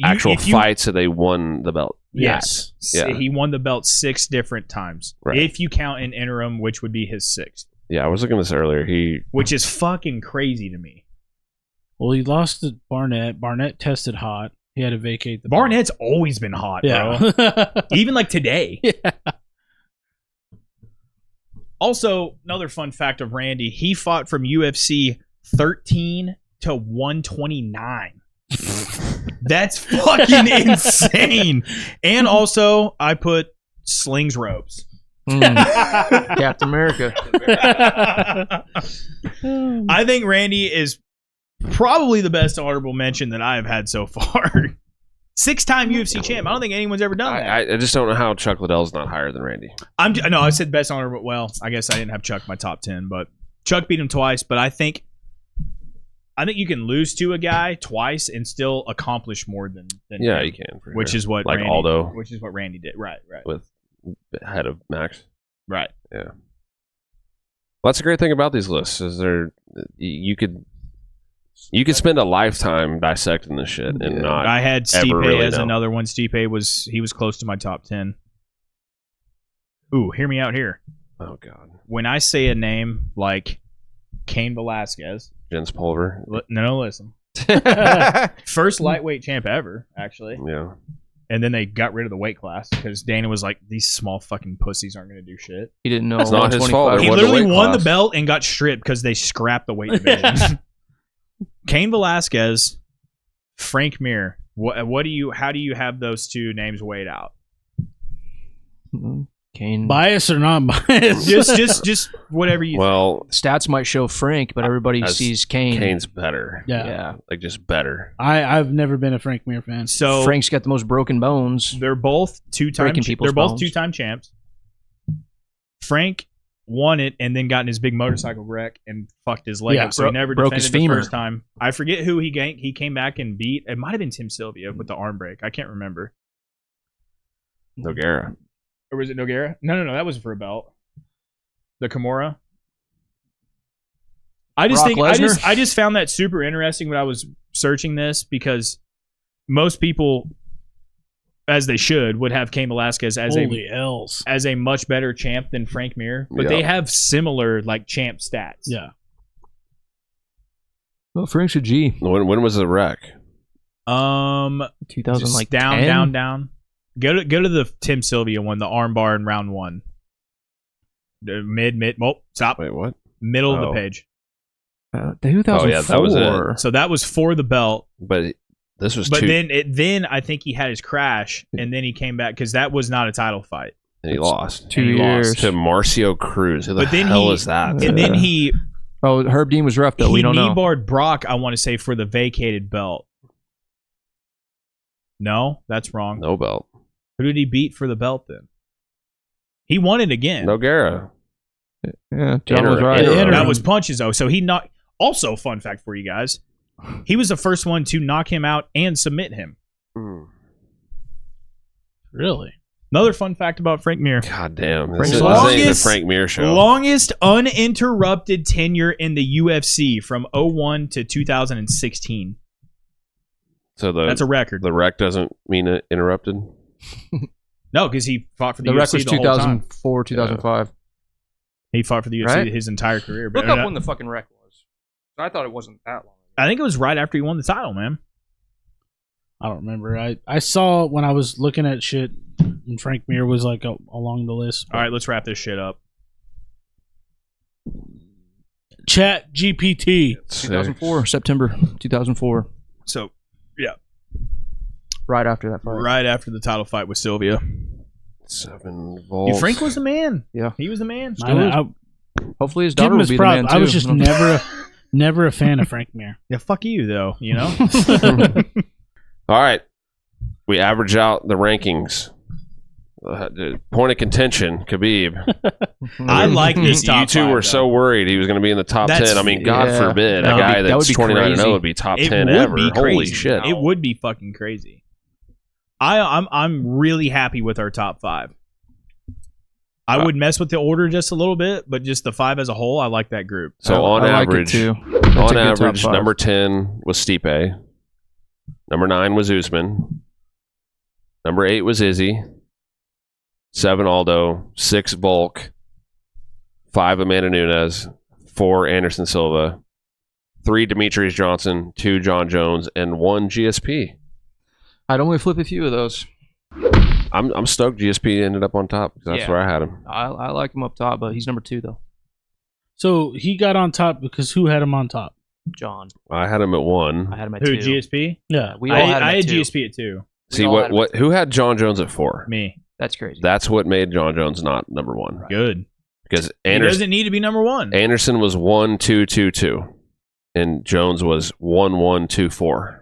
B: actual fight, so they won the belt.
D: Yes.
B: Yeah.
D: He won the belt 6 different times.
B: Right.
D: If you count an interim, which would be his 6th.
B: Yeah, I was looking at this earlier.
D: Which is fucking crazy to me.
E: Well, he lost to Barnett. Barnett tested hot. He had to vacate the
D: Barnett's always been hot, bro. Even like today.
E: Yeah.
D: Also, another fun fact of Randy, he fought from UFC 13 to 129. That's fucking insane. And also, I put slings ropes.
C: Captain America.
D: I think Randy is probably the best honorable mention that I have had so far. 6-time UFC champ. I don't think anyone's ever done that.
B: I just don't know how Chuck Liddell's not higher than Randy.
D: No, I said best honorable. Well, I guess I didn't have Chuck in my top 10, but Chuck beat him twice. But I think you can lose to a guy twice and still accomplish more than
B: Yeah,
D: him,
B: you can. For
D: which
B: sure.
D: is what
B: like
D: Randy,
B: Aldo,
D: which is what Randy did. Right.
B: with head of Max.
D: Right.
B: Yeah. Well, that's a great thing about these lists is you could spend a lifetime dissecting this shit and not.
D: I had
B: ever
D: Stipe
B: really
D: as
B: know.
D: another one. Stipe was close to my top 10. Ooh, hear me out here.
B: Oh God.
D: When I say a name like Cain Velasquez,
B: Jens Pulver.
D: listen. First lightweight champ ever, actually.
B: Yeah.
D: And then they got rid of the weight class because Dana was like, these small fucking pussies aren't going to do shit.
C: He didn't know.
B: It's not his fault.
C: 125.
B: It
D: He
B: was the
D: literally
B: weight
D: won the
B: class.
D: belt and got stripped because they scrapped the weight division. Cain Velasquez, Frank Mir. How do you have those two names weighed out?
C: Kane.
E: Bias or not bias?
D: Just whatever you
B: Well,
C: Stats might show Frank, but everybody
B: as
C: sees Kane.
B: Kane's better.
E: Yeah.
C: Yeah.
B: Like just better.
E: I've never been a Frank Mir fan.
D: So
C: Frank's got the most broken bones.
D: they're both
C: Breaking people's
D: They're both
C: bones.
D: 2-time champs. Frank won it and then got in his big motorcycle wreck and fucked his leg
E: Yeah,
D: up, so he never
C: broke
D: defended
C: his
D: the
C: femur.
D: first time. I forget who he came back and beat. It might have been Tim Sylvia with the arm break. I can't remember.
B: Nogueira.
D: Or was it Nogueira? No, that was for a belt. The Kimura. I just
C: Brock Lesnar?
D: I just found that super interesting when I was searching this because most people, as they should, would have Cain Velasquez as
E: Holy L's.
D: a much better champ than Frank Mir, but
B: Yeah.
D: they have similar like champ stats.
E: Yeah.
C: Well, Frank's a G.
B: When was the wreck?
C: 2000,
D: Just
C: like
D: down,
C: 10?
D: down. Go to the Tim Sylvia one, the armbar in round 1. The mid. Oh, stop.
B: Wait, what?
D: Middle of
B: Oh.
D: the page.
C: 2004.
B: Oh, yeah, that was it.
D: So that was for the belt.
B: But this was
D: But
B: two,
D: then I think he had his crash, and then he came back because that was not a title fight.
B: and he lost
C: 2
D: and he
C: years.
D: lost.
B: to Marcio Cruz. Who the
D: But then
B: hell
D: he-
B: is that?
D: And then he
C: Oh, Herb Dean was rough, though. We don't know.
D: knee-barred Brock, I want to say, for the vacated belt. No, that's wrong.
B: No belt.
D: Who did he beat for the belt then? He won it again.
B: Nogueira.
C: Yeah, John was
B: Inter-
C: right.
B: Inter-
D: That was punches, though. So he knocked. Also, fun fact for you guys, he was the first one to knock him out and submit him.
E: Really?
D: Another fun fact about Frank Mir.
B: God damn.
C: Frank's
B: This
D: longest-
B: ain't the Frank Mir show.
D: Longest uninterrupted tenure in the UFC from 01 to 2016.
B: So
D: That's a record.
B: the wreck doesn't mean it interrupted?
D: No, because he fought for the
C: The
D: UFC
C: record was
D: the whole time.
C: 2004, 2005.
D: He fought for the UFC
C: Right?
D: his entire career.
C: Look
D: But
C: up when the fucking wreck was. I thought it wasn't that long.
D: I think it was right after he won the title, man.
E: I don't remember. I saw when I was looking at shit, and Frank Mir was like along the list.
D: All right, let's wrap this shit up.
E: Chat GPT.
C: 2004, September 2004.
D: So,
C: Right after that fight.
D: right after the title fight with Sylvia.
B: 7 volts.
D: Frank was the man.
C: Yeah.
D: He was the man.
C: Hopefully his
E: give
C: daughter
E: him
C: will
E: his
C: be the
E: props.
C: man, too.
E: I was just never a fan of Frank Mir.
D: Yeah, fuck you, though, you know?
B: All right. We average out the rankings. Point of contention, Khabib.
D: I like this top
B: You two
D: five,
B: were
D: though.
B: so worried he was going to be in the top
D: That's-
B: 10. I mean, God
C: yeah.
B: forbid
C: That
B: a
C: would
B: guy
C: be- that would
B: that's
C: be
B: 29 and 0
C: crazy.
B: would be top
D: It
B: 10
D: would
B: ever.
D: be
B: Holy
D: crazy.
B: shit.
D: It would be fucking crazy. I'm really happy with our top 5. I would mess with the order just a little bit, but just the 5 as a whole, I like that group.
B: So on
C: I like it
B: average,
C: too. That's a
B: on
C: good top
B: average,
C: five.
B: number 10 was Stipe. Number 9 was Usman. Number 8 was Izzy. 7 Aldo. 6 Volk. 5 Amanda Nunes. 4 Anderson Silva. 3 Demetrius Johnson. 2 John Jones. And 1 GSP.
C: I'd only flip a few of those.
B: I'm stoked GSP ended up on top. That's where I had him.
C: I like him up top, but he's number 2 though.
E: So he got on top because who had him on top?
C: John.
B: I had him at 1.
C: I had him at
D: Who,
C: 2.
D: GSP?
E: Yeah.
C: We all had him
D: I
C: at
D: had
C: 2.
D: GSP at 2.
B: See
C: all had him
B: what? Who had John Jones at 4?
D: Me.
C: That's crazy.
B: That's what made John Jones not number 1.
D: Good.
B: Because
D: He doesn't need to be number 1.
B: Anderson was 1-2-2-2, and Jones was 1-1-2-4.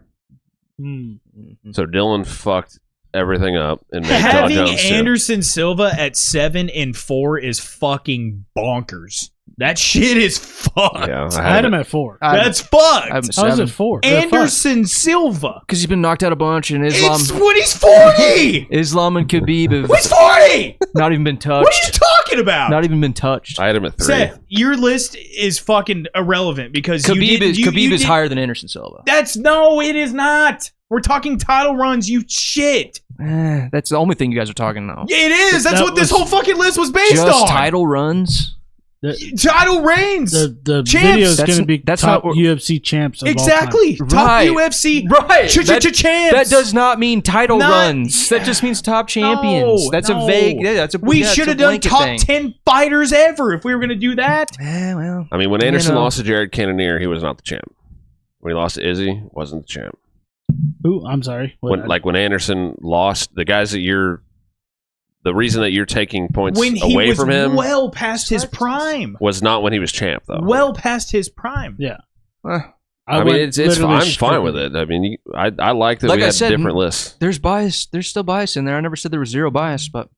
C: Mm-hmm.
B: So Dylan fucked everything up and made John
D: Having
B: Jones too.
D: Anderson Silva at 7 and 4 is fucking bonkers. That shit is fucked.
B: Yeah,
E: I had him at 4.
D: That's
C: I have him
D: fucked.
C: at
E: How's
C: 7.
E: it 4?
D: Anderson Silva.
C: Because he's been knocked out a bunch, and Islam,
D: It's when he's 40.
C: Islam and Khabib have
D: He's 40.
C: not even been touched.
D: What are you talking about?
C: Not even been touched.
B: I had him at 3.
D: Seth, your list is fucking irrelevant because
C: Khabib
D: you
C: is higher than Anderson Silva.
D: No, it is not. We're talking title runs, you shit.
C: That's the only thing you guys are talking now.
D: It is. That's
E: That
D: what this
E: was-
D: whole fucking list was based
C: Just
D: on.
C: title runs.
D: Title reigns.
E: The
D: Champs.
E: video is going to be
C: That's
E: top
C: not what-
E: UFC champs of
D: Exactly.
C: Right.
D: Top UFC.
C: Right.
D: Champs.
C: That does not mean title
D: Not-
C: runs. That just means top champions.
D: No,
C: That's
D: no.
C: a vague. Yeah, that's a.
D: We
C: yeah,
D: should
C: it's a
D: have done
C: blanket
D: top
C: thing.
D: 10 fighters ever if we were going to do that.
C: Well.
B: I mean, when Anderson
C: know.
B: lost to Jared Cannonier, he was not the champ. When he lost to Izzy, wasn't the champ.
E: Who? I'm sorry. What?
B: When Anderson lost, the guys that the reason that you're taking points
D: When he
B: away
D: was
B: from him
D: well past his prime.
B: was not when he was champ, though.
D: Well past his prime.
E: Yeah.
C: Eh,
B: I mean,
E: went
B: it's
E: literally
B: I'm fine with
E: straight-
B: it. I mean, I like that
C: Like
B: we
C: I
B: had
C: said,
B: different lists.
C: there's bias. There's still bias in there. I never said there was zero bias, but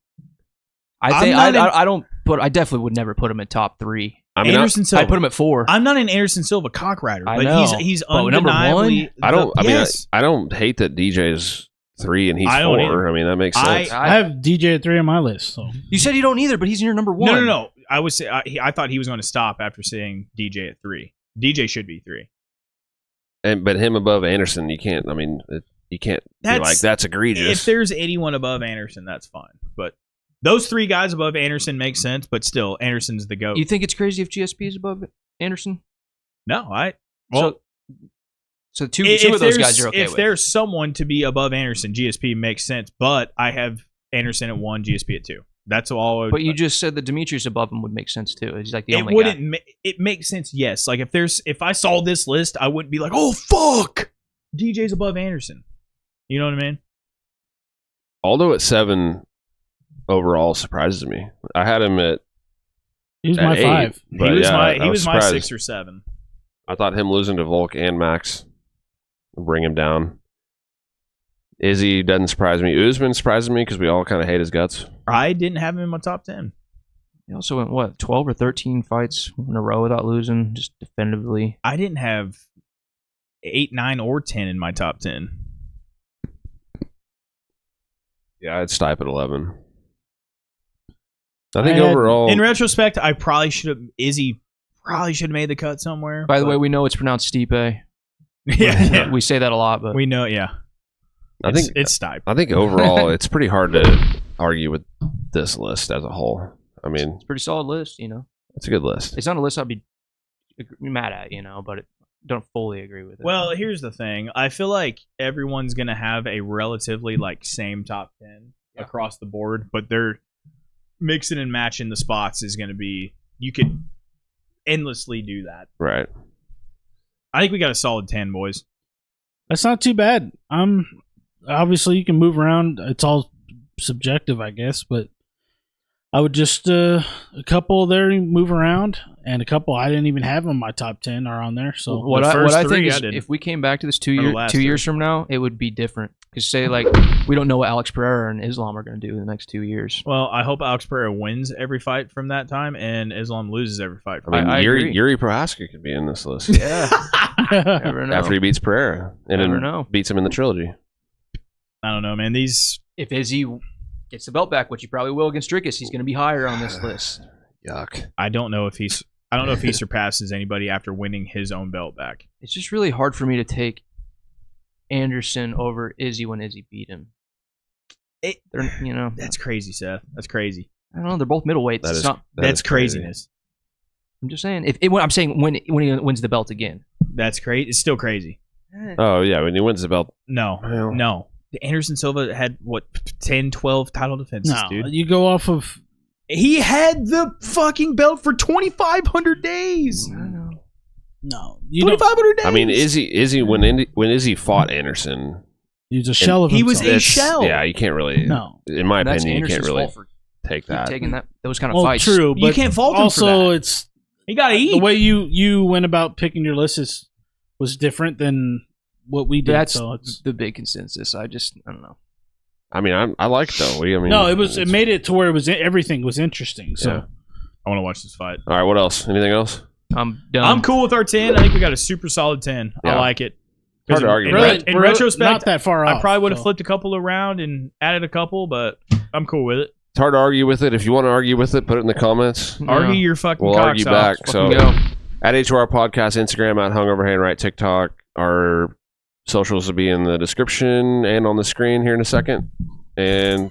C: I
D: I'm
C: think
D: not
C: I don't put. I definitely would never put him in top 3.
B: I mean,
D: Anderson Silva.
C: I put him at 4.
D: I'm not an Anderson Silva cockrider,
C: I
D: but
C: know.
D: he's
C: But number
D: undeniably.
C: one?
B: I don't. I mean,
D: yes.
B: I don't hate that DJ's 3 and he's
D: I don't
B: 4.
D: either.
B: I mean, that makes sense.
E: I have DJ at 3 on my list. So
C: You said you don't either, but he's in your number 1.
D: No. I would say I thought he was going to stop after saying DJ at 3. DJ should be 3.
B: But him above Anderson, you can't. I mean, you can't be like that's egregious.
D: If there's anyone above Anderson, that's fine. But those 3 guys above Anderson make sense. But still, Anderson's the GOAT.
C: You think it's crazy if GSP is above Anderson?
D: No,
C: So two of those guys you're okay
D: if
C: with.
D: there's someone to be above Anderson, GSP makes sense. But I have Anderson at 1, GSP at 2. That's all.
C: But you just said that Demetrius above him would make sense too. He's like the
D: it
C: only
D: wouldn't.
C: guy.
D: It makes sense. Yes. Like if I saw this list, I wouldn't be like, oh fuck, DJ's above Anderson. You know what I mean?
B: Although at 7 overall surprises me. I had him at
E: he's my
B: 8,
E: 5.
B: but
D: he was
B: yeah,
D: my
B: I was
D: my
B: surprised.
D: 6 or 7.
B: I thought him losing to Volk and Max would bring him down. Izzy doesn't surprise me. Usman surprises me because we all kind of hate his guts.
D: I didn't have him in my top 10.
C: He also went 12 or 13 fights in a row without losing, just definitively.
D: I didn't have 8, 9, or 10 in my top 10.
B: Yeah, I'd Stipe at 11. I think
E: I had-
B: overall,
D: In retrospect, I probably should have. Izzy probably should have made the cut somewhere.
C: By the
D: but-
C: way, we know it's pronounced Stipe.
D: yeah.
C: We say that a lot, but
D: We know, yeah.
B: I think
D: it's Stipe.
B: I think overall, it's pretty hard to argue with this list as a whole. I mean,
C: it's a pretty solid list, you know.
B: it's a good list.
C: It's not a list I'd be mad at, you know, but don't fully agree with it.
D: Well, here's the thing. I feel like everyone's gonna have a relatively same top 10 across the board, but they're mixing and matching the spots is gonna be. You could endlessly do that.
B: Right.
D: I think we got a solid 10, boys.
E: That's not too bad. Obviously you can move around. It's all subjective, I guess, but I would just a couple there move around, and a couple I didn't even have in my top 10 are on there. So
C: what
D: the
C: I
D: first
C: think
D: three
C: is
D: I did.
C: if we came back to this
D: the last
C: 2
D: three.
C: years from now, it would be different. Because say we don't know what Alex Pereira and Islam are going to do in the next 2 years.
D: Well, I hope Alex Pereira wins every fight from that time, and Islam loses every fight.
B: I mean,
C: I agree.
B: Yuri Prohaska could be in this list
C: Yeah, never know.
B: after he beats Pereira and
C: Never
B: then
C: know.
B: beats him in the trilogy.
D: I don't know, man. These
C: If Izzy gets the belt back, which he probably will against Dricus, he's going to be higher on this list.
B: Yuck.
D: I don't know if he surpasses anybody after winning his own belt back.
C: It's just really hard for me to take Anderson over Izzy when Izzy beat him.
D: That's crazy, Seth. That's crazy.
C: I don't know. They're both middleweights.
D: That's craziness.
C: I'm just saying. I'm saying when he wins the belt again.
D: That's crazy. It's still crazy.
B: Oh yeah, when he wins the belt.
D: No. Anderson Silva had 10, 12 title defenses, dude.
E: You go off of.
D: He had the fucking belt for 2,500 days.
C: I don't know.
E: No,
D: 2,500 days.
B: I mean, Izzy when Izzy fought Anderson,
E: he's a shell of himself.
D: He was a shell.
B: Yeah, you can't really.
E: No,
B: in my
C: That's
B: opinion, you can't
C: Anderson's
B: really
C: fault for
B: take that.
C: taking those kind of fights.
E: True, but
D: You can't fault him for
E: also
D: that.
E: it's
D: He got to eat.
E: the way you went about picking your list was different than what we did.
C: That's
E: so it's
C: the big consensus. I don't know.
B: I mean, I like it though.
E: it made it to where it was everything was interesting. So
B: Yeah.
D: I want to watch this fight.
B: All right, what else? Anything else?
C: I'm done.
D: I'm cool with our 10. I think we got a super solid 10. I
B: Yeah.
D: like it.
B: Hard to argue.
D: In retrospect,
E: not that far off.
D: I probably would have
E: so.
D: flipped a couple around and added a couple, but I'm cool with it.
B: It's hard to argue with it. If you want to argue with it, put it in the comments.
C: Yeah.
D: Argue your fucking
B: We'll
D: cocks
B: argue
D: off.
B: back. So
C: Fucking go.
B: at HOR Podcast, Instagram at HungoverHandRight, TikTok. Our socials will be in the description and on the screen here in a second. And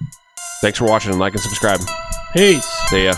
B: thanks for watching. Like and subscribe.
E: Peace.
B: See ya.